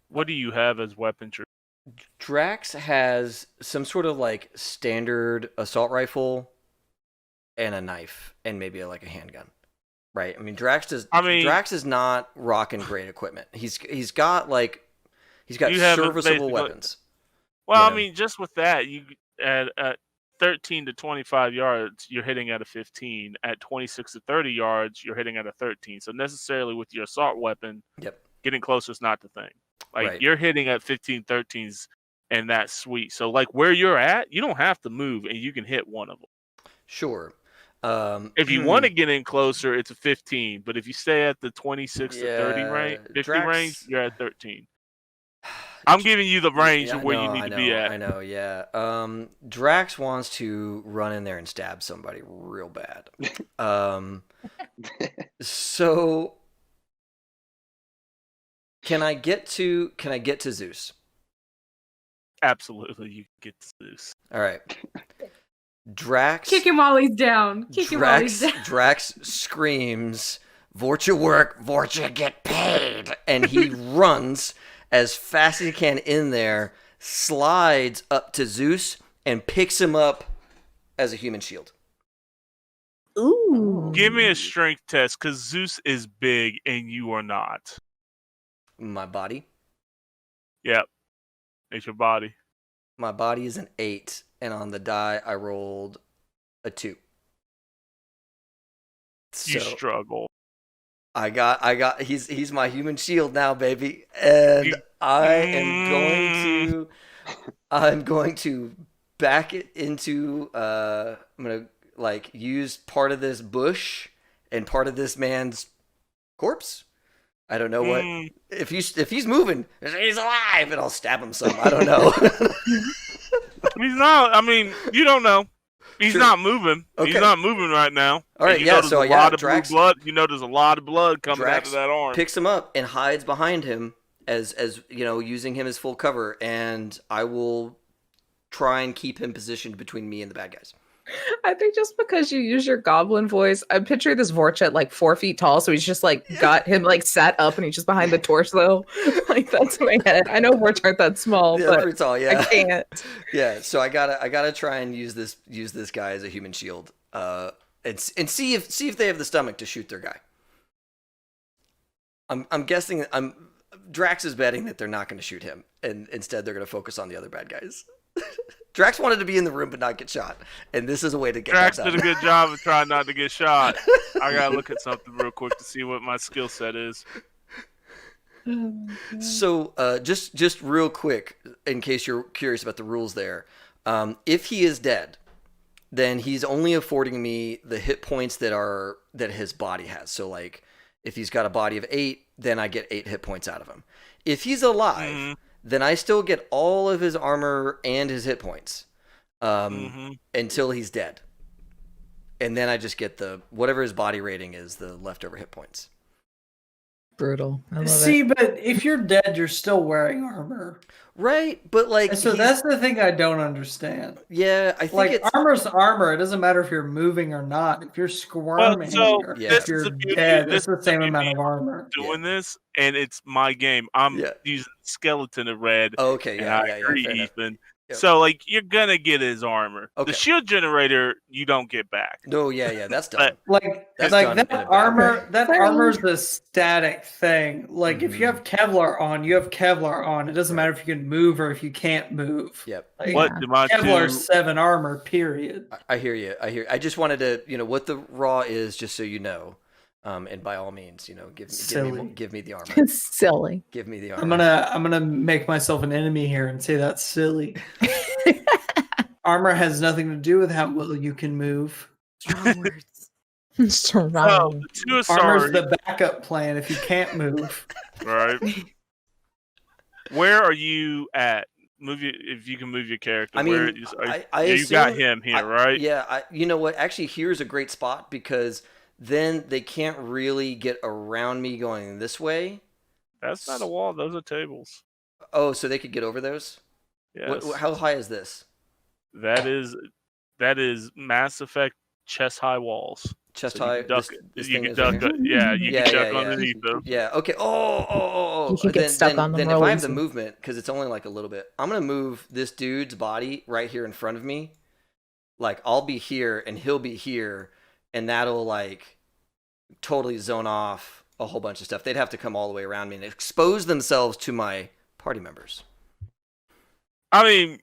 What do you have as weaponry? Drax has some sort of like standard assault rifle and a knife and maybe like a handgun. Right? I mean, Drax is not rocking great equipment. He's got You have serviceable basically- weapons. Well, You I know. mean, just with that, you at 13 to 25 yards, you're hitting at a 15. At 26 to 30 yards, you're hitting at a 13. So necessarily with your assault weapon, Yep. getting closer is not the thing. Like Right. you're hitting at 15, 13s, and that's sweet. So like where you're at, you don't have to move, and you can hit one of them. Sure. If you want to get in closer, it's a 15. But if you stay at the 26 to 30 Yeah, range, 50 Drax- range, you're at 13. I'm giving you the range Yeah, of where no, you need I to know, be at. I know, yeah. Drax wants to run in there and stab somebody real bad. So can I get to Zeus? Absolutely, you get Zeus. All right. Drax Kick him while he's down. Kick him while he's down. Drax screams, "Vorcha work, Vorcha get paid," and he runs as fast as he can in there, slides up to Zeus, and picks him up as a human shield. Ooh. Give me a strength test, because Zeus is big and you are not. My body? Yep. It's your body. My body is an 8, and on the die I rolled a 2. You So struggle. I got he's my human shield now, baby. And I'm going to back it into I'm going to like use part of this bush and part of this man's corpse. I don't know what if he's moving, he's alive, and I'll stab him some. I don't know. He's not. I mean, you don't know. He's Sure. not moving. Okay. He's not moving right now. All right, And yeah. There's So a lot of Drax blue blood. You know, there's a lot of blood coming out Drax of that arm. picks him up and hides behind him as you know, using him as full cover, and I will try and keep him positioned between me and the bad guys. I think just because you use your goblin voice, I'm picturing this Vorcha at like 4 feet tall, so he's just like got him like sat up and he's just behind the torso. Like that's in my head. I know Vorcha aren't that small, Yeah, but pretty tall, yeah. I can't. Yeah, so I gotta try and use this guy as a human shield, and see if they have the stomach to shoot their guy. I'm guessing Drax is betting that they're not going to shoot him, and instead they're going to focus on the other bad guys. Drax wanted to be in the room but not get shot, and this is a way to get Drax Drax did a good job of trying not to get shot. I gotta look at something real quick to see what my skill set is. So, just real quick, in case you're curious about the rules there, if he is dead, then he's only affording me the hit points that his body has. So, like, if he's got a body of 8, then I get 8 hit points out of him. If he's alive, then I still get all of his armor and his hit points until he's dead. And then I just get whatever his body rating is, the leftover hit points. Brutal. I love See, it. but if you're dead, you're still wearing armor. Right, but like... So that's the thing I don't understand. Yeah, I think like, it's... armor's armor. It doesn't matter if you're moving or not. If you're squirming or if you're dead, it's the same amount of armor. Doing this, and it's my game. I'm using Skeleton of Red. Okay, and I agree, fair Ethan. Yep. So, like, you're gonna get his armor. Okay. The shield generator, you don't get back. No, yeah, that's done. That's done that in a armor. bad That armor's a static thing. Like if you have Kevlar on, you have Kevlar on. It doesn't matter if you can move or if you can't move. Yep. Like, What do my Kevlar two... 7 armor. Period. I hear you. I just wanted to, what the raw is, just so you know. And by all means, give me the armor. It's silly. Give me the armor. I'm gonna make myself an enemy here and say that's silly. Armor has nothing to do with how well you can move. Strong words. Strong. Oh, Armor's the backup plan if you can't move. Right. Where are you at? If you can move your character. I mean, you got him here, right? Yeah. You know what? Actually, here's a great spot because then they can't really get around me going this way. That's not a wall. Those are tables. Oh, so they could get over those? Yes. How high is this? That is Mass Effect chest high walls. Chest so high. You can duck. You can duck underneath them. Yeah. Okay. Oh. You can get stuck on them. Then if I have the movement, because it's only like a little bit, I'm gonna move this dude's body right here in front of me. Like I'll be here and he'll be here, and that'll like totally zone off a whole bunch of stuff. They'd have to come all the way around me and expose themselves to my party members. I mean,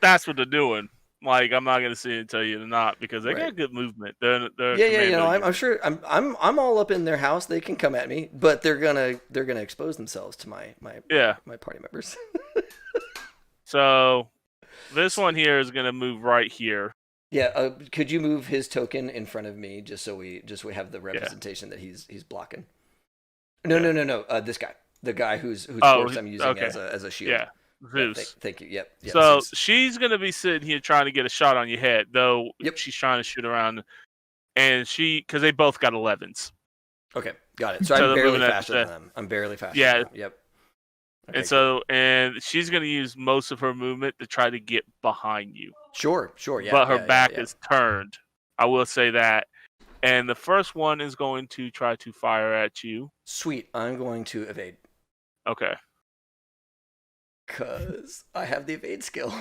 that's what they're doing. Like, I'm not gonna sit and tell you they're not because they got good movement. They're I'm sure. I'm all up in their house. They can come at me, but they're gonna expose themselves to my party members. So, this one here is gonna move right here. Yeah. Could you move his token in front of me just so we have the representation that he's blocking? No. This guy, the guy whose corpse I'm using as a shield. Yeah. Zeus. Thank you. Yep. So Zeus. she's gonna be sitting here trying to get a shot on your head, though. Yep. She's trying to shoot around, and because they both got 11s. Okay, got it. So I'm barely faster than them. I'm barely faster. Yeah. Than them. Yep. Okay, and she's gonna use most of her movement to try to get behind you. Sure, yeah. But her yeah, back yeah. is turned. I will say that. And the first one is going to try to fire at you. Sweet, I'm going to evade. Okay. Because I have the evade skill.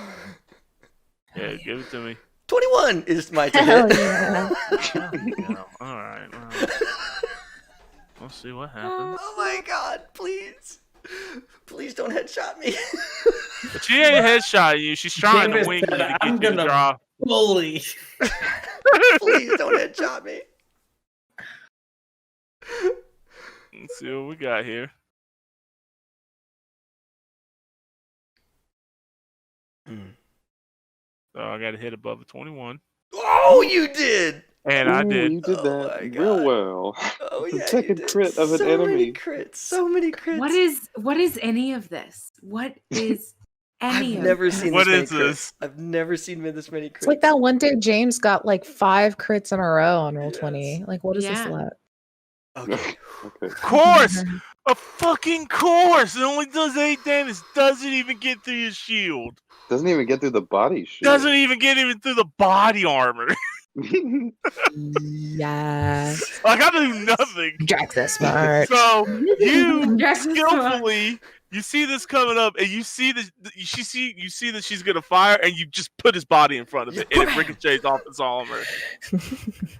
Yeah, give it to me. 21 is my Hell hit. yeah. Yeah. All right. Well, we'll see what happens. Oh my god, please. Please don't headshot me. But she ain't headshotting you. She's trying to Davis wing you said, to get "I'm you to gonna draw. Bully. Please don't headshot me. Let's see what we got here. So I got to hit above a 21. Oh, you did. And I did. You did Oh that my real God. well. Oh yeah, Second you did. crit of an so enemy. Many crits, so many crits. What is any of this? What is any I've of never this? seen What this many is crits. this? I've never seen this many crits. It's like that one day James got like 5 crits in a row on roll Yes. 20. Like, what is this Yeah. like? Okay. Okay. Of course! A fucking course! It only does 8 damage. Doesn't even get through your shield. Doesn't even get through the body shield. Doesn't even get through the body armor. Yes. Like, I do nothing. Drax is smart. So you Drax is smart. skillfully, you see this coming up, and you see this. You see that she's gonna fire, and you just put his body in front of it, and it ricochets off his armor.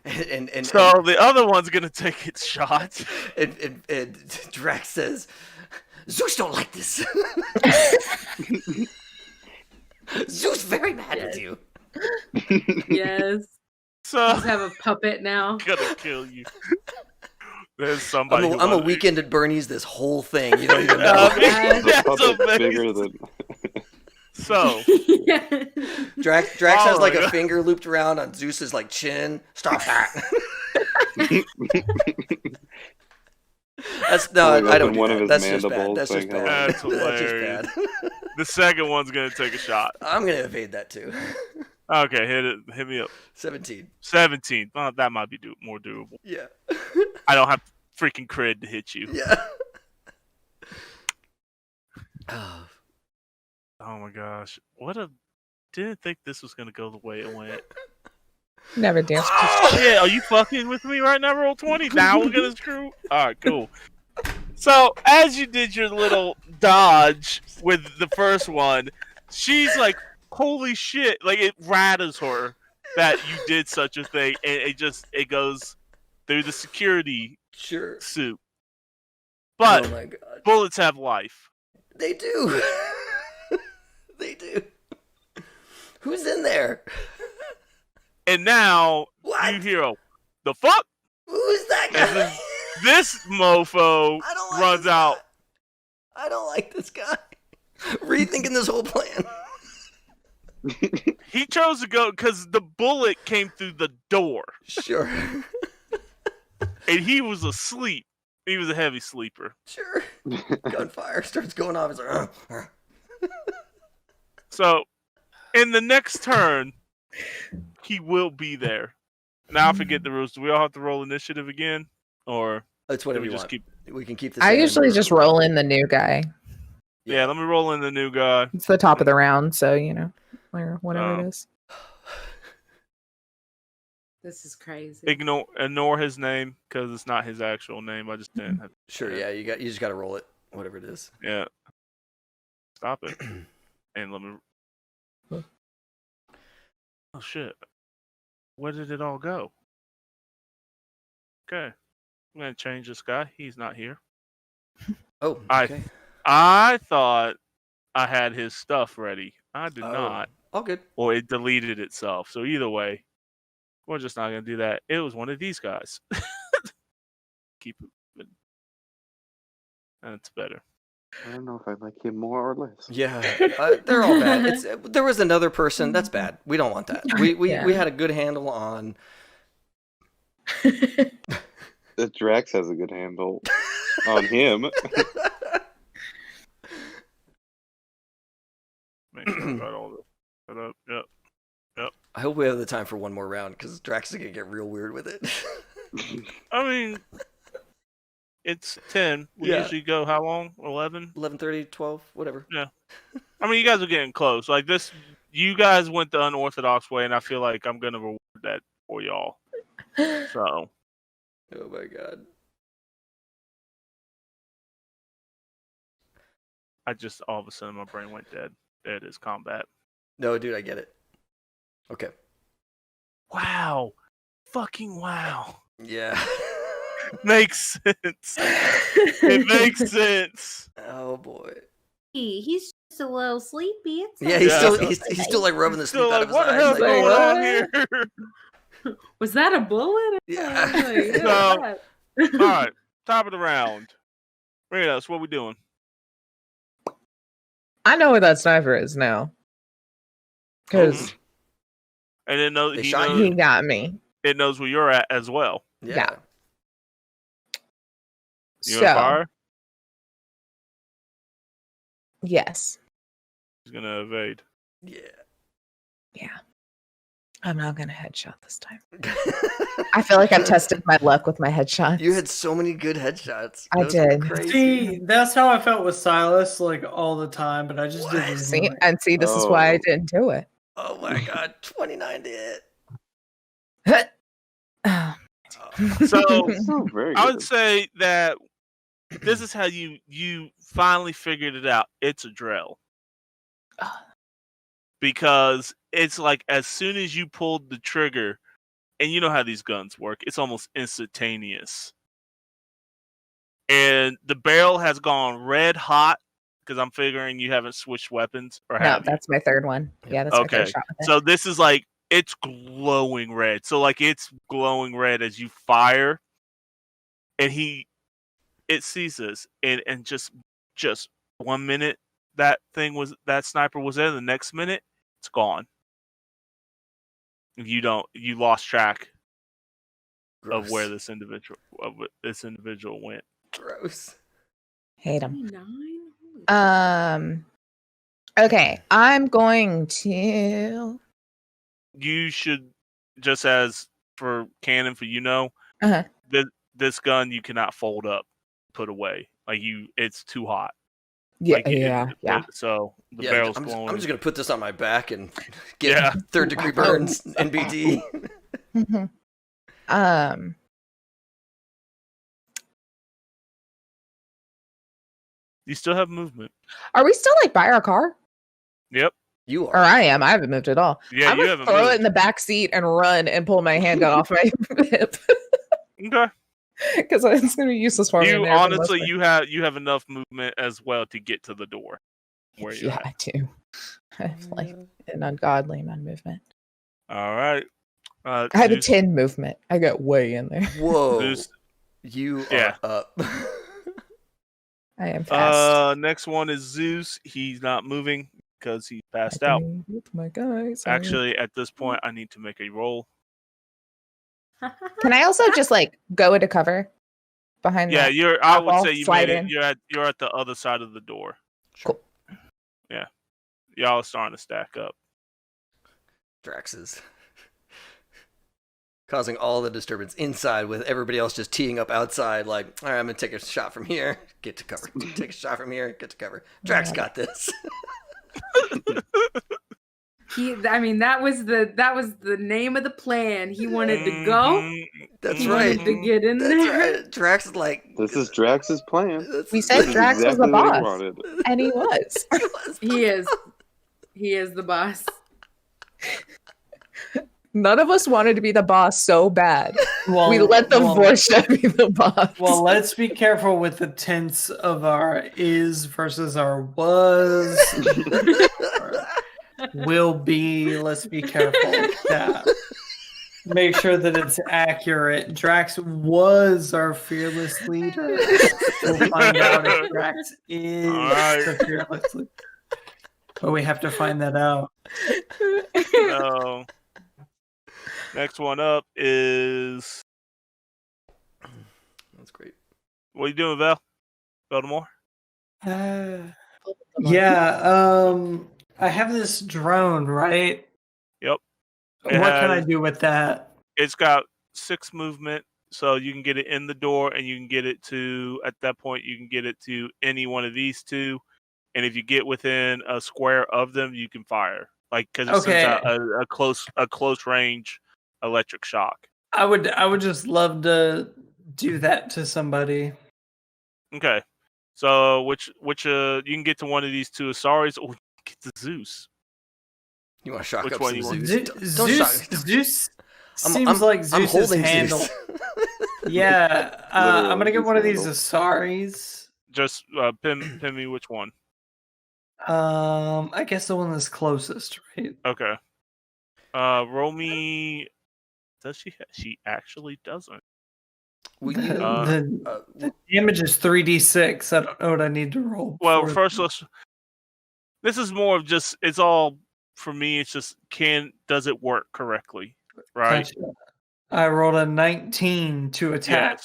and So the other one's gonna take its shot. and Drax says, Zeus don't like this. Zeus very mad with you. Yes. So Just have a puppet now. gonna kill you. There's somebody. I'm a weekend at Bernie's this whole thing. You don't even know. That's The puppet's amazing. bigger than. So Yeah. Drax has like a Alright. finger looped around on Zeus's like chin. Stop that. That's no, Pulling I don't open do one that. of his That's just bad. mandibles, That's just like, bad. That's hilarious. That's just bad. the second one's gonna take a shot. I'm gonna evade that too. Okay, hit it. Hit me up. 17. 17. Oh, that might be more doable. Yeah. I don't have freaking cred to hit you. Yeah. Oh. Oh my gosh. Didn't think this was gonna go the way it went. Never do. Shit, are you fucking with me right now, roll 20? Now we're gonna screw? Alright, cool. So, as you did your little dodge with the first one, she's like, holy shit. Like, it rattles her that you did such a thing. And it goes through the security Sure. suit. But Oh my god. bullets have life. They do. They do. Who's in there? And now What? you hear the fuck? Who's that And guy? then this mofo I don't like runs this out. guy. I don't like this guy. Rethinking this whole plan. He chose to go because the bullet came through the door. Sure. And he was asleep. He was a heavy sleeper. Sure. Gunfire starts going off. It's like, So, in the next turn, he will be there. Now I forget the rules. Do we all have to roll initiative again? Or It's do whatever we you just want. keep... We can keep this. I usually just roll in the new guy. Yeah, let me roll in the new guy. It's the top of the round, so or whatever Oh. it is. This is crazy. Ignore his name because it's not his actual name. I just didn't have... Sure. Yeah. You just got to roll it. Whatever it is. Yeah. Stop it. And let me... Oh, shit. Where did it all go? Okay. I'm going to change this guy. He's not here. Oh. I- Okay. I thought I had his stuff ready. I did Oh. not. All good. Or it deleted itself. So either way, we're just not going to do that. It was one of these guys. Keep it. That's better. I don't know if I like him more or less. Yeah. They're all bad. There was another person. That's bad. We don't want that. We Yeah. had a good handle on. That Drax has a good handle on him. Make sure I got all this set up. Yep. I hope we have the time for one more round because Drax is gonna get real weird with it. I mean, It's 10. We Yeah. usually go how long? 11? 11:30, 12, whatever. Yeah. I mean, you guys are getting close. Like this, you guys went the unorthodox way, and I feel like I'm gonna reward that for y'all. So. Oh my god. I just all of a sudden my brain went dead. There it is, combat. No, dude, I get it. Okay. Wow. Fucking wow. Yeah. Makes sense. It makes sense. Oh boy. He's just a little sleepy. It's Yeah, he's okay. still still like rubbing the sleep Still out like, of his what the eyes. hell's Like, going what? on here? Was that a bullet? Yeah. Like, So- All right, top of the round. Rita, what we doing? I know where that sniper is now. Because And then They he shot knows, you. he got me. it knows where you're at as well. Yeah. You So, on fire? yes. He's gonna evade. Yeah. I'm not going to headshot this time. I feel like I've tested my luck with my headshots. You had so many good headshots. I Those were did. Crazy. See, that's how I felt with Silas, like all the time, but I just What? didn't. See, this is why I didn't do it. Oh my god, 29 to hit. Oh, So Oh, very I good. would say that this is how you finally figured it out. It's a drill. Because it's like as soon as you pulled the trigger, and you know how these guns work, it's almost instantaneous. And the barrel has gone red hot because I'm figuring you haven't switched weapons or no, have you? that's my third one. Yeah, that's my Okay. third shot with it. So this is like it's glowing red. So like it's glowing red as you fire, and it sees this, and just 1 minute that sniper was there. The next minute it's gone. You lost track Gross. of where this individual went. Gross. Hate him. 29? Okay, I'm going to. You should, just as for canon for Uh-huh. this gun you cannot fold up, put away. Like it's too hot. Yeah, Like, yeah. So the Yeah, barrel's I'm glowing. just gonna put this on my back and get Yeah. third degree burns NBD. Mhm. You still have movement. Are we still like by our car? Yep. You Or are. I am. I haven't moved at all. Yeah, I'm you gonna haven't throw moved. it in the back seat and run and pull my handgun off my hip Okay. because it's gonna be useless for me. in You there for the most honestly, part. you have enough movement as well to get to the door where you're Yeah, at. I do. I have like an ungodly amount of movement. All right. I have a Zeus- 10 movement. I got way in there. Whoa. Zeus- You Yeah. are up. I am fast. Next one is Zeus. He's not moving because he's passed I out. can move with my guys. Actually, at this point, I need to make a roll. Can I also just like go into cover behind Yeah, that? I would I'll say you slide made in. it. You're at the other side of the door. Sure. Yeah. Y'all are starting to stack up. Drax is causing all the disturbance inside with everybody else just teeing up outside like, all right, I'm going to take a shot from here, get to cover. Take a shot from here, get to cover. Drax got this. That was the name of the plan. He wanted to go. Mhm. That's He right. wanted to get in That's there. right. Drax is like... This is Drax's plan. This We is- said This is Drax was the exactly what he boss. wanted. And he was. He is. He is the boss. None of us wanted to be the boss so bad. Well, We let the well, Vorsha be the boss. Well, let's be careful with the tense of our is versus our was, or will be. Let's be careful with that. Make sure that it's accurate. Drax was our fearless leader. We'll find out if Drax is Alright. the fearless leader. But we have to find that out. So, next one up is That's great. what are you doing, Val? Baltimore? Yeah, I have this drone, right? Yep. What It can I has- do with that? It's got 6 movement, So you can get it in the door, and you can get it to, at that point, you can get it to any one of these two. And if you get within a square of them, you can fire. Like, because it sends out a close range electric shock. I would just love to do that to somebody. Okay. So which you can get to one of these two Asaris, or get to Zeus. You want to shock Which up one some you want? Zeus? Don't Zeus I'm- seems I'm- like I'm Zeus's holding handle. Zeus. Yeah, I'm gonna get Literally one of these handle. Asaris. Just pin me which one. I guess the one that's closest, right? Okay. Roll me. Does she? She actually doesn't. Will The, you, the damage is 3d6. I don't know what I need to roll. Well, for first let's. This is more of just. It's all for me. It's just does it work correctly, right? Gotcha. I rolled a 19 to attack.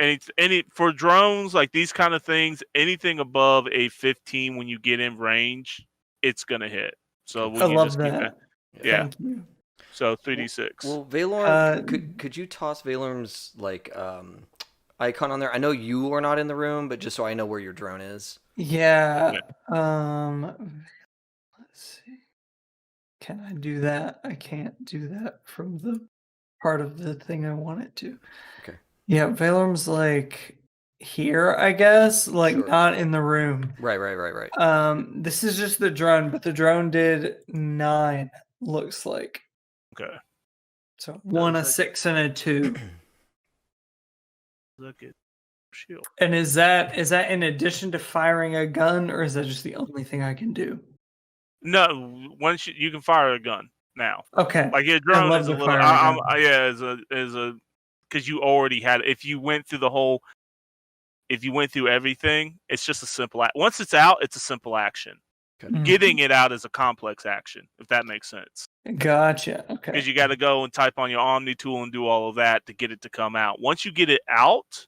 Yes. Any for drones like these kind of things, anything above a 15 when you get in range, it's gonna hit. So I love that. Yeah. Thank you. So 3d6. Well, Valorm, Uh, could you toss Valorm's like icon on there? I know you are not in the room, but just so I know where your drone is. Yeah. Let's see. Can I do that? I can't do that from the part of the thing I want it to. Okay. Yeah, Valorm's like here, I guess, like Sure. not in the room. Right. This is just the drone, but the drone did 9, looks like. Okay. So 1, a 6, and a 2. Look at shield. And is that in addition to firing a gun, or is that just the only thing I can do? No, once you can fire a gun now. Okay. Like your drone love is a the little. firing gun. Is a because you already had. If you went through everything, it's just a simple. Once it's out, it's a simple action. Okay. Getting it out is a complex action, if that makes sense. Gotcha. Okay. Because you got to go and type on your Omni tool and do all of that to get it to come out. Once you get it out,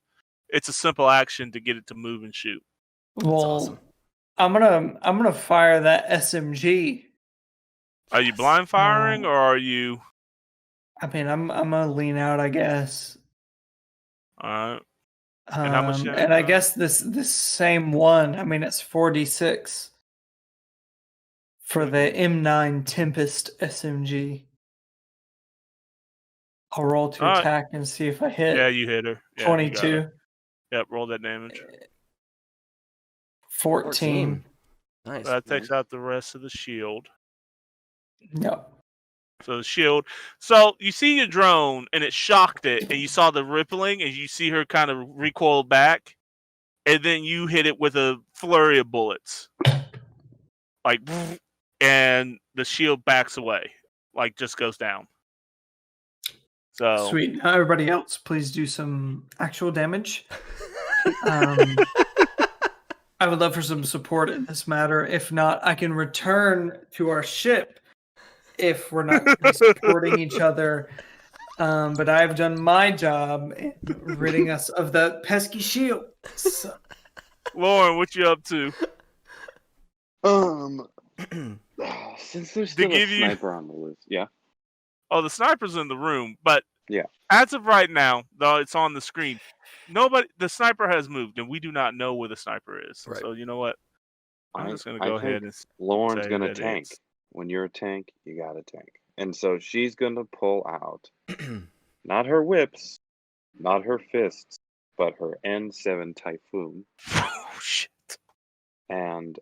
it's a simple action to get it to move and shoot. Well, awesome. I'm gonna fire that SMG. Are you blind firing or are you? I mean, I'm gonna lean out, I guess. And how much? And I guess this same one. I mean, it's 4d6 for the M9 Tempest SMG. I'll roll to Alright. attack and see if I hit. Yeah, you hit her. Yeah, you got 22, her. Yep, roll that damage. 14. Nice. That takes out the rest of the shield. No. So the shield. So you see your drone and it shocked it, and you saw the rippling, and you see her kind of recoil back, and then you hit it with a flurry of bullets, like, and the shield backs away, like just goes down. So Sweet. Now everybody else, please do some actual damage. I would love for some support in this matter. If not, I can return to our ship if we're not gonna be supporting each other. But I've done my job in ridding us of the pesky shield. So, Lauren, what you up to? Since there's still give a you- sniper on the list, yeah. Oh, the sniper's in the room, but Yeah. as of right now, though it's on the screen, the sniper has moved, and we do not know where the sniper is. Right. So you know what? I'm just gonna I go think ahead and Lauren's say gonna that tank. it's- When you're a tank, you gotta tank. And so she's gonna pull out not her whips, not her fists, but her N7 Typhoon. Oh shit! And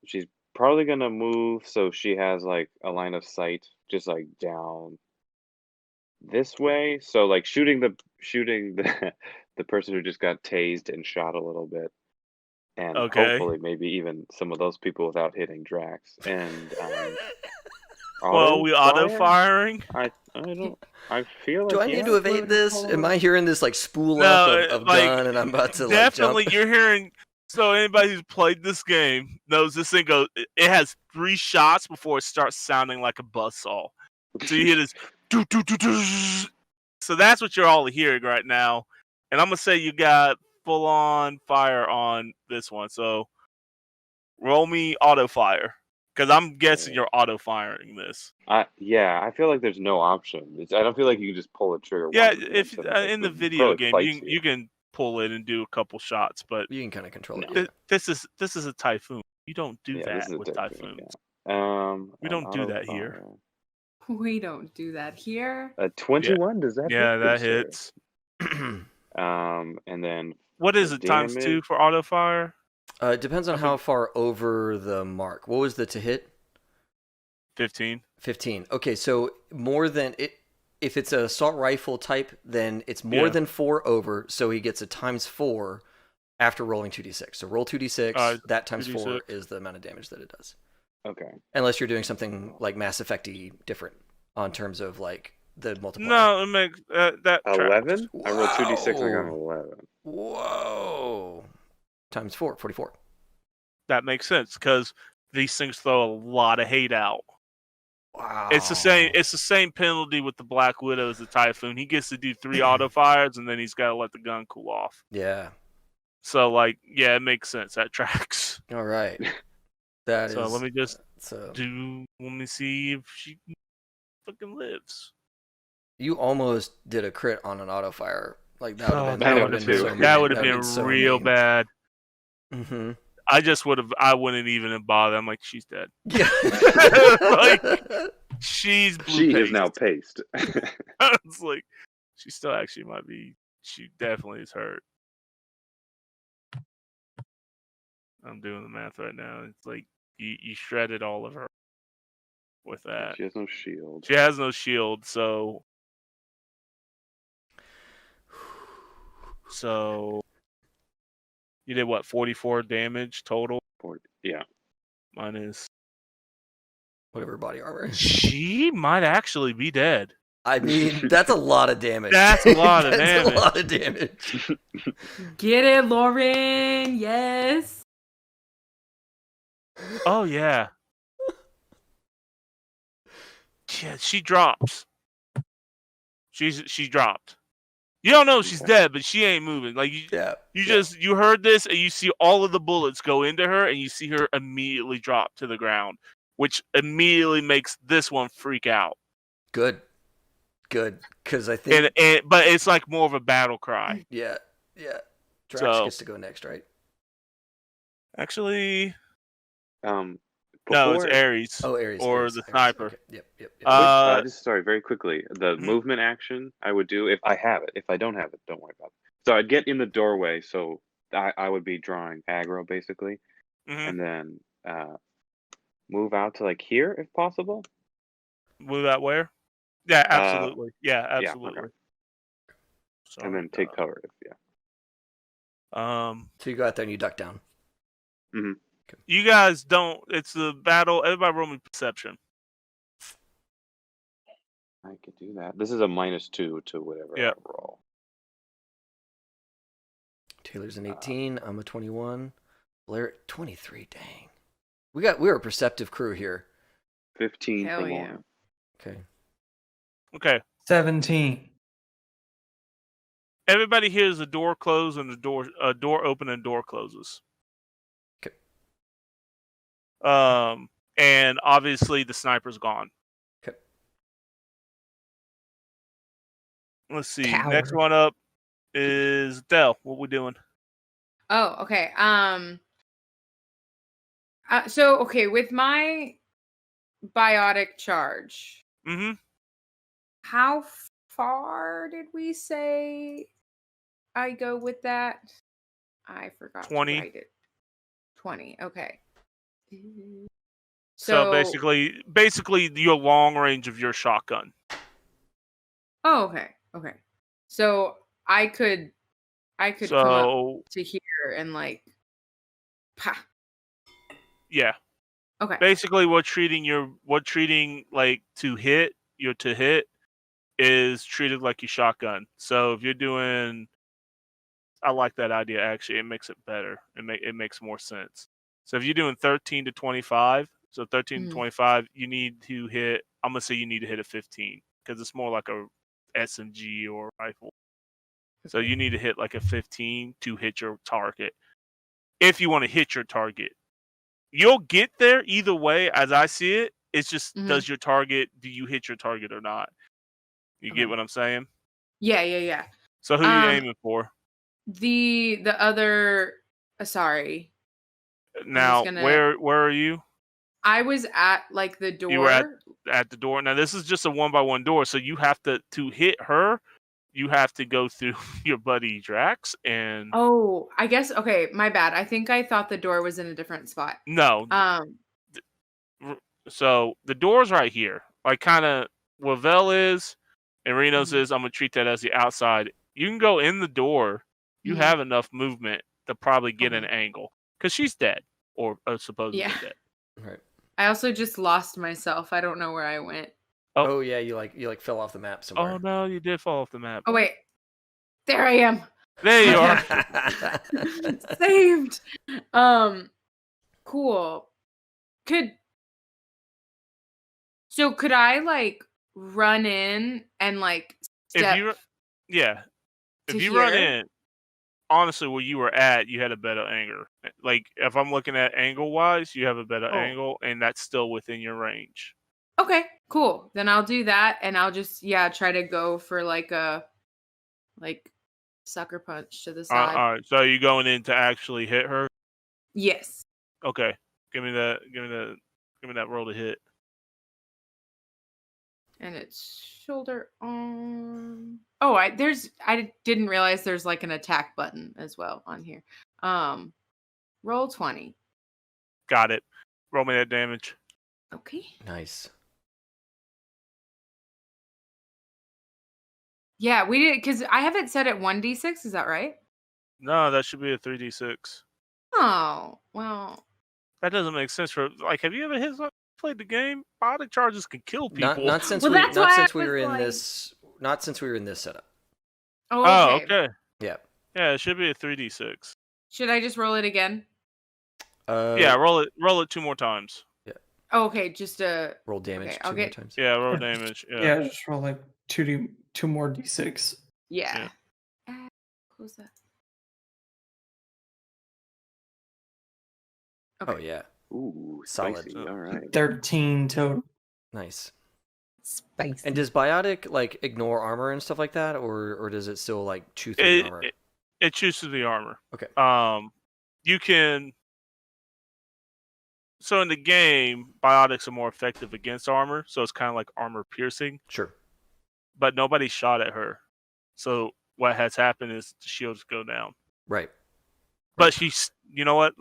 she's probably gonna move so she has like a line of sight just like down this way. So like shooting the the person who just got tased and shot a little bit. And Okay. hopefully maybe even some of those people without hitting Drax. And Well, we auto firing. I feel like Do I need yeah, to evade this? Am I hearing this like spool No, up of like, gun, and I'm about to like Definitely, jump? you're hearing. So anybody who's played this game knows this thing goes. It has 3 shots before it starts sounding like a buzzsaw. So you hear this. Doo, doo, doo, doo. So that's what you're all hearing right now. And I'm gonna say you got full on fire on this one. So roll me auto fire Because I'm guessing you're auto firing this. Yeah, I feel like there's no option. I don't feel like you can just pull the trigger. Yeah, once and if then something in the like video probably game fights you can pull it and do a couple shots, but You can kind of control it. No. Yeah. this is a typhoon. You don't do Yeah, that this is a with typhoon. typhoons. Yeah. We an don't do auto that here. fire. We don't do that here. 21. Does that? Yeah, hit, that good sir? hits. And then What is for it? Times damage- 2 for auto fire? It depends on I how think- far over the mark. What was the to hit? 15. 15. Okay, so more than it. If it's an assault rifle type, then it's more Yeah. than 4 over, so he gets a times 4 after rolling 2d6. So roll 2d6. That times 4 2d6. is the amount of damage that it does. Okay. Unless you're doing something like Mass Effect-y different on terms of like the multiplier. No, it makes that tracks. 11. I rolled 2d6. I got an Whoa. 11. Whoa! Times 4, 44. That makes sense because these things throw a lot of hate out. Wow. It's the same. It's the same penalty with the Black Widow as the Typhoon. He gets to do 3 auto fires and then he's got to let the gun cool off. Yeah. So like, yeah, it makes sense. That tracks. All right. That So is. let me just So let me see if she fucking lives. you almost did a crit on an auto fire. Like that would Oh, have been. that That would've would have been been so too. mean. That would have That'd been so real mean. bad. Mm-hmm. I wouldn't even have bothered. I'm like, she's dead. Yeah. Like, she's blue She paste. is now paste. It's like she still actually might be. She definitely is hurt. I'm doing the math right now. It's like you shredded all of her with that. She has no shield. She has no shield, so you did what? 44 damage total Yeah. minus. Whatever body armor. She might actually be dead. I mean, that's a lot of damage. That's a lot of That's damage. a lot of damage. Get it, Lauren. Yes. Oh yeah. Yeah, she drops. She dropped. You don't know she's Okay. dead, but she ain't moving. Like you Yeah. you heard this and you see all of the bullets go into her and you see her immediately drop to the ground, which immediately makes this one freak out. Good. Because I think. But it's like more of a battle cry. Yeah. Drax So- gets to go next, right? Actually, No, no, it's Ares. Oh, Ares. Or Ares, the Ares. sniper. Okay. Yep. just sorry, very quickly. The Mhm. movement action I would do if I have it. If I don't have it, don't worry about it. So I'd get in the doorway. So I would be drawing aggro basically, Mhm. and then move out to like here if possible. Move that where? Yeah, absolutely. Yeah, okay. absolutely. And then take cover if So you go out there and you duck down. You guys don't. It's the battle. Everybody roll me perception. I could do that. This is a -2 to whatever Yep. I roll. Taylor's an 18. I'm a 21. Blair 23. Dang. We're a perceptive crew here. 15 Hell for yeah. Lauren. Okay. Okay. 17. Everybody hears a door close and a door open and door closes. Okay. And obviously the sniper's gone. Okay. Let's see. Coward. Next one up is Dell. What we doing? Oh, okay. So okay, with my biotic charge, Mm-hmm. how far did we say I go with that? I forgot. 20. To write it. 20. Okay. So basically your long range of your shotgun. Oh, okay. Okay. So I could come up to here and like pa. Yeah. Okay. Basically what treating like to hit is treated like your shotgun. So if you're doing, I like that idea actually. It makes it better. It makes more sense. So if you're doing 13 to 25, so 13 to 25, you need to hit. I'm gonna say you need to hit a 15 because it's more like a SMG or rifle. So you need to hit like a 15 to hit your target. If you want to hit your target, you'll get there either way. As I see it, it's just Mhm. do you hit your target or not? You Okay. get what I'm saying? Yeah. So who are you Um, aiming for? the other. Sorry, Now, gonna- where are you? I was at like the door. You were at the door. Now this is just a 1x1 door, so you have to hit her. You have to go through your buddy Drax and Oh, I guess okay. My bad. I think I thought the door was in a different spot. no. So the door's right here, like kind of where Vel is and Reno's Mhm. is. I'm gonna treat that as the outside. You can go in the door. You Mhm. have enough movement to probably get an Okay. angle because she's dead or supposedly Yeah. dead. Right. I also just lost myself. I don't know where I went. Oh yeah, you like fell off the map somewhere. Oh no, you did fall off the map. Oh wait, there I am. There you are. Saved. Cool. Could I like run in and like step? If you run in, honestly, where you were at, you had a better angle. Like if I'm looking at angle wise, you have a better angle, and that's still within your range. Okay, cool. Then I'll do that, and I'll just try to go for like a sucker punch to the side. All right. So you going in to actually hit her? Yes. Okay. Give me that roll to hit. And it's shoulder arm. Oh, I didn't realize there's like an attack button as well on here. Roll 20. Got it. Roll me that damage. Okay. Nice. Yeah, we did because I have it set at 1d6. Is that right? No, that should be a 3d6. Oh, well. That doesn't make sense for like. Have you ever played the game? Biotic charges can kill people. Not since Well, we that's not why since I we were was in like- this not since we were in this setup. Oh, okay. Okay. Yeah. Yeah, it should be a 3d6. Should I just roll it again? Yeah, roll it 2 more times. Oh, okay, just roll damage okay, 2 more times. Yeah, roll damage. Yeah, just roll like two more d6. yeah. Close that. Okay. Oh yeah. Ooh, Solid. spicy. All right. 13 total. Nice. Spicy. And does Biotic like ignore armor and stuff like that, or does it still like chew through the armor? It chooses the armor. Okay. You can. So in the game, biotics are more effective against armor, so it's kind of like armor piercing. Sure. But nobody shot at her, so what has happened is the shields go down. Right. But she's. You know what?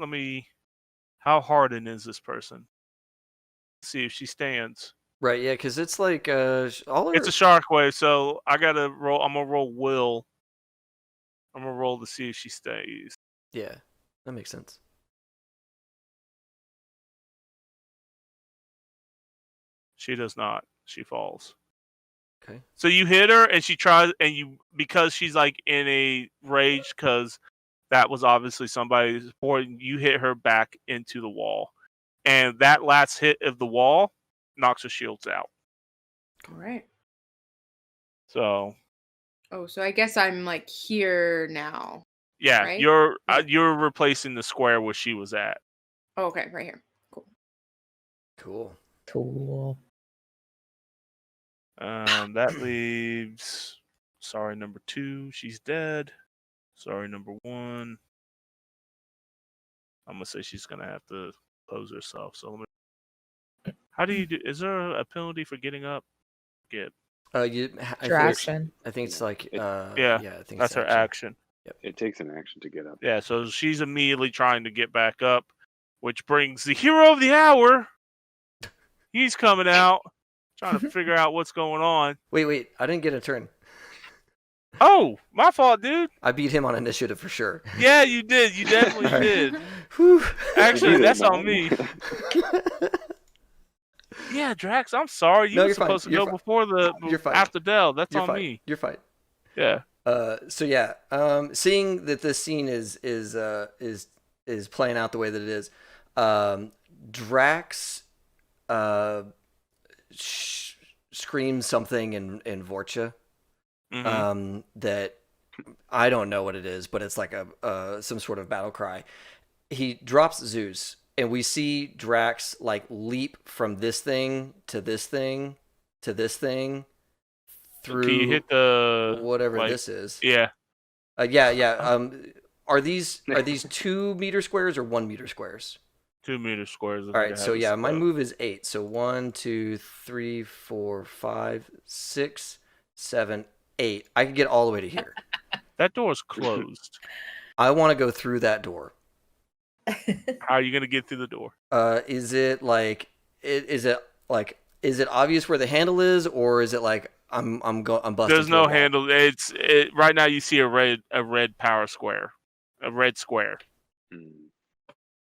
How hardened is this person? Let's see if she stands. Right. Yeah, because it's like all. It's a shark wave, so I gotta roll. I'm gonna roll will. I'm gonna roll to see if she stays. Yeah, that makes sense. She does not. She falls. Okay. So you hit her, and she tries, and because she's like in a rage, because that was obviously somebody's board. You hit her back into the wall, and that last hit of the wall knocks her shields out. All right. So. Oh, so I guess I'm like here now. Yeah, right? you're replacing the square where she was at. Oh, okay, right here. Cool. Cool. That leaves. Sorry, number 2. She's dead. Sorry, number 1. I'm gonna say she's gonna have to pose herself. So let me. How do you do? Is there a penalty for getting up? Get. Action. I think it's like Yeah, I think that's it's her action. It takes an action to get up. Yeah, so she's immediately trying to get back up, which brings the hero of the hour. He's coming out, trying to figure out what's going on. Wait, I didn't get a turn. Oh, my fault, dude. I beat him on initiative for sure. Yeah, you did. You definitely All right. did. Whew. Actually, that's Man. on me. Yeah, Drax, I'm sorry. You No, were you're fine. supposed to You're go fine. before You're fine. after Dell. That's You're on fine. me. You're fine. Yeah. So yeah, seeing that this scene is playing out the way that it is, Drax screams something in Vorcha that I don't know what it is, but it's like some sort of battle cry. He drops Zeus and we see Drax like leap from this thing to this thing to this thing through Can you hit the whatever like, this is. Yeah. Yeah. Are these 2 meter squares or 1 meter squares? 2 meter squares. All right, so yeah, my move is 8. So 1, 2, 3, 4, 5, 6, 7, 8. I can get all the way to here. That door's closed. I want to go through that door. How are you gonna get through the door? Is it obvious where the handle is, or is it like I'm busting? There's no handle. It's right now. You see a red power square, a red square.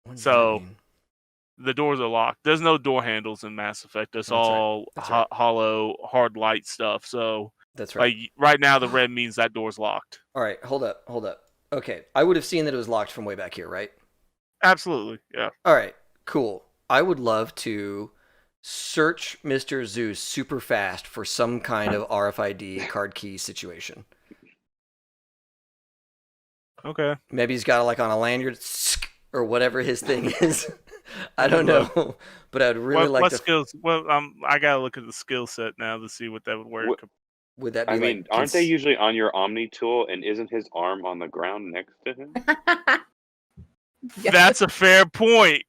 What does So that mean? the doors are locked. There's no door handles in Mass Effect. It's That's right. all That's right. hollow, hard light stuff. So That's right. like right now, the red means that door's locked. All right, hold up. Okay, I would have seen that it was locked from way back here, right? Absolutely, yeah. All right, cool. I would love to search Mr. Zeus super fast for some kind of RFID card key situation. Okay. Maybe he's got it like on a lanyard or whatever his thing is. I don't know, but I'd really like what to. skills? Well, I gotta look at the skill set now to see what that would work. Would that be? I mean, like, aren't they usually on your Omni tool? And isn't his arm on the ground next to him? Yeah. That's a fair point.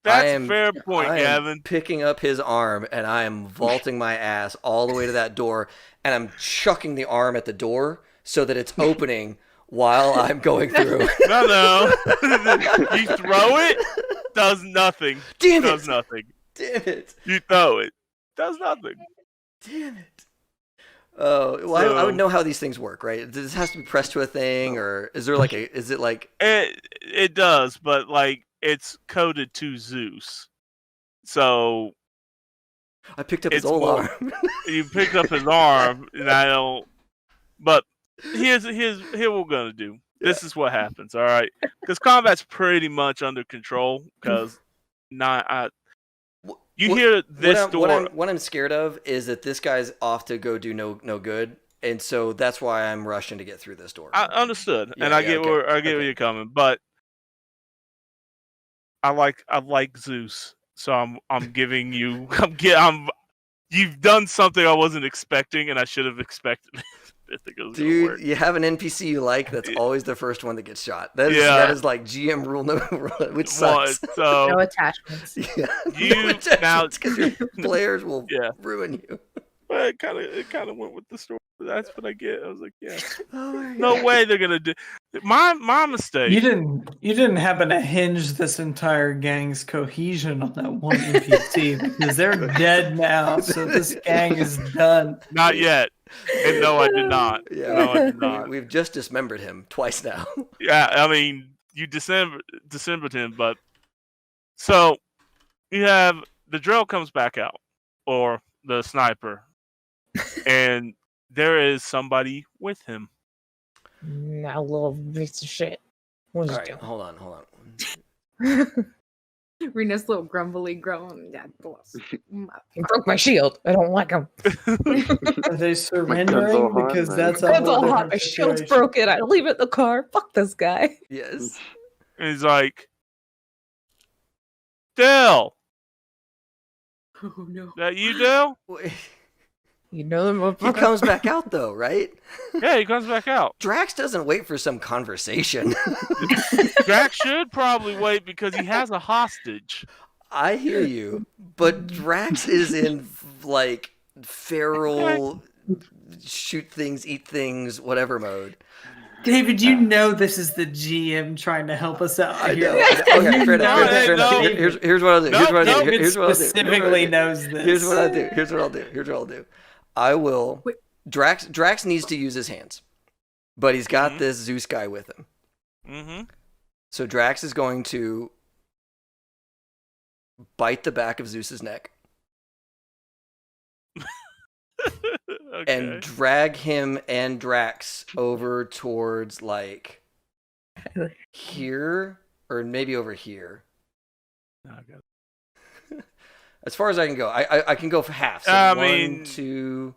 That's a fair point, I am Gavin. picking up his arm and I am vaulting my ass all the way to that door, and I'm chucking the arm at the door so that it's opening while I'm going through. No. You throw it, does nothing. Damn it! Does nothing. Damn it! You throw it, does nothing. Damn it! Oh, well, I would know how these things work, right? Does this has to be pressed to a thing, or is there like a? Is it like? It does, but like it's coded to Zeus. So I picked up his it's old more- arm. you picked up his arm, and I don't. But here's what we're gonna do. This is what happens, all right? Because combat's pretty much under control. Because hear this door. What I'm scared of is that this guy's off to go do no good, and so that's why I'm rushing to get through this door. I understood, Yeah, and I yeah, get okay, where you're coming, but I like Zeus, so I'm giving you you've done something I wasn't expecting, and I should have expected. I think it was gonna work. Dude, you have an NPC you like that's always the first one that gets shot. That is like GM rule no, which sucks. So No attachments. Yeah, You- now- because your players will Yeah. ruin you. but it kind of went with the story. That's what I get. I was like, yeah, Oh my no God. way they're gonna do. My mistake. You didn't happen to hinge this entire gang's cohesion on that one NPC because they're dead now, so this gang is done. Not yet. And no, I did not. Yeah, No, I did not. we've just dismembered him twice now. Yeah, I mean, you dismembered him, but so you have the drill comes back out, or the sniper, and there is somebody with him. That little piece of shit. What All is right, doing? hold on. Rena's little grumbly groan. Yeah, bless. He broke my shield. I don't like him. Are they surrendering? hot, Because man. that's a That's whole all hot. different My shield's situation. broken. I leave it in the car. Fuck this guy. Yes. And he's like, Dell, Oh no. that you, Dell? You know them. He comes back out though, right? Yeah, he comes back out. Drax doesn't wait for some conversation. Drax should probably wait because he has a hostage. I hear you, but Drax is in like feral shoot things, eat things, whatever mode. David, you know this is the GM trying to help us out I here. know. Okay, fair enough. No, Fair enough. no. Here's what I'll do. Here's what I'll do. No, Here's what I'll do. Specifically knows this. Here's what I'll do. Here's what I'll do. Here's what I'll do. I will. Wait. Drax needs to use his hands, but he's got Mhm. this Zeus guy with him. Mm-hmm. So Drax is going to bite the back of Zeus's neck Okay. and drag him and Drax over towards like here or maybe over here. As far as I can go, I can go for half. So I 1, mean, 2,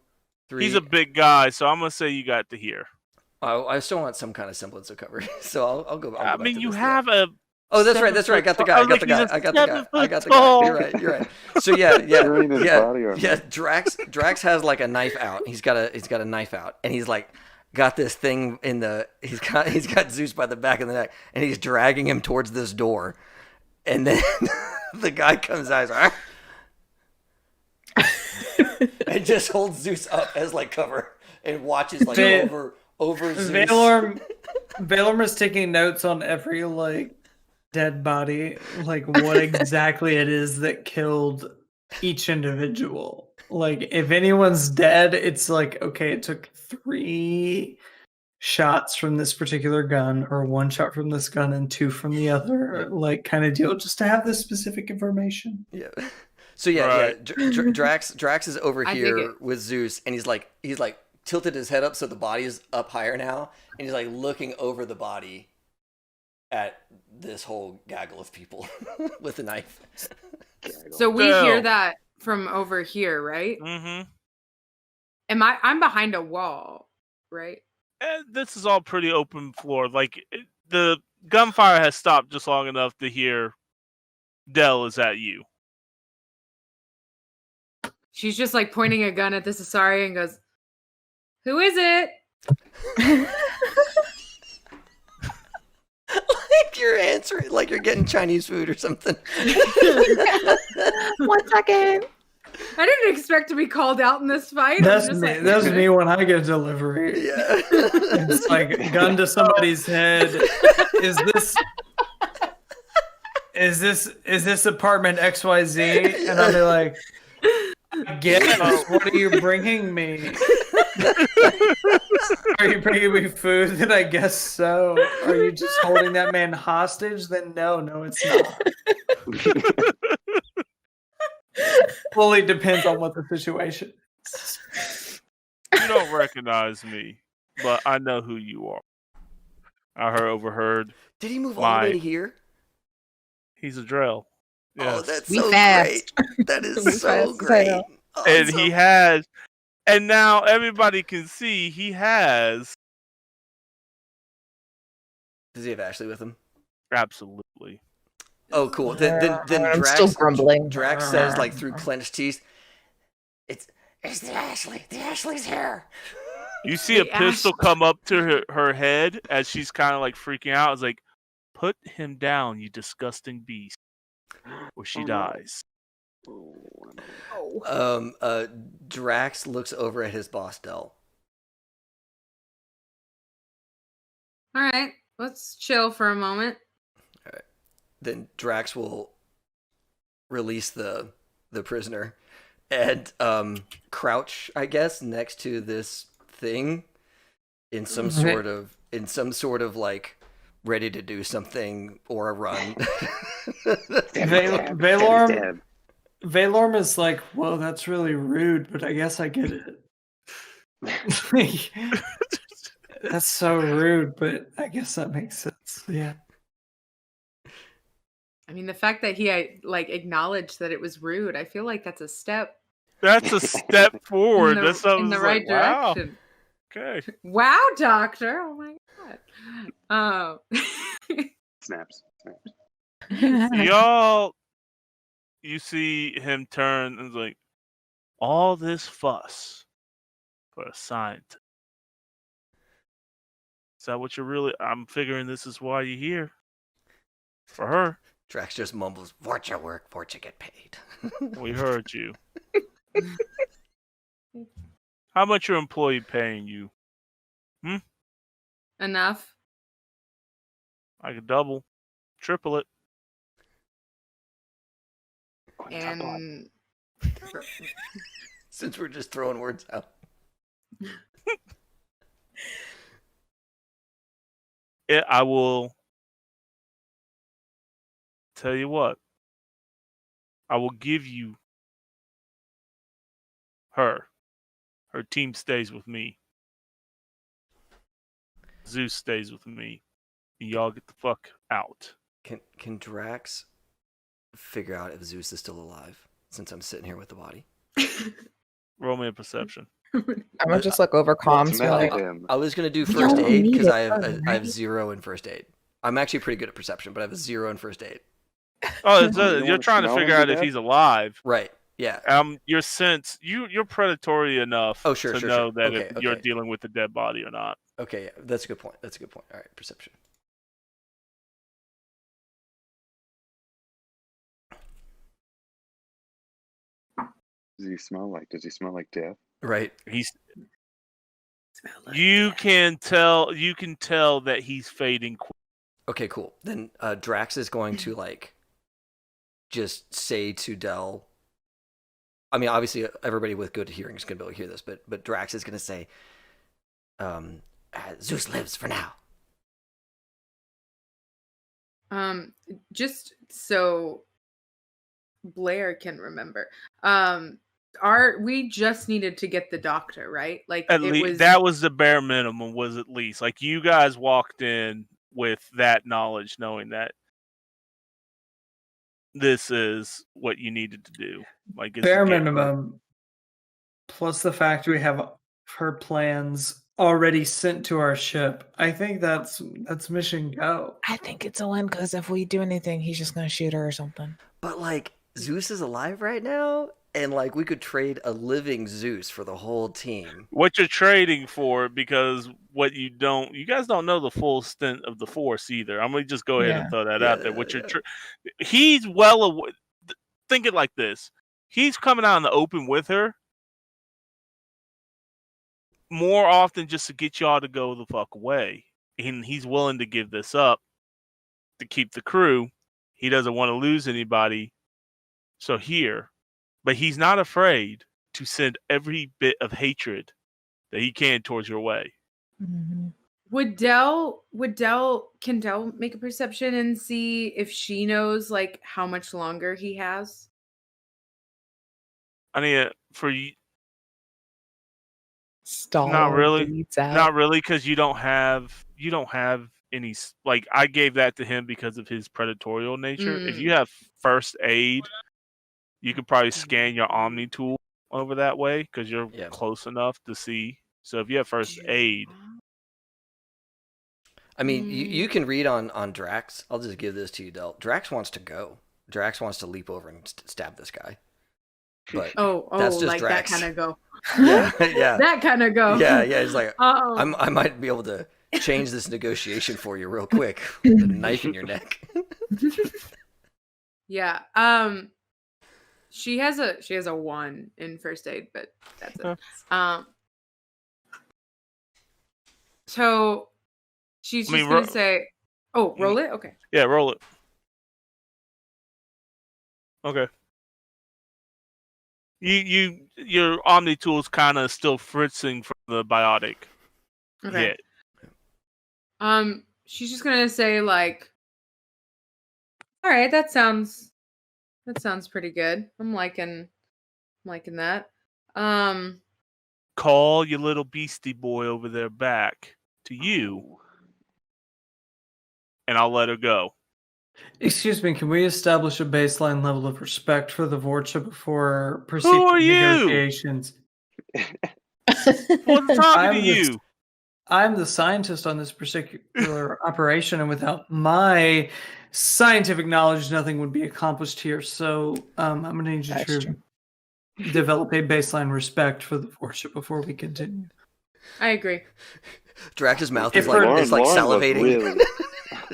3. He's a big guy, so I'm gonna say you got to here. I still want some kind of semblance of cover, so I'll go. I'll go I back mean, to you this have thing. Oh, that's right. That's right. I got the guy. I got the guy. I got the guy. I got the guy. You're right. You're right. So yeah, yeah. Drax has like a knife out. He's got a knife out, and he's like got this thing in the. He's got Zeus by the back of the neck, and he's dragging him towards this door, and then the guy comes out. He's like, and just holds Zeus up as like cover and watches like over Zeus. Valorm is taking notes on every like dead body, like what exactly it is that killed each individual. Like if anyone's dead, it's like, okay, it took 3 shots from this particular gun, or 1 shot from this gun and 2 from the other, like kind of deal, just to have this specific information. Yeah. So Drax is over here with Zeus, and he's like tilted his head up so the body is up higher now, and he's like looking over the body at this whole gaggle of people with a knife. So we hear that from over here, right? Mm-hmm. I'm behind a wall, right? And this is all pretty open floor. Like the gunfire has stopped just long enough to hear Dell is at you. She's just like pointing a gun at this Asari and goes, "Who is it?" Like you're answering, like you're getting Chinese food or something. 1 second. I didn't expect to be called out in this fight. That's me. That's me when I get a delivery. Yeah. It's like gun to somebody's head. Is this apartment XYZ? And I'll be like, yes. What are you bringing me? Are you bringing me food? Then I guess so. Are you just holding that man hostage? Then no, it's not. Fully depends on what the situation is. You don't recognize me, but I know who you are. I overheard. Did he move all the way to here? He's a Drell. Yes. Oh, that's We so fast. great. That is so great. Oh, and he has, and now everybody can see he has. Does he have Ashley with him? Absolutely. Oh, cool. Then I'm Drax, still grumbling. Drax says, like through clenched teeth, "It's the Ashley. The Ashley's here." You see a pistol come up to her head as she's kind of like freaking out. It's like, "Put him down, you disgusting beast, or she dies." Drax looks over at his boss, Dell. All right, let's chill for a moment. All right. Then Drax will release the prisoner and crouch, I guess, next to this thing in some sort of like ready to do something or a run. Valorm is like, well, that's really rude, but I guess I get it. That's so rude, but I guess that makes sense. Yeah. I mean, the fact that he like acknowledged that it was rude, I feel like that's a step. That's a step forward. That's in the right direction. Wow. Okay. Wow, doctor! Oh my god. Snaps. Y'all, you see him turn and is like, all this fuss for a scientist. Is that what you're really? I'm figuring this is why you're here. For her. Drax just mumbles, "For your work, for you get paid." We heard you. How much your employee paying you? Enough. I could double, triple it. And since we're just throwing words out. I will tell you what. I will give you her. Her team stays with me. Zeus stays with me. And y'all get the fuck out. Can Drax figure out if Zeus is still alive since I'm sitting here with the body? Roll me a perception. I'm gonna just look over comms. I was gonna do first aid because I have 0 in first aid. I'm actually pretty good at perception, but I have a 0 in first aid. Oh, don't you're wanna trying to smell him figure to out if death? he's alive. Right. Yeah. Your sense you're predatory enough Oh, sure, to sure, know sure. that Okay, if you're okay. dealing with a dead body or not. Okay, yeah, that's a good point. That's a good point. All right, perception. Does he smell like death? Right. He's Smell like you death. can tell that he's fading. Okay, cool. Then Drax is going to like just say to Del. I mean, obviously, everybody with good hearing is going to be able to hear this, but Drax is going to say, "Zeus lives for now." Just so Blair can remember. We just needed to get the doctor, right? Like At it least was that was the bare minimum. Was at least like you guys walked in with that knowledge, knowing that this is what you needed to do. Like it's Bare to get her. minimum, plus the fact we have her plans already sent to our ship. I think that's mission go. I think it's a win because if we do anything, he's just gonna shoot her or something. But like Zeus is alive right now, and like we could trade a living Zeus for the whole team. What you're trading for, because you guys don't know the full extent of the Force either. I'm gonna just go ahead and throw that out there. He's well aware. Think it like this: he's coming out in the open with her more often just to get y'all to go the fuck away, and he's willing to give this up to keep the crew. He doesn't want to lose anybody, but he's not afraid to send every bit of hatred that he can towards your way. Mm-hmm. Can Del make a perception and see if she knows like how much longer he has? I mean, for you, Stall not really, bleeds out. not really, because you don't have any. Like I gave that to him because of his predatorial nature. If you have first aid, you could probably scan your Omni tool over that way because you're close enough to see. So if you have first aid. I mean, you can read on Drax. I'll just give this to you, Del. Drax wants to go. Drax wants to leap over and stab this guy. But that's just like Drax. that kind of go. Yeah, yeah. That kind of go. Yeah. He's like, I might be able to change this negotiation for you real quick with a knife in your neck. Yeah. She has a 1 in first aid, but that's it. So she's just gonna say, "Oh, roll it." Okay. Yeah, roll it. Okay. Your Omni tool's kind of still fritzing from the biotic. Okay. She's just gonna say like, "All right, that sounds pretty good. I'm liking that." Call your little beastie boy over there back to you, and I'll let her go. Excuse me, can we establish a baseline level of respect for the Vorcha before proceeding Who are with you? negotiations? What's talking to you? I'm the scientist on this particular operation, and without my scientific knowledge, nothing would be accomplished here. So I'm going to need you to develop a baseline respect for the Vorcha before we continue. I agree. Drax's mouth is like salivating. Really...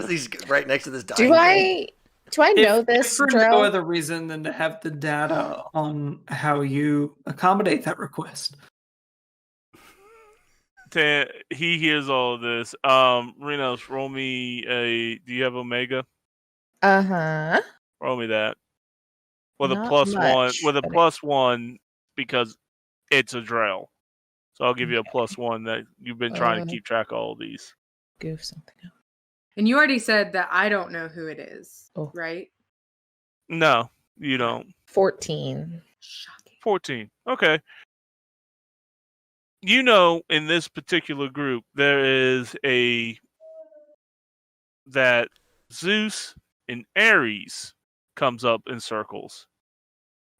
He's right next to this dying. Do I know this? For no other reason than to have the data on how you accommodate that request. He hears all of this. Renos, roll me a. Do you have Omega? Roll me that. With Not a plus much, one. With a but plus one because it's a Drell. So I'll give you a plus one that you've been trying to keep track of all of these. Goof something up. And you already said that I don't know who it is, right? No, you don't. 14. Shocking. 14. Okay. You know, in this particular group, there is that Zeus and Ares comes up in circles.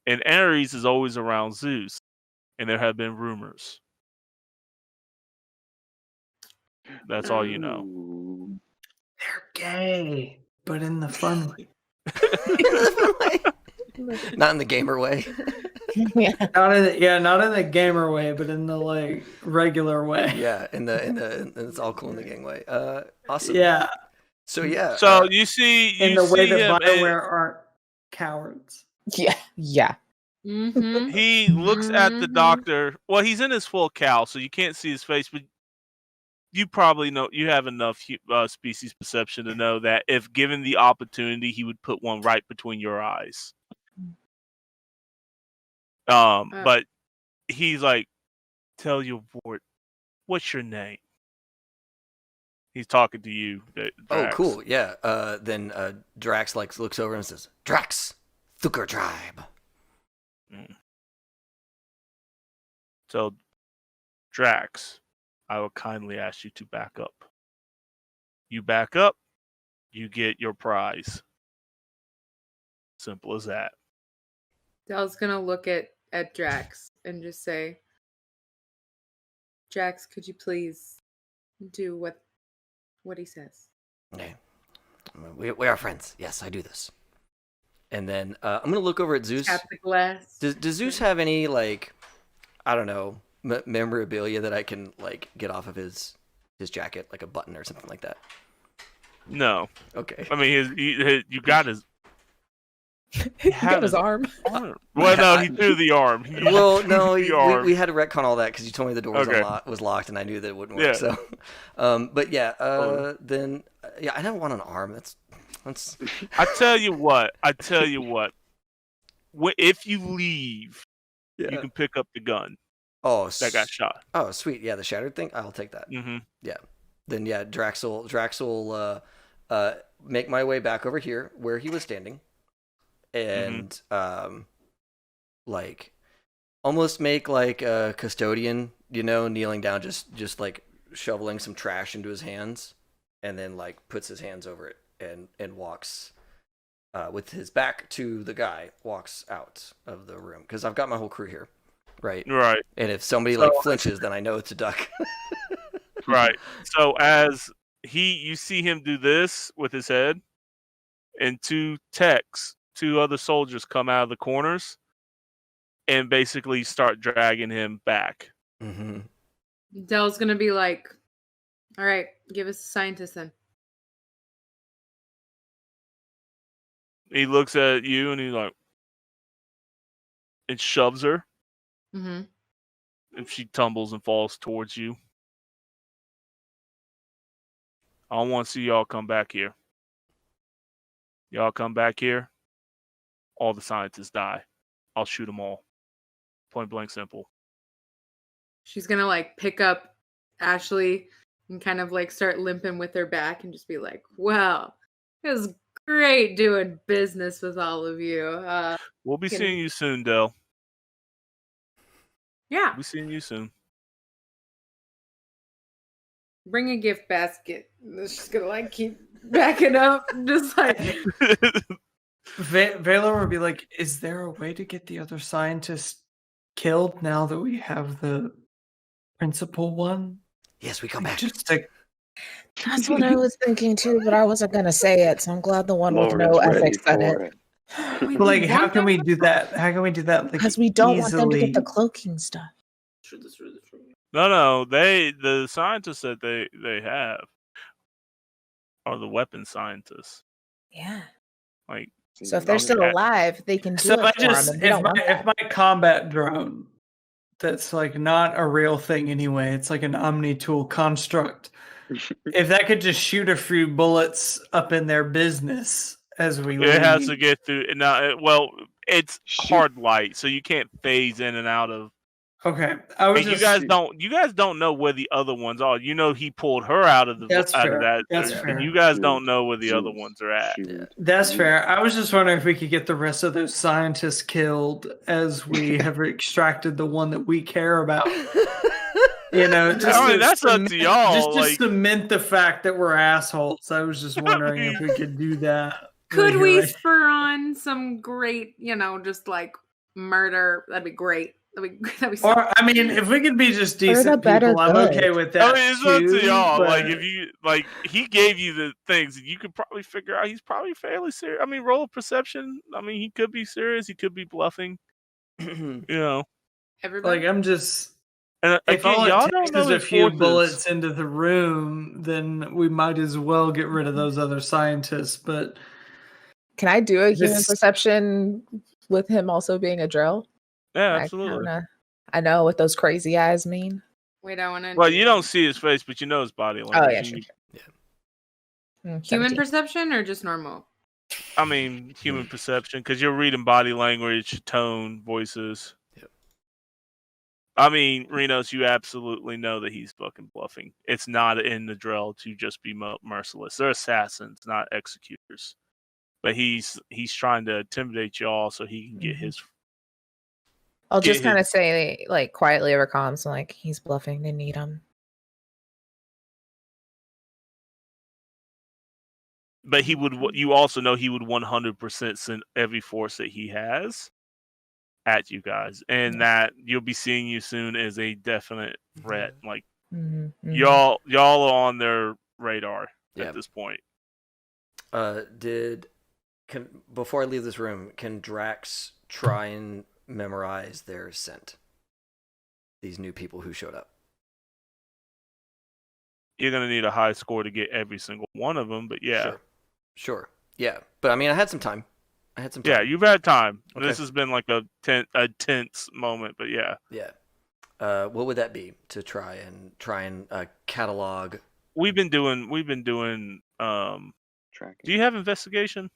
And Ares is always around Zeus. And there have been rumors. That's all you know. They're gay, but in the fun way. Not in the gamer way. Yeah. Not in the gamer way, but in the like regular way. Yeah, in it's all cool in the gang way. Awesome. Yeah. So yeah. So you see, In the way that him, BioWare aren't cowards. Yeah. Yeah. Mm-hmm. he looks at the doctor. Well, he's in his full cowl, so you can't see his face, but you probably know, you have enough species perception to know that if given the opportunity, he would put one right between your eyes. But he's like, tell your ward, what's your name? He's talking to you, Drax. Oh, cool. Yeah. Then Drax looks over and says, "Drax, Thukar tribe." So, Drax, I will kindly ask you to back up. You back up, you get your prize. Simple as that. Dell's gonna look at Drax and just say, Drax, could you please do what he says? Okay. We are friends. Yes, I do this. And then I'm gonna look over at Zeus. Tap the glass. Does Zeus have any I don't know, memorabilia that I can get off of his jacket, like a button or something like that? No. Okay. I mean, you got his. He got his arm. Well, no, he threw the arm. Well, no, The arm. we had to retcon all that because you told me the door was locked, and I knew that it wouldn't work. Yeah. So, but yeah, then I don't want an arm. That's. I tell you what. If you leave, you can pick up the gun. Oh, that got shot. Oh, sweet. Yeah, the shattered thing. I'll take that. Mm-hmm. Yeah. Then yeah, Drax will make my way back over here where he was standing, and almost make like a custodian, kneeling down, just like shoveling some trash into his hands, and then puts his hands over it and walks with his back to the guy, walks out of the room because I've got my whole crew here, right? Right. And if somebody flinches, then I know it's a duck. Right. So as you see him do this with his head, and two other soldiers come out of the corners and basically start dragging him back. Mm-hmm. Dell's gonna be like, all right, give us a scientist then. He looks at you and he's like, and shoves her. Mm-hmm. And she tumbles and falls towards you. I don't want to see y'all come back here. Y'all come back here, all the scientists die. I'll shoot them all. Point blank simple. She's gonna pick up Ashley and kind of start limping with her back and just be like, well, it was great doing business with all of you. We'll be seeing you soon, Dell. Yeah. We'll be seeing you soon. Bring a gift basket. She's gonna keep backing up, just Valor would be like, is there a way to get the other scientists killed now that we have the principal one? Yes, we come back. That's what I was thinking too, but I wasn't gonna say it, so I'm glad the one with no ethics said it. But how can we do that? How can we do that? Because we don't want them to get the cloaking stuff. No. The scientists that they have are the weapon scientists. Yeah. Like, so if they're still alive, they can do it for them. If my combat drone, that's not a real thing anyway. It's like an Omni tool construct. If that could just shoot a few bullets up in their business as we leave. It has to get through. Now, it's hard light, so you can't phase in and out of. Okay, you guys don't know where the other ones are. He pulled her out of That's fair. that. That's fair. And you guys don't know where the other ones are at. That's fair. I was just wondering if we could get the rest of those scientists killed as we have extracted the one that we care about. That's up to y'all. Just to cement the fact that we're assholes. I was just wondering if we could do that. Could we spur on some great, just murder? That'd be great. That we Or I mean, if we could be just For the decent better people, I'm good. okay with I that mean, it's up to too, y'all. Like, but- if you like, he gave you the things, and you could probably figure out he's probably fairly serious. I mean, roll a perception. I mean, he could be serious. He could be bluffing. You know, everybody. like I'm just. and If again, all y'all it don't takes know is a his few forces. bullets into the room, then we might as well get rid of those other scientists. But Can I do a human This- perception with him also being a drill? Yeah, I absolutely. I know what those crazy eyes mean. Wait, I want to. Well, you don't see his face, but you know his body language. Oh yeah, and sure. you- human 17. perception or just normal? I mean, human perception, because you're reading body language, tone, voices. Yep. I mean, Renos, you absolutely know that he's fucking bluffing. It's not in the drill to just be merciless. They're assassins, not executors. But he's trying to intimidate y'all so he can get his. I'll just get kind of his- say like quietly over comms, like he's bluffing. They need him. But he would. You also know he would 100% send every force that he has at you guys, and that you'll be seeing you soon as a definite threat. Like y'all are on their radar at this point. Before I leave this room, can Drax try and memorize their scent? These new people who showed up. You're gonna need a high score to get every single one of them, but yeah. Sure. Yeah. But I mean, I had some time. Yeah, you've had time. Okay. This has been like a tense moment, but yeah. Yeah. What would that be to try and catalog? We've been doing Tracking. do you have investigation?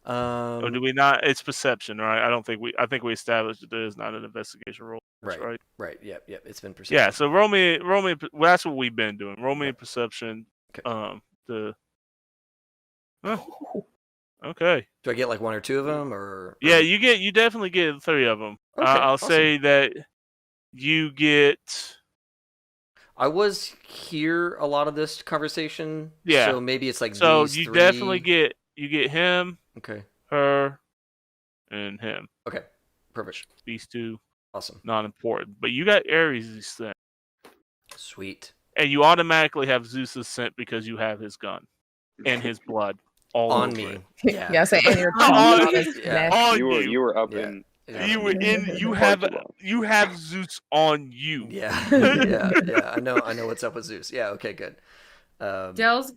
Or do we not? It's perception, right? I think we established that there's not an investigation roll. Right. Right. Yep. It's been perception. Yeah, so roll me well, that's what we've been doing. Roll me a perception. Okay. Okay. Do I get like one or two of them, or? Yeah, you definitely get 3 of them. Okay, I'll awesome. say that you get. I was here a lot of this conversation. Yeah. So maybe it's like So these you 3. definitely get him, Okay. her, and him. Okay. Perfect. These 2 Awesome. not important, but you got Ares' scent, Sweet. and you automatically have Zeus's scent because you have his gun and his blood all On over me. it. Yeah. Yeah, say, and you're On- on his yeah. neck. On You were up Yeah. in. You were in. You Far have too long. you have Zeus on you. Yeah. Yeah. I know what's up with Zeus. Yeah. Okay. Good. Dell's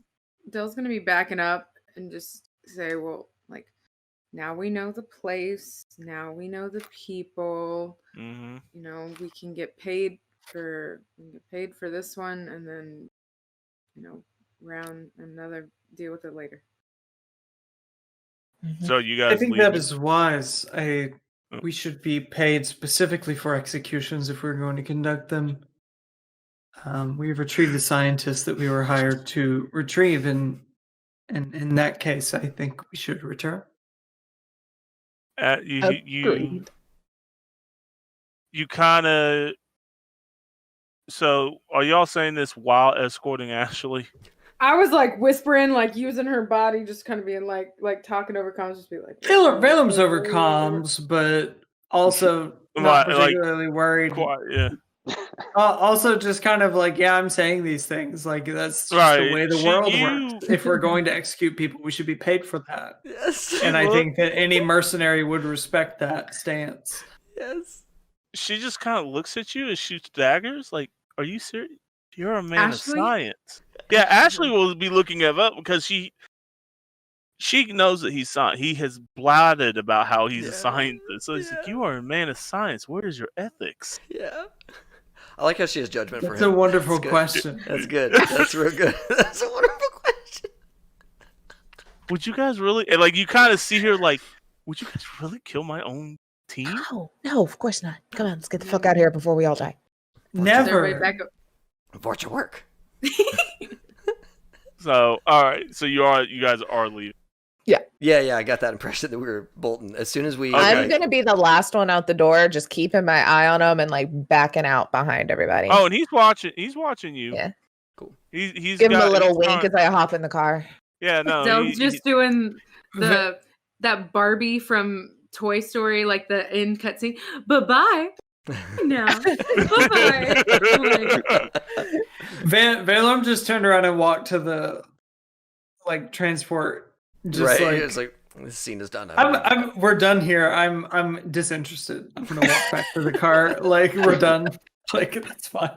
gonna be backing up and just say, well, like, now we know the place, now we know the people. Mm-hmm. You know, we can get paid for this one, and then, you know, round another deal with it later. So you guys. I think leave that it. is wise. We should be paid specifically for executions if we're going to conduct them. We've retrieved the scientists that we were hired to retrieve, and in that case, I think we should return. Agreed. You kind of. So are y'all saying this while escorting Ashley? I was like whispering, like using her body, just kind of being like talking over comms, just be like. Balaam's over comms, but also not Right, like, particularly worried. Yeah. Also, just kind of like, yeah, I'm saying these things. Like, that's just Right. the way the world works. If we're going to execute people, we should be paid for that. Yes. And I think that any mercenary would respect that stance. Yes. She just kind of looks at you and shoots daggers. Like, are you serious? You're a man Ashley? of science. Yeah, Ashley will be looking him up because she knows that he's science. He has blatted about how he's a scientist. So he's like, you are a man of science. Where is your ethics? Yeah. I like how she has judgment for That's him. a wonderful That's good. question. That's good. That's real good. That's a wonderful question. Would you guys really? And like, you kind of see her like, would you guys really kill my own team? No, of course not. Come on, let's get the fuck out of here before we all die. Everybody back Never. up. Report your work. So, all right. So you guys are leaving. Yeah. I got that impression that we were bolting as soon as we. Okay. I'm gonna be the last one out the door, just keeping my eye on him and like backing out behind everybody. Oh, and he's watching. He's watching you. Yeah. Cool. He's Give him a got- little he's wink trying- as I hop in the car. Yeah, no. Dell's just doing that Barbie from Toy Story, like the end cutscene. Bye-bye. No. Bye. Valorm just turned around and walked to the transport. Just right. It's like this scene is done. We're done here. I'm disinterested. I'm gonna walk back to the car. Like we're done. Like that's fine.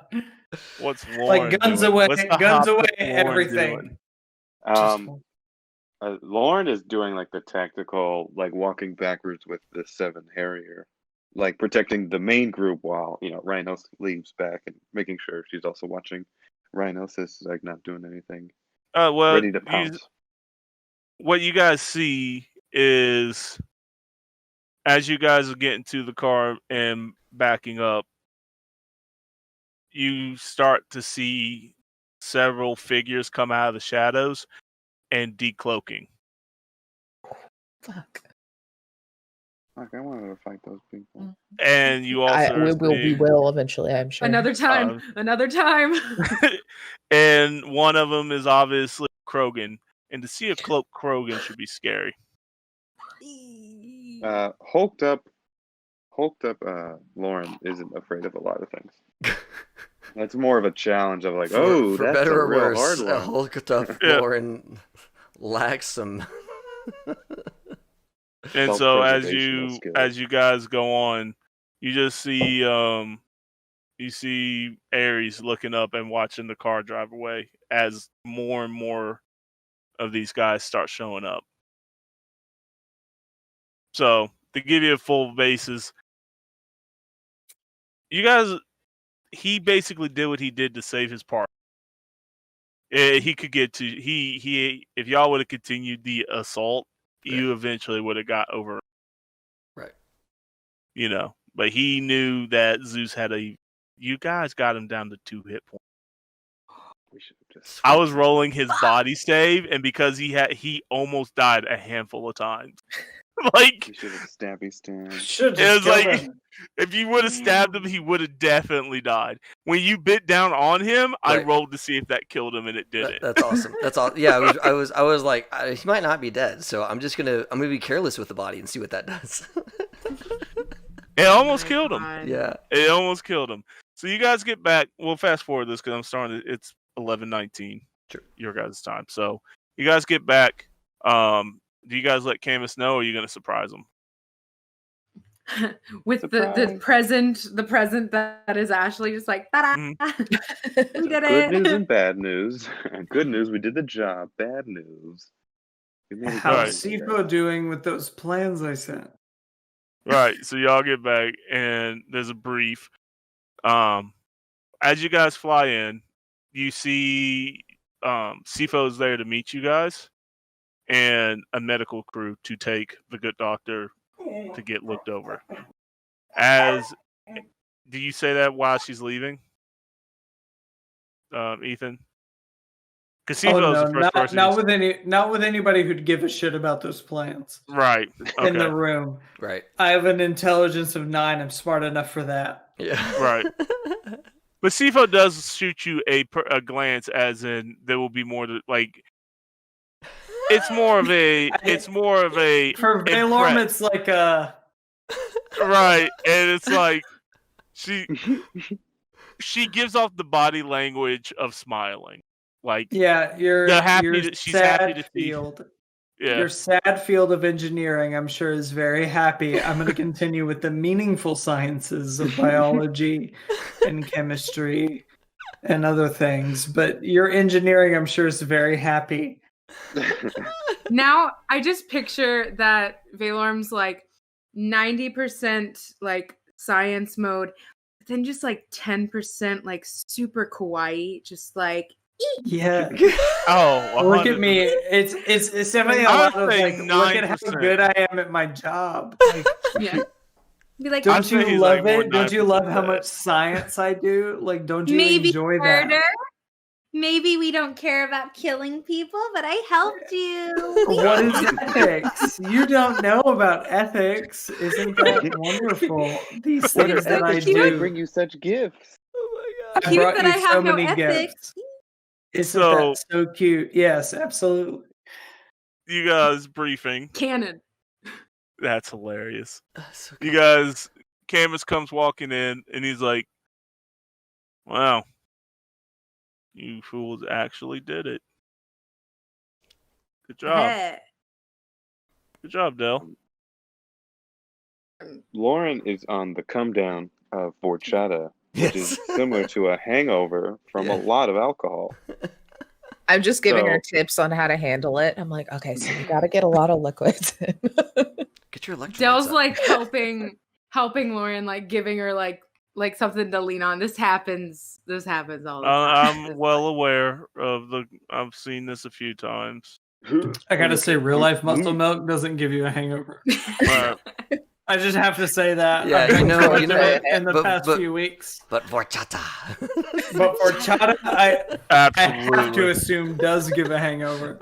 What's Lauren like guns doing? away, What's the guns hop away, that Lauren everything. doing? Lauren is doing like the tactical, like walking backwards with the 7 Harrier, like protecting the main group while Rhinos leaves back and making sure she's also watching. Rhinos is like not doing anything. Well, ready to pounce. What you guys see is as you guys are getting to the car and backing up, you start to see several figures come out of the shadows and decloaking. Fuck. Like, I wanted to fight those people. And you also we will eventually, I'm sure. Another time. And one of them is obviously Krogan. And to see a cloaked Krogan should be scary. Hulked up Lauren isn't afraid of a lot of things. That's more of a challenge of like, for that's better a or real worse, hard a one. hulked up Lauren lacks some. And so as Self-preservational skills. you guys go on, you just see Ares looking up and watching the car drive away as more and more of these guys start showing up. So to give you a full basis, he basically did what he did to save his party. He could get to if y'all would have continued the assault, you eventually would have got over. Right. But he knew that Zeus you guys got him down to 2 hit points. We should have just. I was rolling his body save, and because he almost died a handful of times. Like, We should have stabby stabbed. Should it was just like him. if you would have stabbed him, he would have definitely died. When you bit down on him, I Right. rolled to see if that killed him, and it didn't. That's awesome. That's all. Yeah, I was like, he might not be dead, so I'm gonna be careless with the body and see what that does. It almost killed him. Yeah. It almost killed him. So you guys get back. We'll fast forward this because I'm starting. It's 11:19. Sure. Your guys' time. So you guys get back. Do you guys let Camus know, or are you gonna surprise him? With the present that is Ashley, just like, ta-da! We did Good news it. and bad news. Good news, we did the job. Bad news. We made it How's done. Sipo doing with those plans I sent? Right. So y'all get back, and there's a brief. As you guys fly in, you see Sifo's there to meet you guys, and a medical crew to take the good doctor to get looked over. Do you say that while she's leaving, Ethan? Because Sifo's the first person. Not with anybody who'd give a shit about those plans. Right. Okay. In the room. Right. I have an intelligence of 9. I'm smart enough for that. Yeah. Right. But Sifo does shoot you a glance, as in there will be more to like. It's more of a. For Valorm, it's like a. Right, and it's like she gives off the body language of smiling, like Yeah, she's happy to see. field. Yeah, Your sad field of engineering, I'm sure, is very happy. I'm going to continue with the meaningful sciences of biology and chemistry and other things. But your engineering, I'm sure, is very happy. Now I just picture that Valorm's like 90% like science mode, but then just like 10% like super kawaii, just like Yeah. Oh, Look at me. It's definitely a lot of like, look at how 9%. good I am at my job. Like, yeah. Be like, don't say you he's, love like, more it? Don't you love 9% how much science I do? Like, don't you Maybe enjoy murder. that? Maybe we don't care about killing people, but I helped you. What is ethics? You don't know about ethics. Isn't that wonderful? These What things are that I ethics that do. bring you such gifts? Oh my god. I Cute brought that you I have so no many ethics. gifts. Isn't So- that so cute? Yes, absolutely. you guys briefing. canon. That's hilarious. So You guys Camus comes walking in, and he's like, "Wow, you fools actually did it. Good job. Hey. Good job, Dell." Lauren is on the come down of horchata, which is similar to a hangover from a lot of alcohol. I'm just giving her tips on how to handle it. I'm like, okay, so you got to get a lot of liquids. Get your electrolytes Dell's up. like helping Lauren, like giving her like something to lean on. This happens all the time. I'm well aware of I've seen this a few times. I gotta say, real life muscle milk doesn't give you a hangover. I just have to say that. Yeah, I've you know, in the past few weeks. But horchata. But horchata, I have to Absolutely. assume does give a hangover.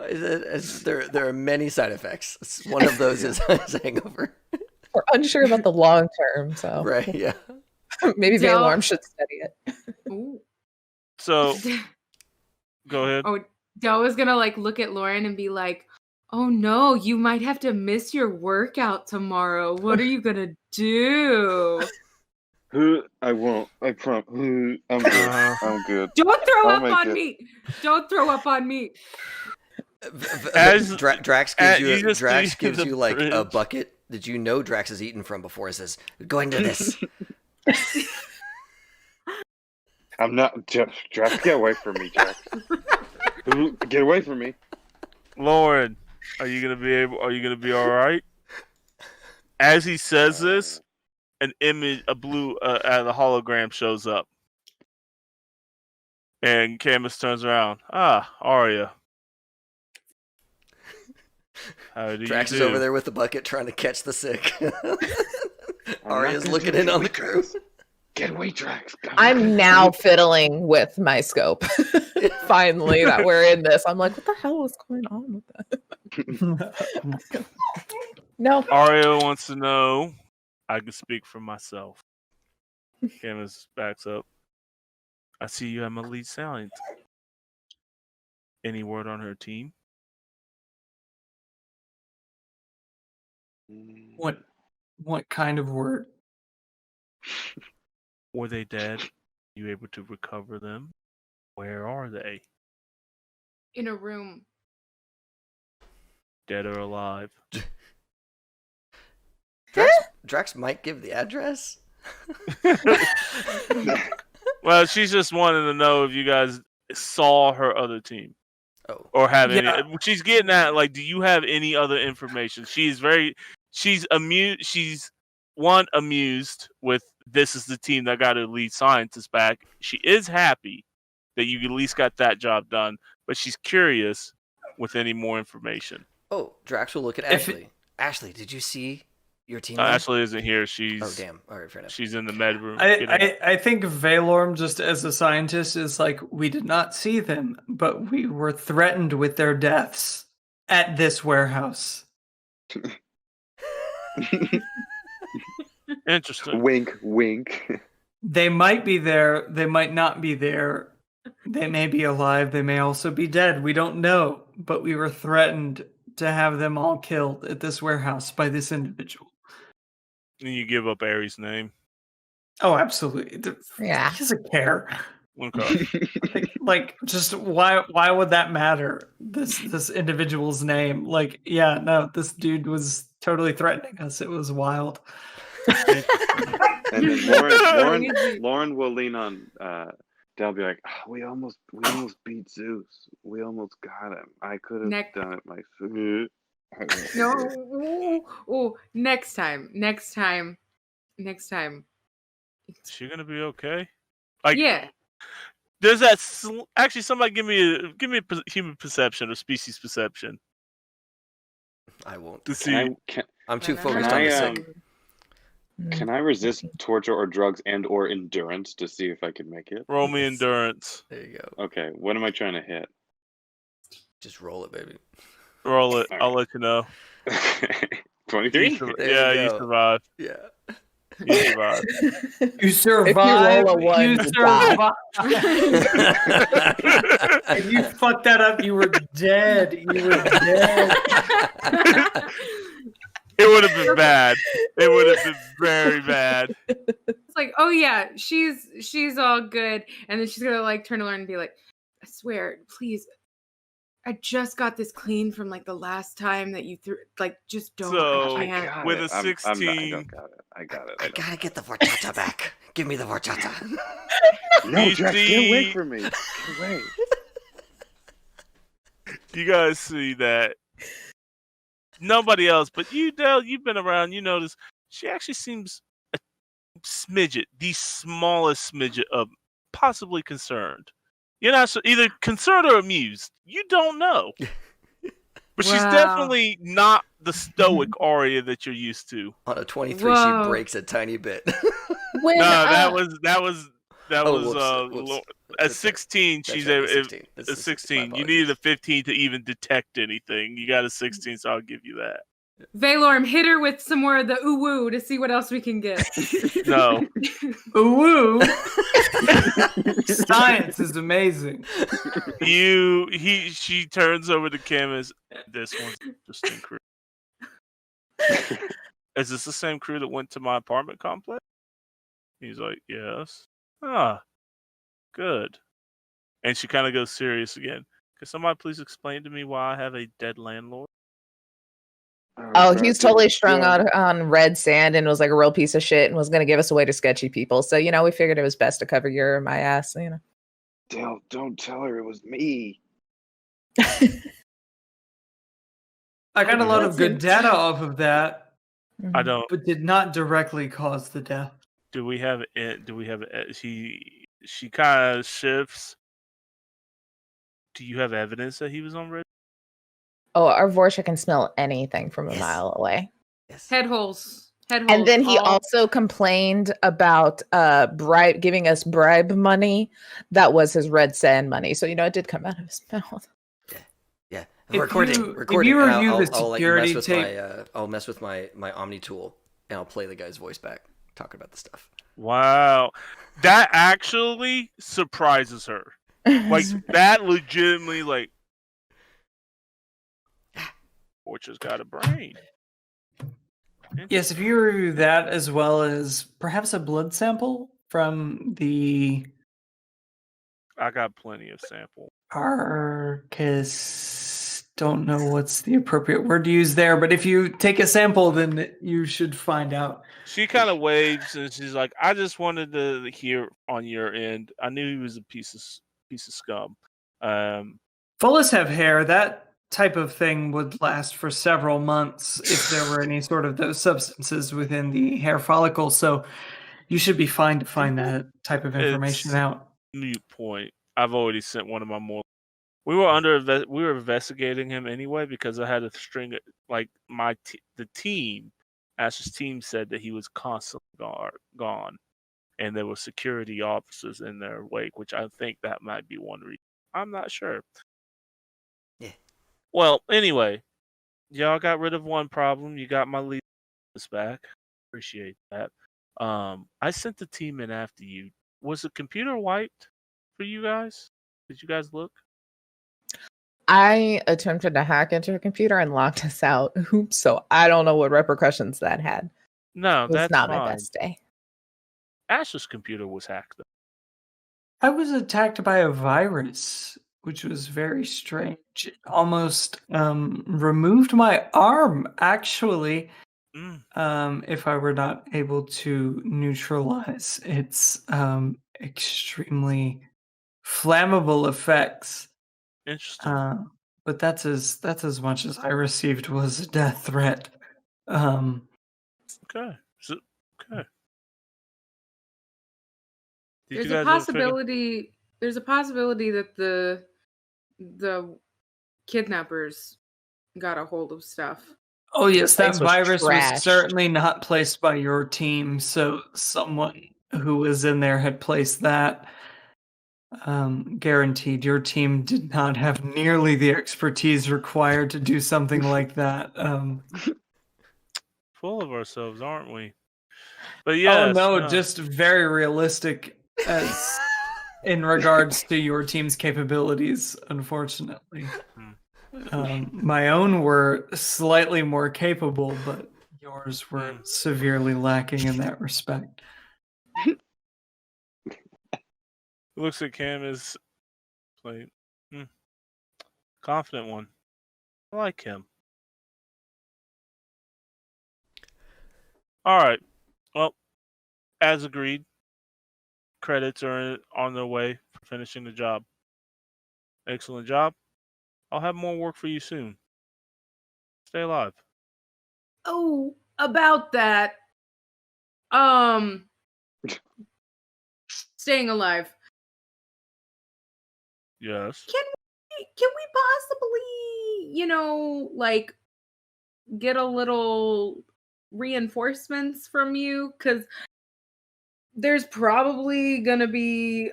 There are many side effects. One of those is hangover. We're unsure about the long term, so Right, yeah. maybe Del- Valorm should study it. Ooh. So, go ahead. Oh, Dell was gonna like look at Lauren and be like, "Oh no, you might have to miss your workout tomorrow. What are you gonna do?" I won't. I promise. I'm good. I'm good. Don't throw I'll up make on it. me. Don't throw up on me. As- Drax you just Drax see gives the you like a fridge. bucket that you know Drax has eaten from before. He says, "Go into this." I'm not. Drax, get away from me, Drax. Get away from me. Lauren, are you gonna be all right? As he says this, an image, a hologram shows up, and Camus turns around. Ah, Arya. How do Drax you is do? over there with the bucket trying to catch the sick. I'm Arya's not looking gonna in get on the away, crew. Drax. Get away, Drax. I'm now fiddling with my scope. Finally, that we're in this, I'm like, what the hell is going on with that? No, Arya wants to know. I can speak for myself. Camus backs up. I see you have my lead silent. Any word on her team? What kind of word? Were they dead? You able to recover them? Where are they? In a room. Dead or alive? Drax might give the address. Well, she's just wanting to know if you guys saw her other team. Oh. Or have Yeah. any. She's getting at, like, do you have any other information? She's amused. She's amused with this is the team that got her lead scientist back. She is happy that you at least got that job done, but she's curious with any more information. Oh, Drax will look at If Ashley. Ashley, did you see your team? Ashley isn't here. She's Oh, damn. All right, fair enough. She's in the med room. I think Valorm, just as a scientist, is like, we did not see them, but we were threatened with their deaths at this warehouse. Interesting. Wink, wink. They might be there, they might not be there. They may be alive, they may also be dead. We don't know, but we were threatened to have them all killed at this warehouse by this individual. And you give up Ares' name. Oh, absolutely. Yeah. He doesn't care. Okay. Like, just why would that matter? This individual's name. Like, yeah, no, this dude was totally threatening us. It was wild. And then Lauren will lean on They'll be like, oh, we almost beat Zeus. We almost got him. I could have done it myself. No. Oh, next time. Is she gonna be okay? Like, yeah. There's that. Actually, somebody give me a human perception or species perception. I won't. To see. I'm too Can focused on the sick. Can I resist torture or drugs and or endurance to see if I can make it? Roll me endurance. There you go. Okay, what am I trying to hit? Just roll it, baby. Roll it. All I'll let you know. 23? You There you go. survive. Yeah. You survive. You survive. If you roll a one, You you die. survive. If you fucked that up, you were dead. You were dead. It would have been bad. It would have been very bad. It's like, oh yeah, she's all good, and then she's gonna like turn to Lauren and be like, I swear, please, I just got this clean from like the last time that you threw. Like, just don't. So, I can't. got with it. a I 16, don't got it. I got it. I gotta get the horchata back. Give me the horchata. No, You Jack, get away see- from me. Get away. you guys see that nobody else, but you, Dale, you've been around. You notice she actually seems a smidget, the smallest smidget of possibly concerned. You're not so, either concerned or amused. You don't know. But she's Wow. definitely not the stoic Arya that you're used to. On a 23, Whoa. she breaks a tiny bit. When, No, that was Oh, whoops. at 16. That's she's right, a, a 16. This a is- 16. my You needed a 15 to even detect anything. You got a 16, so I'll give you that. Valorm, hit her with some more of the ooh woo to see what else we can get. No, Ooh, woo. Science is amazing. she turns over to Kim as this one's an interesting crew. Is this the same crew that went to my apartment complex? He's like, yes. Ah, good. And she kind of goes serious again. Could somebody please explain to me why I have a dead landlord? Oh, God, he's totally dude. strung Yeah. out on red sand and was like a real piece of shit and was going to give us away to sketchy people. So, you know, we figured it was best to cover my ass, you know. Dale, don't tell her it was me. I got a lot of That's good intense. data off of that, I don't. but did not directly cause the death. Do we have it? Do we have it? She kind of shifts. Do you have evidence that he was on red? Oh, our Vorsha can smell anything from a Yes. mile away. Yes. Head holes. Head holes. And then he all- also complained about giving us bribe money. That was his red sand money. So, you know, it did come out of his mouth. Yeah. If Recording. you Recording. review And the I'll let you security mess with tape- I'll mess with my Omni tool and I'll play the guy's voice back talking about the stuff. Wow, that actually surprises her. Like that, legitimately, like, Orchard's got a brain. Yes, if you review that as well as perhaps a blood sample from the I got plenty of sample. carcass, don't know what's the appropriate word to use there, but if you take a sample, then you should find out. She kind of waves and she's like, "I just wanted to hear on your end. I knew he was a piece of scum." Fullest have hair. That type of thing would last for several months if there were any sort of those substances within the hair follicle. So you should be fine to find that type of information It's- out. Mute point. I've already sent one of my more. We were investigating him anyway because I had a string of, like, the team. Ash's team said that he was constantly gone, and there were security officers in their wake, which I think that might be one reason. I'm not sure. Yeah. Well, anyway, y'all got rid of one problem. You got my lead back. Appreciate that. I sent the team in after you. Was the computer wiped for you guys? Did you guys look? I attempted to hack into a computer and locked us out. Oops. So I don't know what repercussions that had. No, It was that's not fine. my best day. Ash's computer was hacked, though. I was attacked by a virus, which was very strange. It almost removed my arm, actually, if I were not able to neutralize its extremely flammable effects. Interesting. But that's as much as I received was a death threat. Okay. Okay. Did There's you a guys ever figure- possibility. There's a possibility that the kidnappers got a hold of stuff. Oh yes, that place was virus was trashed. certainly not placed by your team, so someone who was in there had placed that. Guaranteed, your team did not have nearly the expertise required to do something like that. Full of ourselves, aren't we? But yes, oh no, just very realistic as in regards to your team's capabilities, unfortunately. My own were slightly more capable, but Yours were severely lacking in that respect. Looks at Cam as like confident one. I like him. All right. Well, as agreed, credits are on their way for finishing the job. Excellent job. I'll have more work for you soon. Stay alive. Oh, about that. Um, staying alive. Yes. Can we possibly, like get a little reinforcements from you? Because there's probably gonna be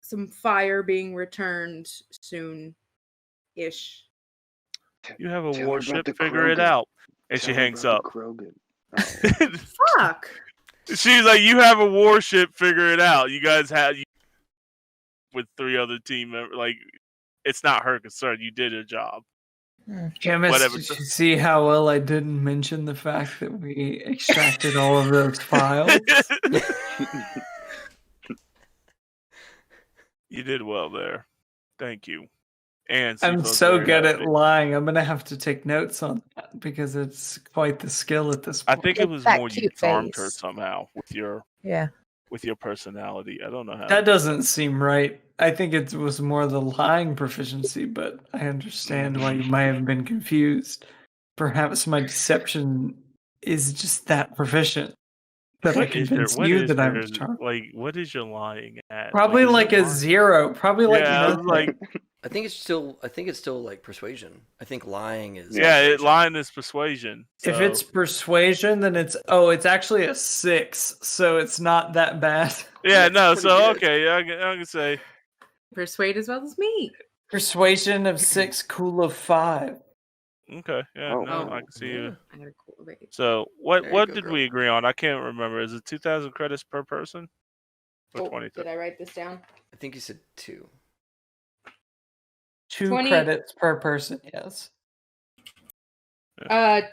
some fire being returned soon-ish. You have a Tell her warship. about the Figure it Krogan. out. And Tell she her hangs about up. the Krogan. Fuck. She's like, "You have a warship. Figure it out. You guys have with 3 other team members. Like, it's not her concern. You did a job. Chemist, Whatever. did you see how well I didn't mention the fact that we extracted all of those files? You did well there. Thank you. And I'm Sifo's so very good happy. at lying. I'm gonna have to take notes on that because it's quite the skill at this I point. think it It's was that more you cute charmed her face. somehow with your Yeah. personality. I don't know how. That doesn't seem right. I think it was more the lying proficiency, but I understand why you might have been confused. Perhaps my deception is just that proficient that I convince you that I was charmed. like? What is your lying at? Probably is like your a lying- 0. Probably like Yeah, I was nothing. like, I think it's still like persuasion. I think lying is yeah, persuasion. lying is persuasion. If so- it's persuasion, then it's actually a 6, so it's not that bad. yeah, That's no, pretty so good. okay, I can say Persuade as well as me. Persuasion of 6, cool of 5. okay, yeah, Oh. no, I can see Yeah. you. I got a cool wait. So There you what go, did girl. we agree on? I can't remember. Is it 2,000 credits per person? Or Oh, 20? did I write this down? I think you said 2. 2 20 credits per person, yes.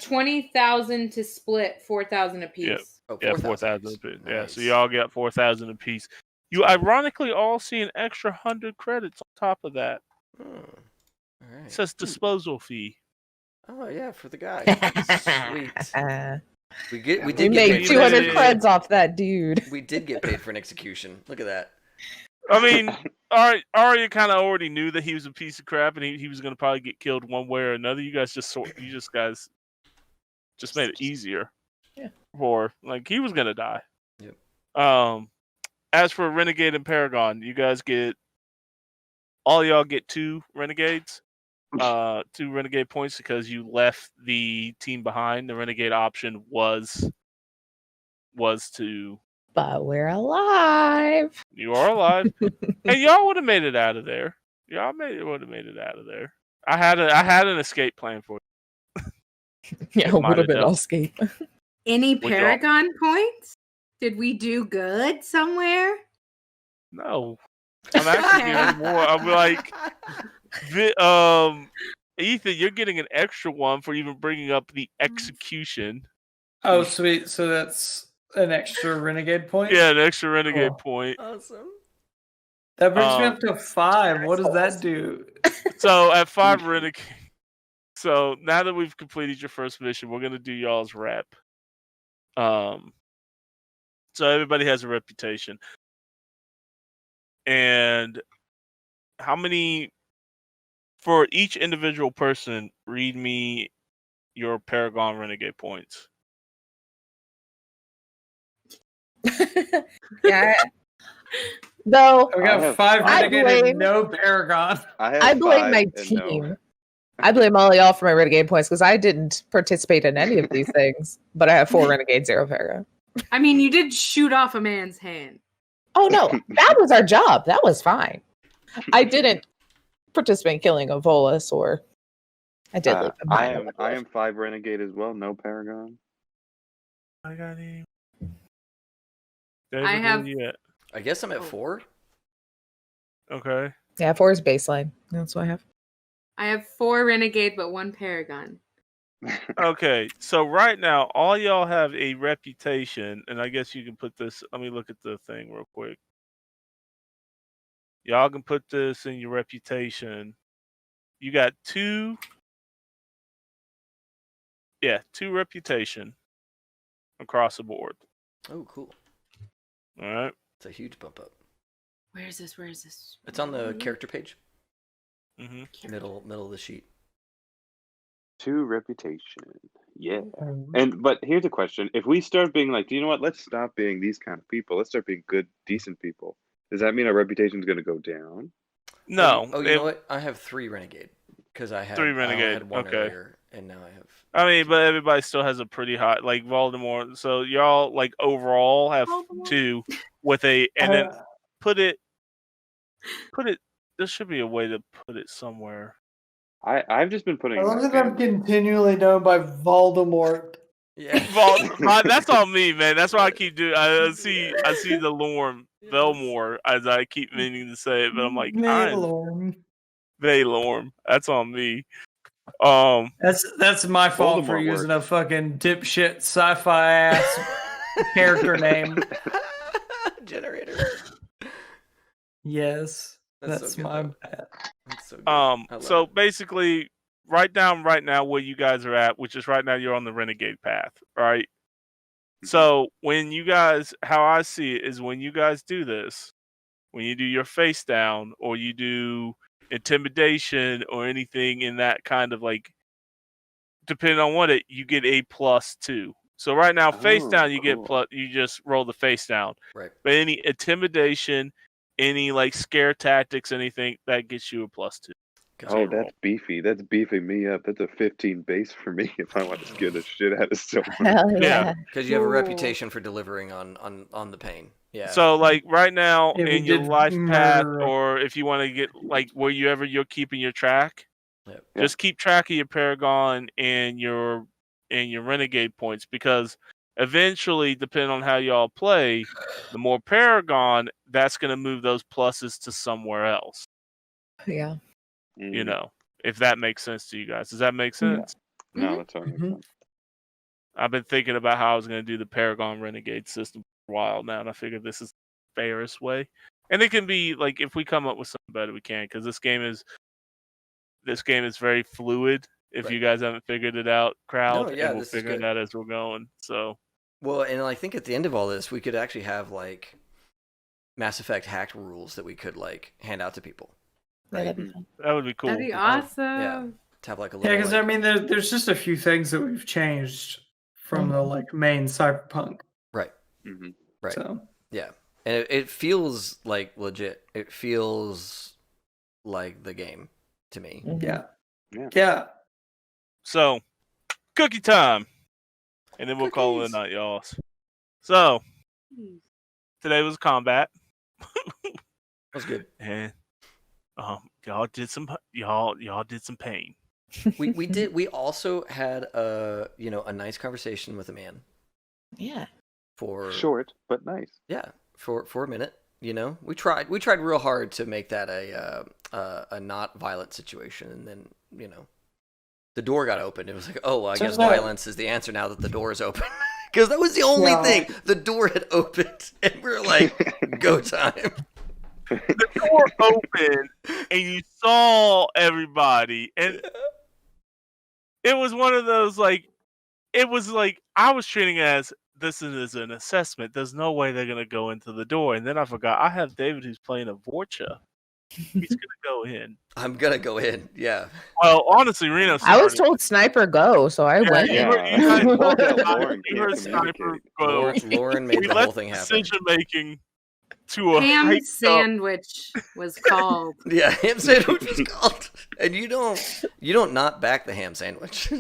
20,000 to split, 4,000 apiece. Yep. Oh, Yeah, 4,000. 4,000 apiece. Yeah, so Nice. y'all got 4,000 apiece. You ironically all see an extra 100 credits on top of that. Oh, all It right. says disposal fee. Oh yeah, for the guy. Sweet. We Yeah, did We get made paid for 200 an creds off that dude. We did get paid for an execution. Look at that. I mean, Arya kind of already knew that he was a piece of crap and he was going to probably get killed one way or another. You guys just made it easier. Yeah. For like he was going to die. Yep. As for Renegade and Paragon, you guys all y'all get 2 Renegades. 2 Renegade points because you left the team behind. The Renegade option was to But we're alive. you are alive, and y'all would have made it out of there. Y'all would have made it out of there. I had an escape plan for you. Yeah, Might would have have been done. all escape. Any Would y'all- Paragon points? Did we do good somewhere? No, I'm asking you more. I'm like, Ethan, you're getting an extra one for even bringing up the execution. Oh, sweet. So that's an extra renegade point? Yeah, an extra Renegade Cool. point. Awesome. That brings me up to 5. What does that do? So at 5 Renegade. So now that we've completed your first mission, we're gonna do y'all's rep. So everybody has a reputation. And how many for each individual person, read me your Paragon Renegade points. Yeah. Though We got have 5 I renegade blame- and no paragon. I blame my team. I blame all y'all for my renegade points because I didn't participate in any of these things. But I have 4 renegade, 0 paragon. I mean, you did shoot off a man's hand. Oh no, that was our job. That was fine. I didn't participate in killing a Volus, or I did leave them I behind. am 5 renegade as well. No paragon. I got him. I have- I guess I'm at 4. Okay. Yeah, 4 is baseline. That's what I have. I have 4 renegade, but 1 paragon. Okay, so right now, all y'all have a reputation, and I guess you can put this. Let me look at the thing real quick. Y'all can put this in your reputation. You got two reputation across the board. Oh, cool. All right. It's a huge bump up. Where is this? Where is this? It's on the character page, Mm-hmm. middle of the sheet. 2 reputation. Yeah. But here's a question. If we start being like, you know what, let's stop being these kind of people. Let's start being good, decent people. Does that mean our reputation is going to go down? No. Oh, you know what? I have 3 renegade because I had 3 I only renegade. had 1 Okay. earlier, and now I have. I mean, but everybody still has a pretty high, like Voldemort. So y'all, like overall, have 2 with a, and then put it. There should be a way to put it somewhere. I've just been putting. As long as I'm continually known by Voldemort. Yeah. That's on me, man. That's why I keep doing. I see the Lorm Velmore as I keep meaning to say it, but I'm like, Valorm. Velorm. That's on me. That's my fault for Voldemort using works. a fucking dipshit sci-fi ass character name. Generator. Yes, That's that's so good, my though. bad. That's so good. I love So it. basically, write down right now where you guys are at, which is right now you're on the renegade path, right? So when you guys, how I see it is when you guys do this, when you do your face down or you do intimidation or anything in that kind of like, depending on what you get a +2. So right now, face down, you get plus, you just roll the face down. Right. But any intimidation, any like scare tactics, anything that gets you a +2. Oh, that's beefy. That's beefing me up. That's a 15 base for me if I want to scare the shit out of someone. Hell Yeah. yeah. Because you have a Cool. reputation for delivering on the pain. Yeah. So like right now Yeah, we in your did life path, murder. or if you want to get like wherever you're keeping your track, Yep. just keep track of your Paragon and your Renegade points, because eventually, depending on how y'all play, the more Paragon, that's going to move those pluses to somewhere else. Yeah. You know, if that makes sense to you guys. Does that make sense? No, that's all makes sense. I've been thinking about how I was going to do the Paragon Renegade system for a while now, and I figured this is the fairest way. And it can be like, if we come up with something better, we can, because this game is very fluid. If you guys haven't figured it out, crowd, No, yeah, and we'll this is figure it good. out as we're going. So, Well, and I think at the end of all this, we could actually have like Mass Effect hacked rules that we could like hand out to people. Yeah, Right? that'd be fun. that would be cool. That'd be Yeah. awesome. Yeah. To have like a Yeah, little. because like, I mean, there's just a few things that we've changed from the like main Cyberpunk. Right. Mm-hmm. Right. So Yeah. And it feels like legit. It feels like the game to me. yeah. So, cookie time, and then we'll call it a Cookies. night, y'all. So, today was combat. That was good. And y'all did some pain. We did. We also had a nice conversation with a man Yeah. for Short, but nice. Yeah, for a minute. We tried real hard to make that a not violent situation, and then the door got opened. It was like, oh, well, I guess violence is the answer now that the door is open. Because that was the only thing. The door had opened, and we were like, go time. The door opened, and you saw everybody, and it was one of those like, it was like I was treating it as this is an assessment. There's no way they're gonna go into the door, and then I forgot I have David who's playing a Vorcha. He's gonna go in. I'm gonna go in. Yeah. Well, honestly, Reno. I was told sniper go, so I went. You heard sniper go. Lauren made We the let whole thing happen. decision making to a Ham hyped up- sandwich was called. Yeah, ham sandwich was called, and you don't not back the ham sandwich.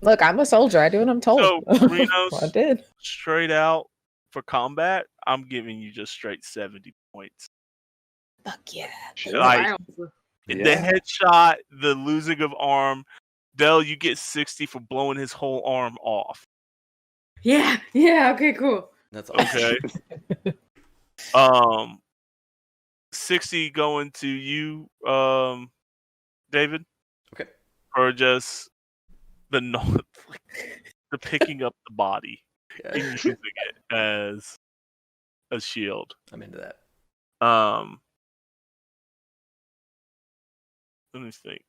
Look, I'm a soldier. I do what I'm told. So Reno's I did. straight out for combat. I'm giving you just straight 70 points. Fuck yeah. Like, the headshot, the losing of arm. Dell, you get 60 for blowing his whole arm off. Yeah. Okay. Cool. That's awesome. Okay. 60 going to you, David. Okay. Or just like, the picking up the body and using it as a shield. I'm into that. Let me think.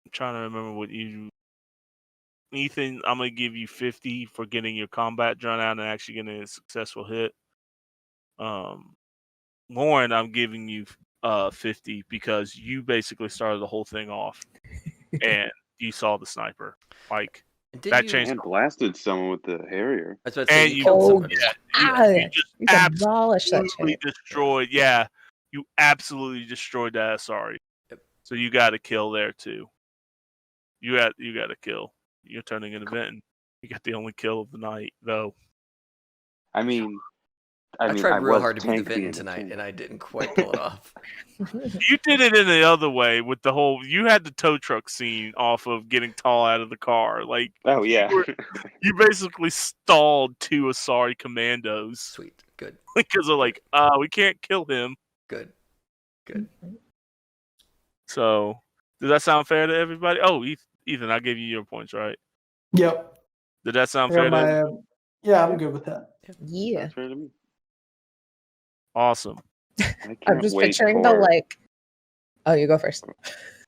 I'm trying to remember what you. Ethan, I'm gonna give you 50 for getting your combat drawn out and actually getting a successful hit. Lauren, I'm giving you 50 because you basically started the whole thing off, and you saw the sniper. Like that changed. And blasted someone with the Harrier. That's what I And you you- killed Oh, somebody. You just You demolished that absolutely shit. destroyed. Yeah, you absolutely destroyed that Asari. Yep. So you got a kill there too. You got a kill. You're turning an event. You got the only kill of the night, though. I mean, I tried real was hard to be the tank being Vinton a tonight, tank. and I didn't quite pull it off. You did it in the other way with the whole. You had the tow truck scene off of getting tall out of the car. Like Oh yeah. you basically stalled 2 Asari commandos Sweet. Good. because they're like, we can't kill him. Good. So, does that sound fair to everybody? Oh, Ethan, I gave you your points, right? Yep. Did that sound I fair got to my, everybody? yeah, I'm good with that. Yeah. That's fair to me. Awesome. I I'm can't just wait picturing for, the like. Oh, you go first.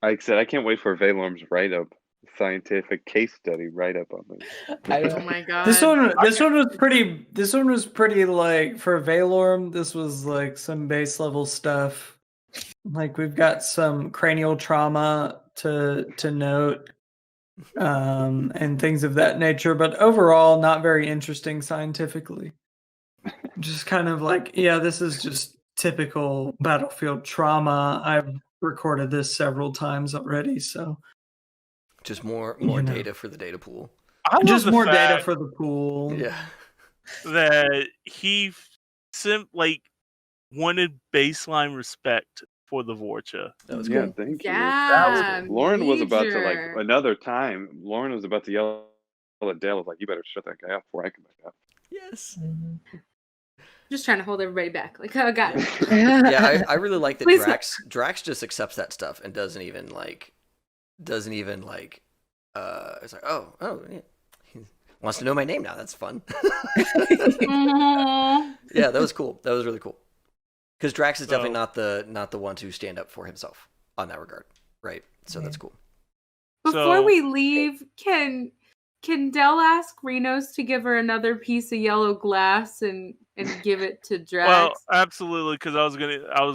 like I said, I can't wait for Valorm's write-up, scientific case study write-up on this. I Oh know. my god. This one was pretty like for Valorm. This was like some base level stuff. Like we've got some cranial trauma to note, and things of that nature. But overall, not very interesting scientifically. Just kind of like, yeah, this is just typical battlefield trauma. I've recorded this several times already, so Just more You know. data for the data pool. I love just the more data fact for the pool. Yeah. that he wanted baseline respect for the Vorcha. That was Yeah, cool. thank you. Yeah. Lauren was about to major. another time. Lauren was about to yell at Dale, was like, "You better shut that guy up before I come back up." Yes. Just trying to hold everybody back. Like, oh god. Yeah, I really like that Please Drax just accepts that stuff and doesn't even it's like, oh yeah. He wants to know my name now. That's fun. Aw. Yeah, that was cool. That was really cool. Because Drax is So- definitely not the one to stand up for himself on that regard, right? So that's cool. Before So- we leave, can Dell ask Renos to give her another piece of yellow glass and give it to Drax? Well, absolutely, because I was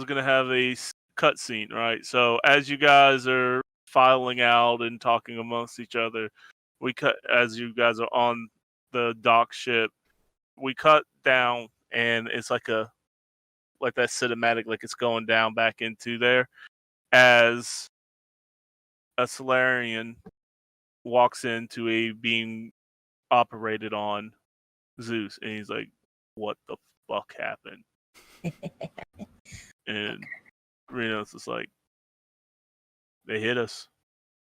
gonna have a cutscene, right? So as you guys are filing out and talking amongst each other, we cut as you guys are on the dock ship. We cut down, and it's like that cinematic, like it's going down back into there as a Solarian walks into a being operated on Zeus, and he's like, "What the fuck happened?" And Renos is like, "They hit us.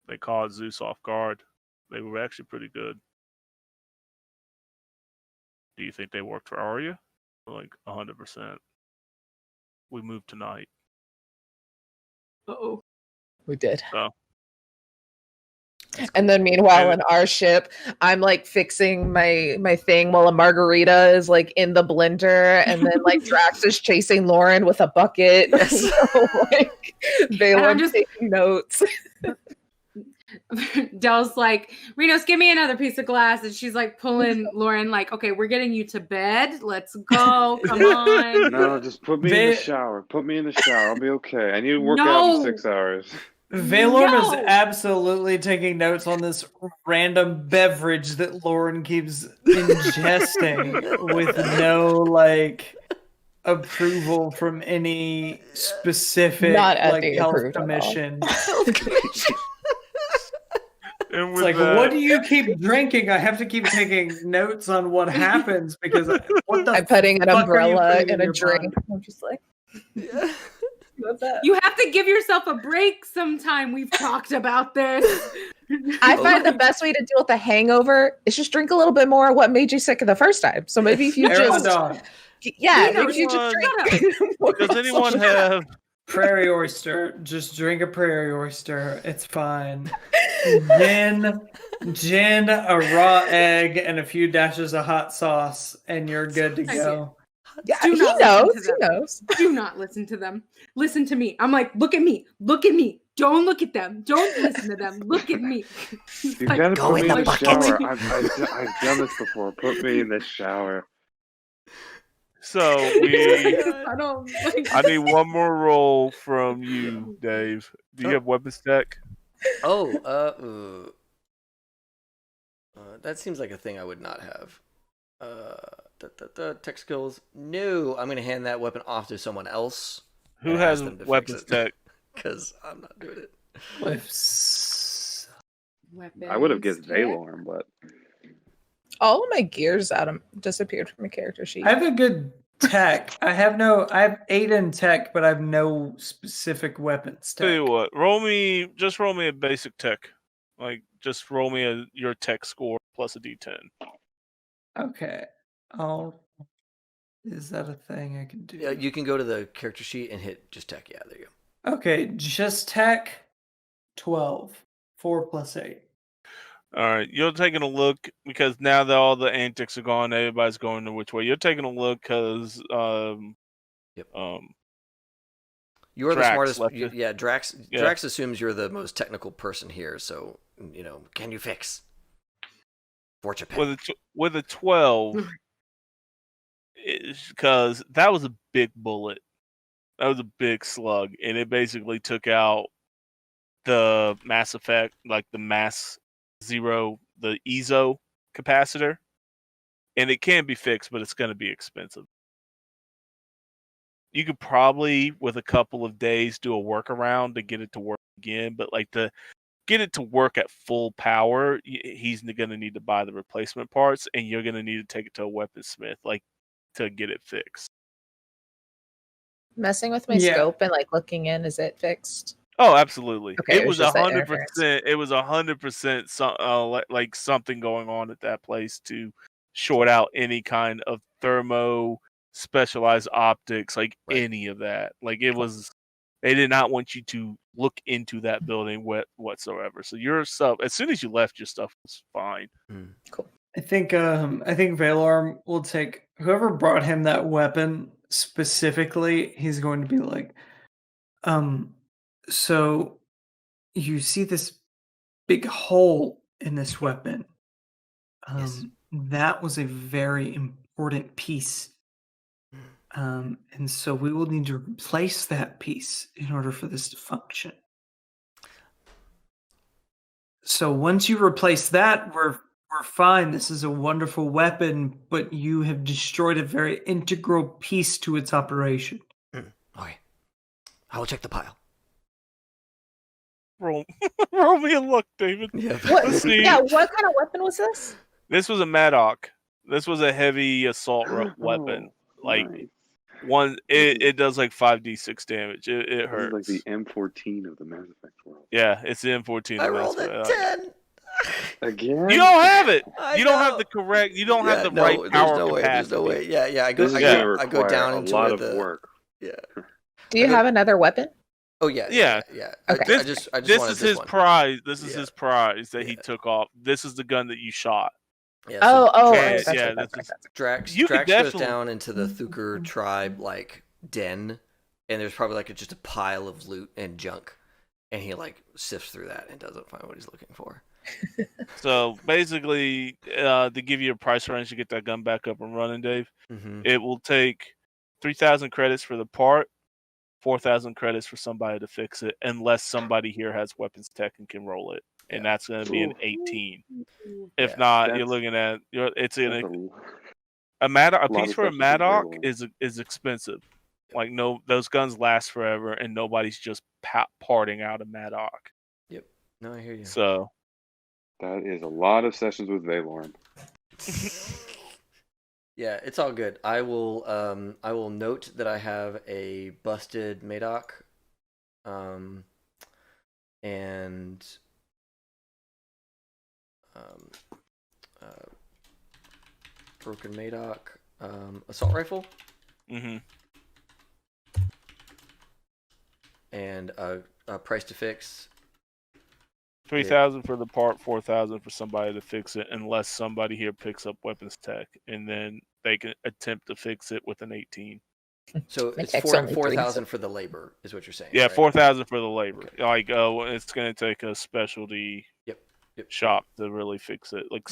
They caught Zeus off guard. They were actually pretty good. Do you think they worked for Arya?" We're like, 100%. We moved tonight. Uh-oh. We did. So And then meanwhile And- in our ship, I'm like fixing my thing while a margarita is like in the blender, and then like Drax is chasing Lauren with a bucket. Yes. So like Valor's just- taking notes. Dell's like, Renos, give me another piece of glass. And she's like pulling Lauren, like, okay, we're getting you to bed. Let's go. Come on. No, just put me in the Va- shower. Put me in the shower. I'll be okay. I need to work out No. in 6 hours. Valorm No! is absolutely taking notes on this random beverage that Lauren keeps ingesting with no like approval from any specific Not like FDA health approved at all. commission. and It's with like, that, what do you keep drinking? I have to keep taking notes on what happens because what the I'm putting an fuck are you umbrella putting in in a your drink. body? I'm just like, Yeah. what's that? You have to give yourself a break sometime. We've talked about this. I find the best way to deal with a hangover is just drink a little bit more of what made you sick the first time. So maybe if you just, Aerodon, yeah, Anyone- maybe if you just drink. does anyone have prairie oyster, just drink a prairie oyster. It's fine. Then Gin, a raw egg, and a few dashes of hot sauce, and you're good to go. Yeah, Do he not listen knows. to He them. knows. Do not listen to them. Listen to me. I'm like, look at me. Look at me. Don't look at them. Don't listen to them. Look at me. You gotta Go put in me in the the bucket. shower. I've done this before. Put me in the shower. So we. I don't like. I need one more roll from you, Dave. Do you have weapons tech? Oh, that seems like a thing I would not have. Tech skills. No, I'm gonna hand that weapon off to someone else. Who and has ask them to weapons fix it. tech? Because I'm not doing it. I would have guessed Weapons tech? Valorm, but All of my gears disappeared from my character sheet. I have a good tech. I have 8 in tech, but I have no specific weapons Tell you tech. what, just roll me a basic tech. Like, just roll me your tech score plus a d10. Okay. Is that a thing I can do? Yeah, you can go to the character sheet and hit just tech. Yeah, there you go. Okay, just tech 12. 4 plus 8. All right, you're taking a look because now that all the antics are gone, everybody's going to which way. You're taking a look because You are the Drax smartest. left it. Yeah, Drax. Yeah. Drax assumes you're the most technical person here. So can you fix? Fortune pen. with a 12, because that was a big bullet. That was a big slug, and it basically took out the Mass Effect, like the Mass Zero, the EZO capacitor, and it can be fixed, but it's going to be expensive. You could probably, with a couple of days, do a workaround to get it to work again, but like to get it to work at full power, he's going to need to buy the replacement parts, and you're going to need to take it to a weaponsmith, like to get it fixed. Messing with my Yeah. scope and like looking in, is it fixed? Oh, absolutely. Okay, It it was was just that 100%. It was 100% like something going on at that place to short out any kind of thermo specialized optics, like Right. any of that. Like it was. They did not want you to look into that building whatsoever. So your stuff, as soon as you left, your stuff was fine. I think Valorm will take whoever brought him that weapon specifically, he's going to be like, so you see this big hole in this weapon. Yes. That was a very important piece. And so we will need to replace that piece in order for this to function. So once you replace that, we're fine. This is a wonderful weapon, but you have destroyed a very integral piece to its operation. Okay, I will check the pile. Roll me a look, David. Yeah. Let's see. Yeah, what kind of weapon was this? This was a Maddock. This was a heavy assault weapon. Like nice. it does like 5d6 damage. It This is hurts. like the M14 of the Mass Effect world. Yeah, it's the M14. I rolled a 10. Again? You don't have it. I You don't know. have the correct. You don't have the no, right power There's no way. There's capacity. no way. Yeah. I go. This is I going to go, I require go down a into lot where of the work. Yeah. Do you have another weapon? Oh yeah. Yeah. Okay. I just This wanted is his one. prize. This is Yeah. his prize that he Yeah. took off. This is the gun that you shot. Yeah, so okay, that's yeah, right, that's that's right. Drax You could goes definitely- down into the Thuker tribe like den, and there's probably like just a pile of loot and junk, and he like sifts through that and doesn't find what he's looking for. So basically, to give you a price range to get that gun back up and running, Dave, Mm-hmm. it will take 3,000 credits for the part, 4,000 credits for somebody to fix it, unless somebody here has weapons tech and can roll it, and that's going to be an Ooh. 18. If Yeah, not, you're that's- looking at it's That's a Maddock. A lot piece of for a sessions with Maddock Valorm. is expensive. Like those guns last forever, and nobody's just parting out a Maddock. Yep. No, I hear you. So that is a lot of sessions with Valorm. Yeah, it's all good. I will note that I have a busted Madoc, and broken Madoc, assault rifle, and a price to fix, 3,000 for the part, 4,000 for somebody to fix it, unless somebody here picks up weapons tech, and then they can attempt to fix it with an 18. So My it's tech's only 4,000 for the labor, is what you're saying. Yeah, right? 4,000 for the labor. Okay. Like, it's gonna take a specialty Yep. shop to really fix it. Like,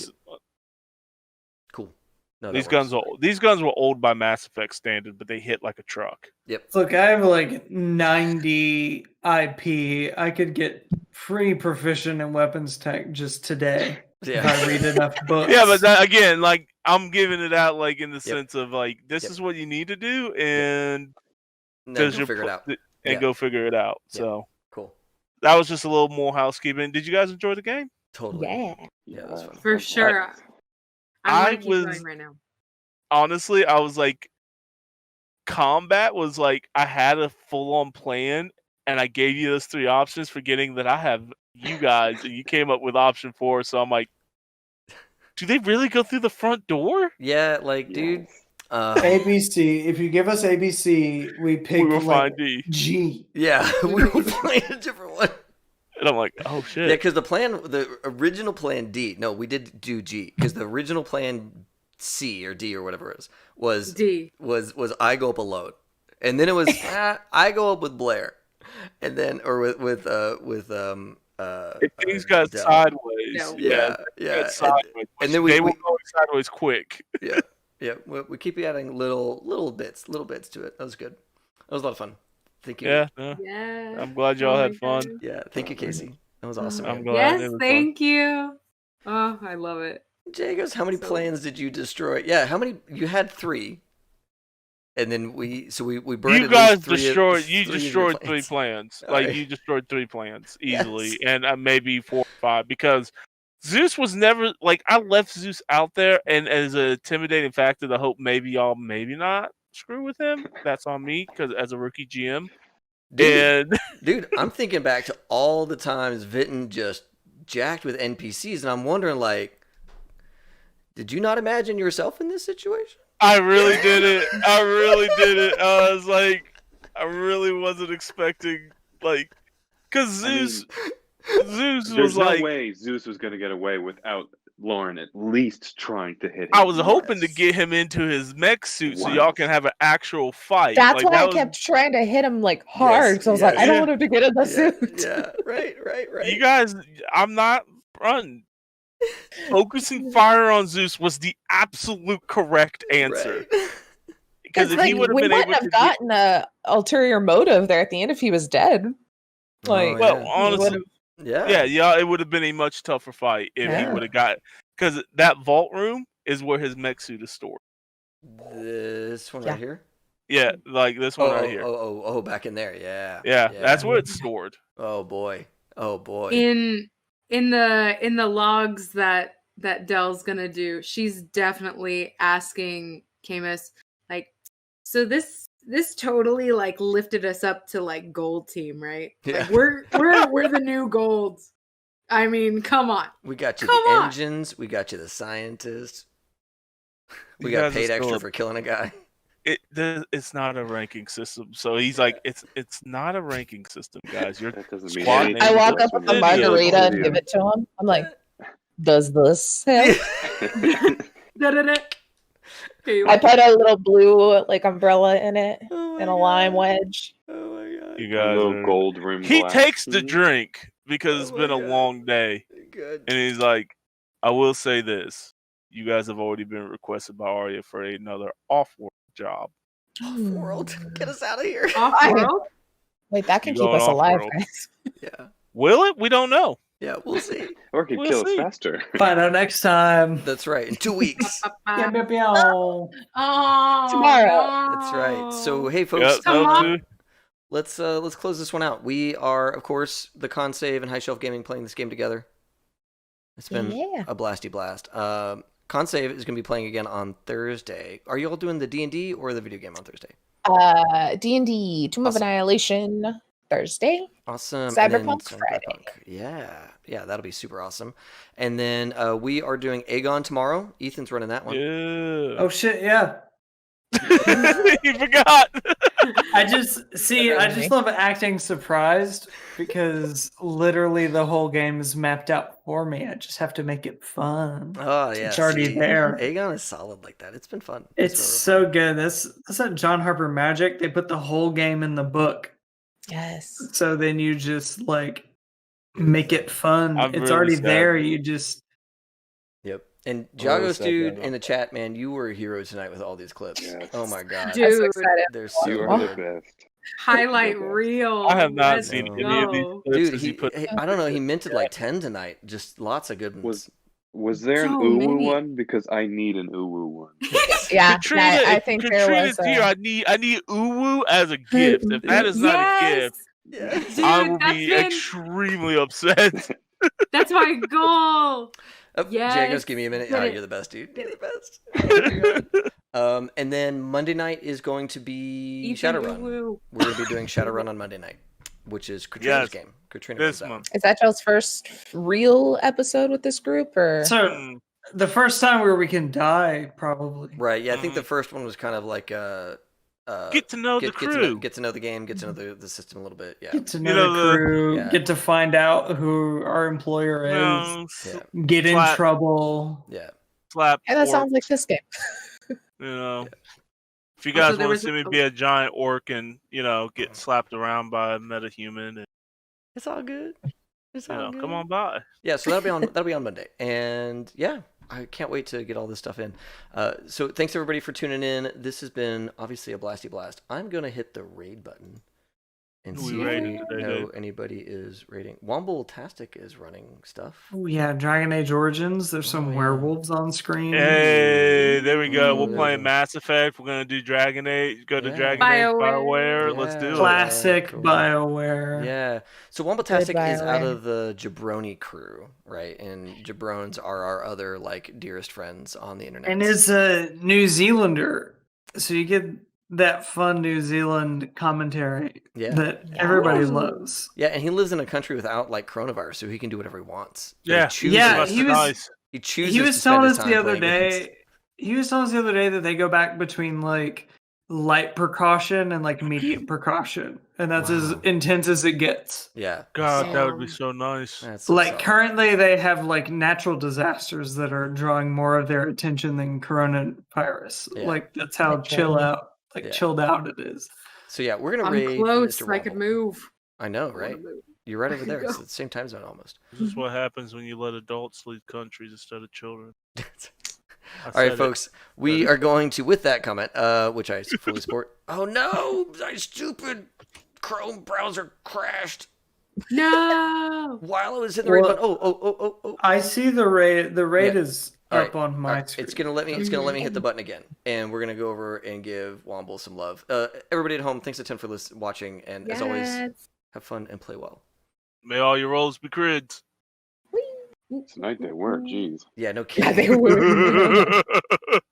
Cool. No, these that guns works. these guns were old by Mass Effect standard, but they hit like a truck. Yep. Look, I have like 90 IP. I could get pretty proficient in weapons tech just today if Yeah. I read enough books. Yeah, but again, like, I'm giving it out like in the sense of like, this Yep. is what you need to do, and Then does go your figure it out. and Yeah. go figure it out. Yeah. So Cool. that was just a little more housekeeping. Did you guys enjoy the game? Totally. Yeah. Yeah, that's fun. For sure. I want to keep going right now. Honestly, I was like, combat was like, I had a full-on plan, and I gave you those 3 options, forgetting that I have you guys, and you came up with option 4. So I'm like, do they really go through the front door? Yeah, like, dude. ABC. If you give us ABC, we pick We will like find D. G. Yeah, we will find a different one. And I'm like, oh shit. Yeah, because the original plan D. No, we did do G because the original plan C or D or whatever it was D. was I go up alone, and then it was I go up with Blair, and then or with if things got Del. sideways, No. Yeah, got sideways, and then we they will go sideways quick. yeah we keep adding little bits to it. That was good. That was a lot of fun. Thank you. Yeah, no, Yeah. I'm glad y'all Oh had my fun. God. Yeah, thank you, Casey. That was awesome. I'm glad. Yes, it was thank you. Oh, I love it. Jagos, how many So- plans did you destroy? Yeah, how many? You had 3, and then we burned. You at guys least three destroyed. of You your destroyed 3 plans. All Like right. you destroyed 3 plans easily, Yes. and maybe 4 or 5 because Zeus was never like, I left Zeus out there, and as a intimidating factor to hope maybe y'all maybe not screw with him. That's on me because as a rookie GM, and Dude, I'm thinking back to all the times Vinton just jacked with NPCs, and I'm wondering, like, did you not imagine yourself in this situation? I really did it. I really did it. I was like, I really wasn't expecting like, because Zeus There's was no like, way Zeus was going to get away without Lauren at least trying to hit him. I was hoping to Yes. get him into his mech suit so Once. y'all can have an actual fight. That's like, why I was- kept trying to hit him like hard because I was like, yes. I don't Yeah. want him to get in the suit. Yeah, right. You guys, I'm not running. Focusing fire on Zeus was the absolute correct answer. Right. Because if like, he would have we been wouldn't able to have gotten a ulterior motive there at the end if he was dead. Like, Oh, well, yeah. honestly, Yeah. yeah, it would have been a much tougher fight if he Yeah. would have got, because that vault room is where his mech suit is stored. This one Yeah. right here. Yeah, like this one right here. Oh, back in there. Yeah. Yeah, that's where it's stored. Oh boy. In the logs that Dell's gonna do, she's definitely asking Camus, like, so this totally like lifted us up to like gold team, right? Yeah. Like we're the new golds. I mean, come on. We got you Come the on. engines. We got you the scientists. We You got guys are paid still extra a- for killing a guy. It's not a ranking system. So he's like, it's not a ranking system, guys. You're That doesn't mean squad anything. I name. walk up with a Obsidian. margarita and Obsidian. give it to him. I'm like, does this help? Da-da-da. Okay, I put a little blue like umbrella in it Oh my and a lime God. wedge. Oh my god. You A guys little are- gold rim He glass. takes the Mhm. drink because it's Oh been my a God. long day. Good. And he's like, I will say this. You guys have already been requested by Arya for another off-work job. Off-world. Get us out of here. Off-world? Wait, that can You keep going us alive, off-world. guys. Yeah. Will it? We don't know. Yeah, we'll see. Or it could We'll kill see. us faster. Find out next time. That's right. In 2 weeks. Meow, meow, meow. Oh, Tomorrow. That's right. So hey Yep, folks, Come no, on. dude. let's close this one out. We are, of course, the Con Save and High Shelf Gaming playing this game together. It's been Yeah. a blasty blast. Con Save is going to be playing again on Thursday. Are you all doing the D&D or the video game on Thursday? D&D, Tomb of Awesome. Annihilation, Thursday. Awesome. Cyberpunk and then Friday. Yeah, that'll be super awesome. And then we are doing Aegon tomorrow. Ethan's running that one. Yeah. Oh shit, yeah. he forgot. I just love acting surprised because literally the whole game is mapped out for me. I just have to make it fun. Oh yeah, It's already there. Aegon is solid like that. It's been fun. It's been real so fun. good. That's that John Harper magic. They put the whole game in the book. Yes. So then you just like make it fun. I'm It's really already sad. there. You just Yep. And I'm really Jagos, sad dude, about in the chat, man, you were a hero tonight with all these clips. Yes. Oh my god, I'm so Dude, excited. they're so You are the good. best. highlight Okay. reel. I have not Let's seen No. any of these go. clips Dude, 'cause he put. I don't know. He minted like 10 tonight. Just lots of good ones. Was there an So uwu many. one? Because I need an uwu one. Yeah, Katrina, I if think there Katrina's was. here, I need uwu as a gift. If that is not a Yes, gift, Yes. dude, I will that's be been- extremely upset. that's my goal. Oh, Yes, Jagos, give me a minute. get Oh, it. you're the best, dude. You're the best. Oh my god. And then Monday night is going to be Ethan, Shadowrun. woo-woo. We're going to be doing Shadowrun on Monday night, which is Katrina's Yes. game. Katrina This knows that. month. Is that y'all's first real episode with this group, or? so Mm. the first time where we can die, probably. Right. Yeah, I think Mhm. the first one was kind of like Get to know the crew. Get to know the game, get to know the system a little bit. Yeah. Get to You know know, the crew. yeah. Get to find out who our employer is. You know, Yeah. Get in Slap. trouble. Yeah. slap. Hey, that sounds like orcs, this game. You know. If you Also, guys there want was to see a- me be a giant orc and get slapped around by a metahuman, and It's all good. It's all good. come on by. Yeah, so that'll be on Monday. And yeah, I can't wait to get all this stuff in. So thanks everybody for tuning in. This has been obviously a blasty blast. I'm gonna hit the raid button and Who we see if raiding we today, know Dave? anybody is raiding. Womble-tastic is running stuff. Oh yeah, Dragon Age Origins. There's some Oh, yeah. werewolves on screen. Hey, there we go. We're Ooh. playing Mass Effect. We're gonna do Dragon Age. Go to Yeah. Dragon Age BioWare. BioWare. Let's do it. Classic Cool. BioWare. Yeah. So Womble-tastic is out BioWare. of the Jabroni crew, right? And Jabrones are our other like dearest friends on the internet. And it's a New Zealander. So you get that fun New Zealand commentary Yeah. that everybody Ooh. loves. Yeah, and he lives in a country without like coronavirus, so he can do whatever he wants. But Yeah. he chooses, Yeah, That's he was- nice. he chooses He to was spend telling his us time the other playing games. day. He was telling us the other day that they go back between like light precaution and like medium precaution, and that's as Wow. intense as it gets. Yeah. God, that would be Damn. so nice. That's so Like solid. currently, they have like natural disasters that are drawing more of their attention than coronavirus. Yeah. Like that's how Yeah. chilled out it is. So yeah, we're gonna I'm raid close. Mr. I could Womble. move. I know, I wanna right? move. You're right over I there. go. It's the same time zone almost. This is what happens when you let adults lead countries instead of children. I All right, said it. folks, we are going to, with that comment, which I fully support. Oh no, my stupid Chrome browser crashed No. while I was hitting the raid Well- button. Oh. I see the raid. The raid Yeah. is All up right, on my all right, screen. It's gonna let me hit the button again, and we're gonna go over and give Womble some love. Everybody at home, thanks a ton for watching, and as always, Yes. have fun and play well. May all your rolls be crids. Tonight they were. Jeez. Yeah, no Yeah, kidding. they were.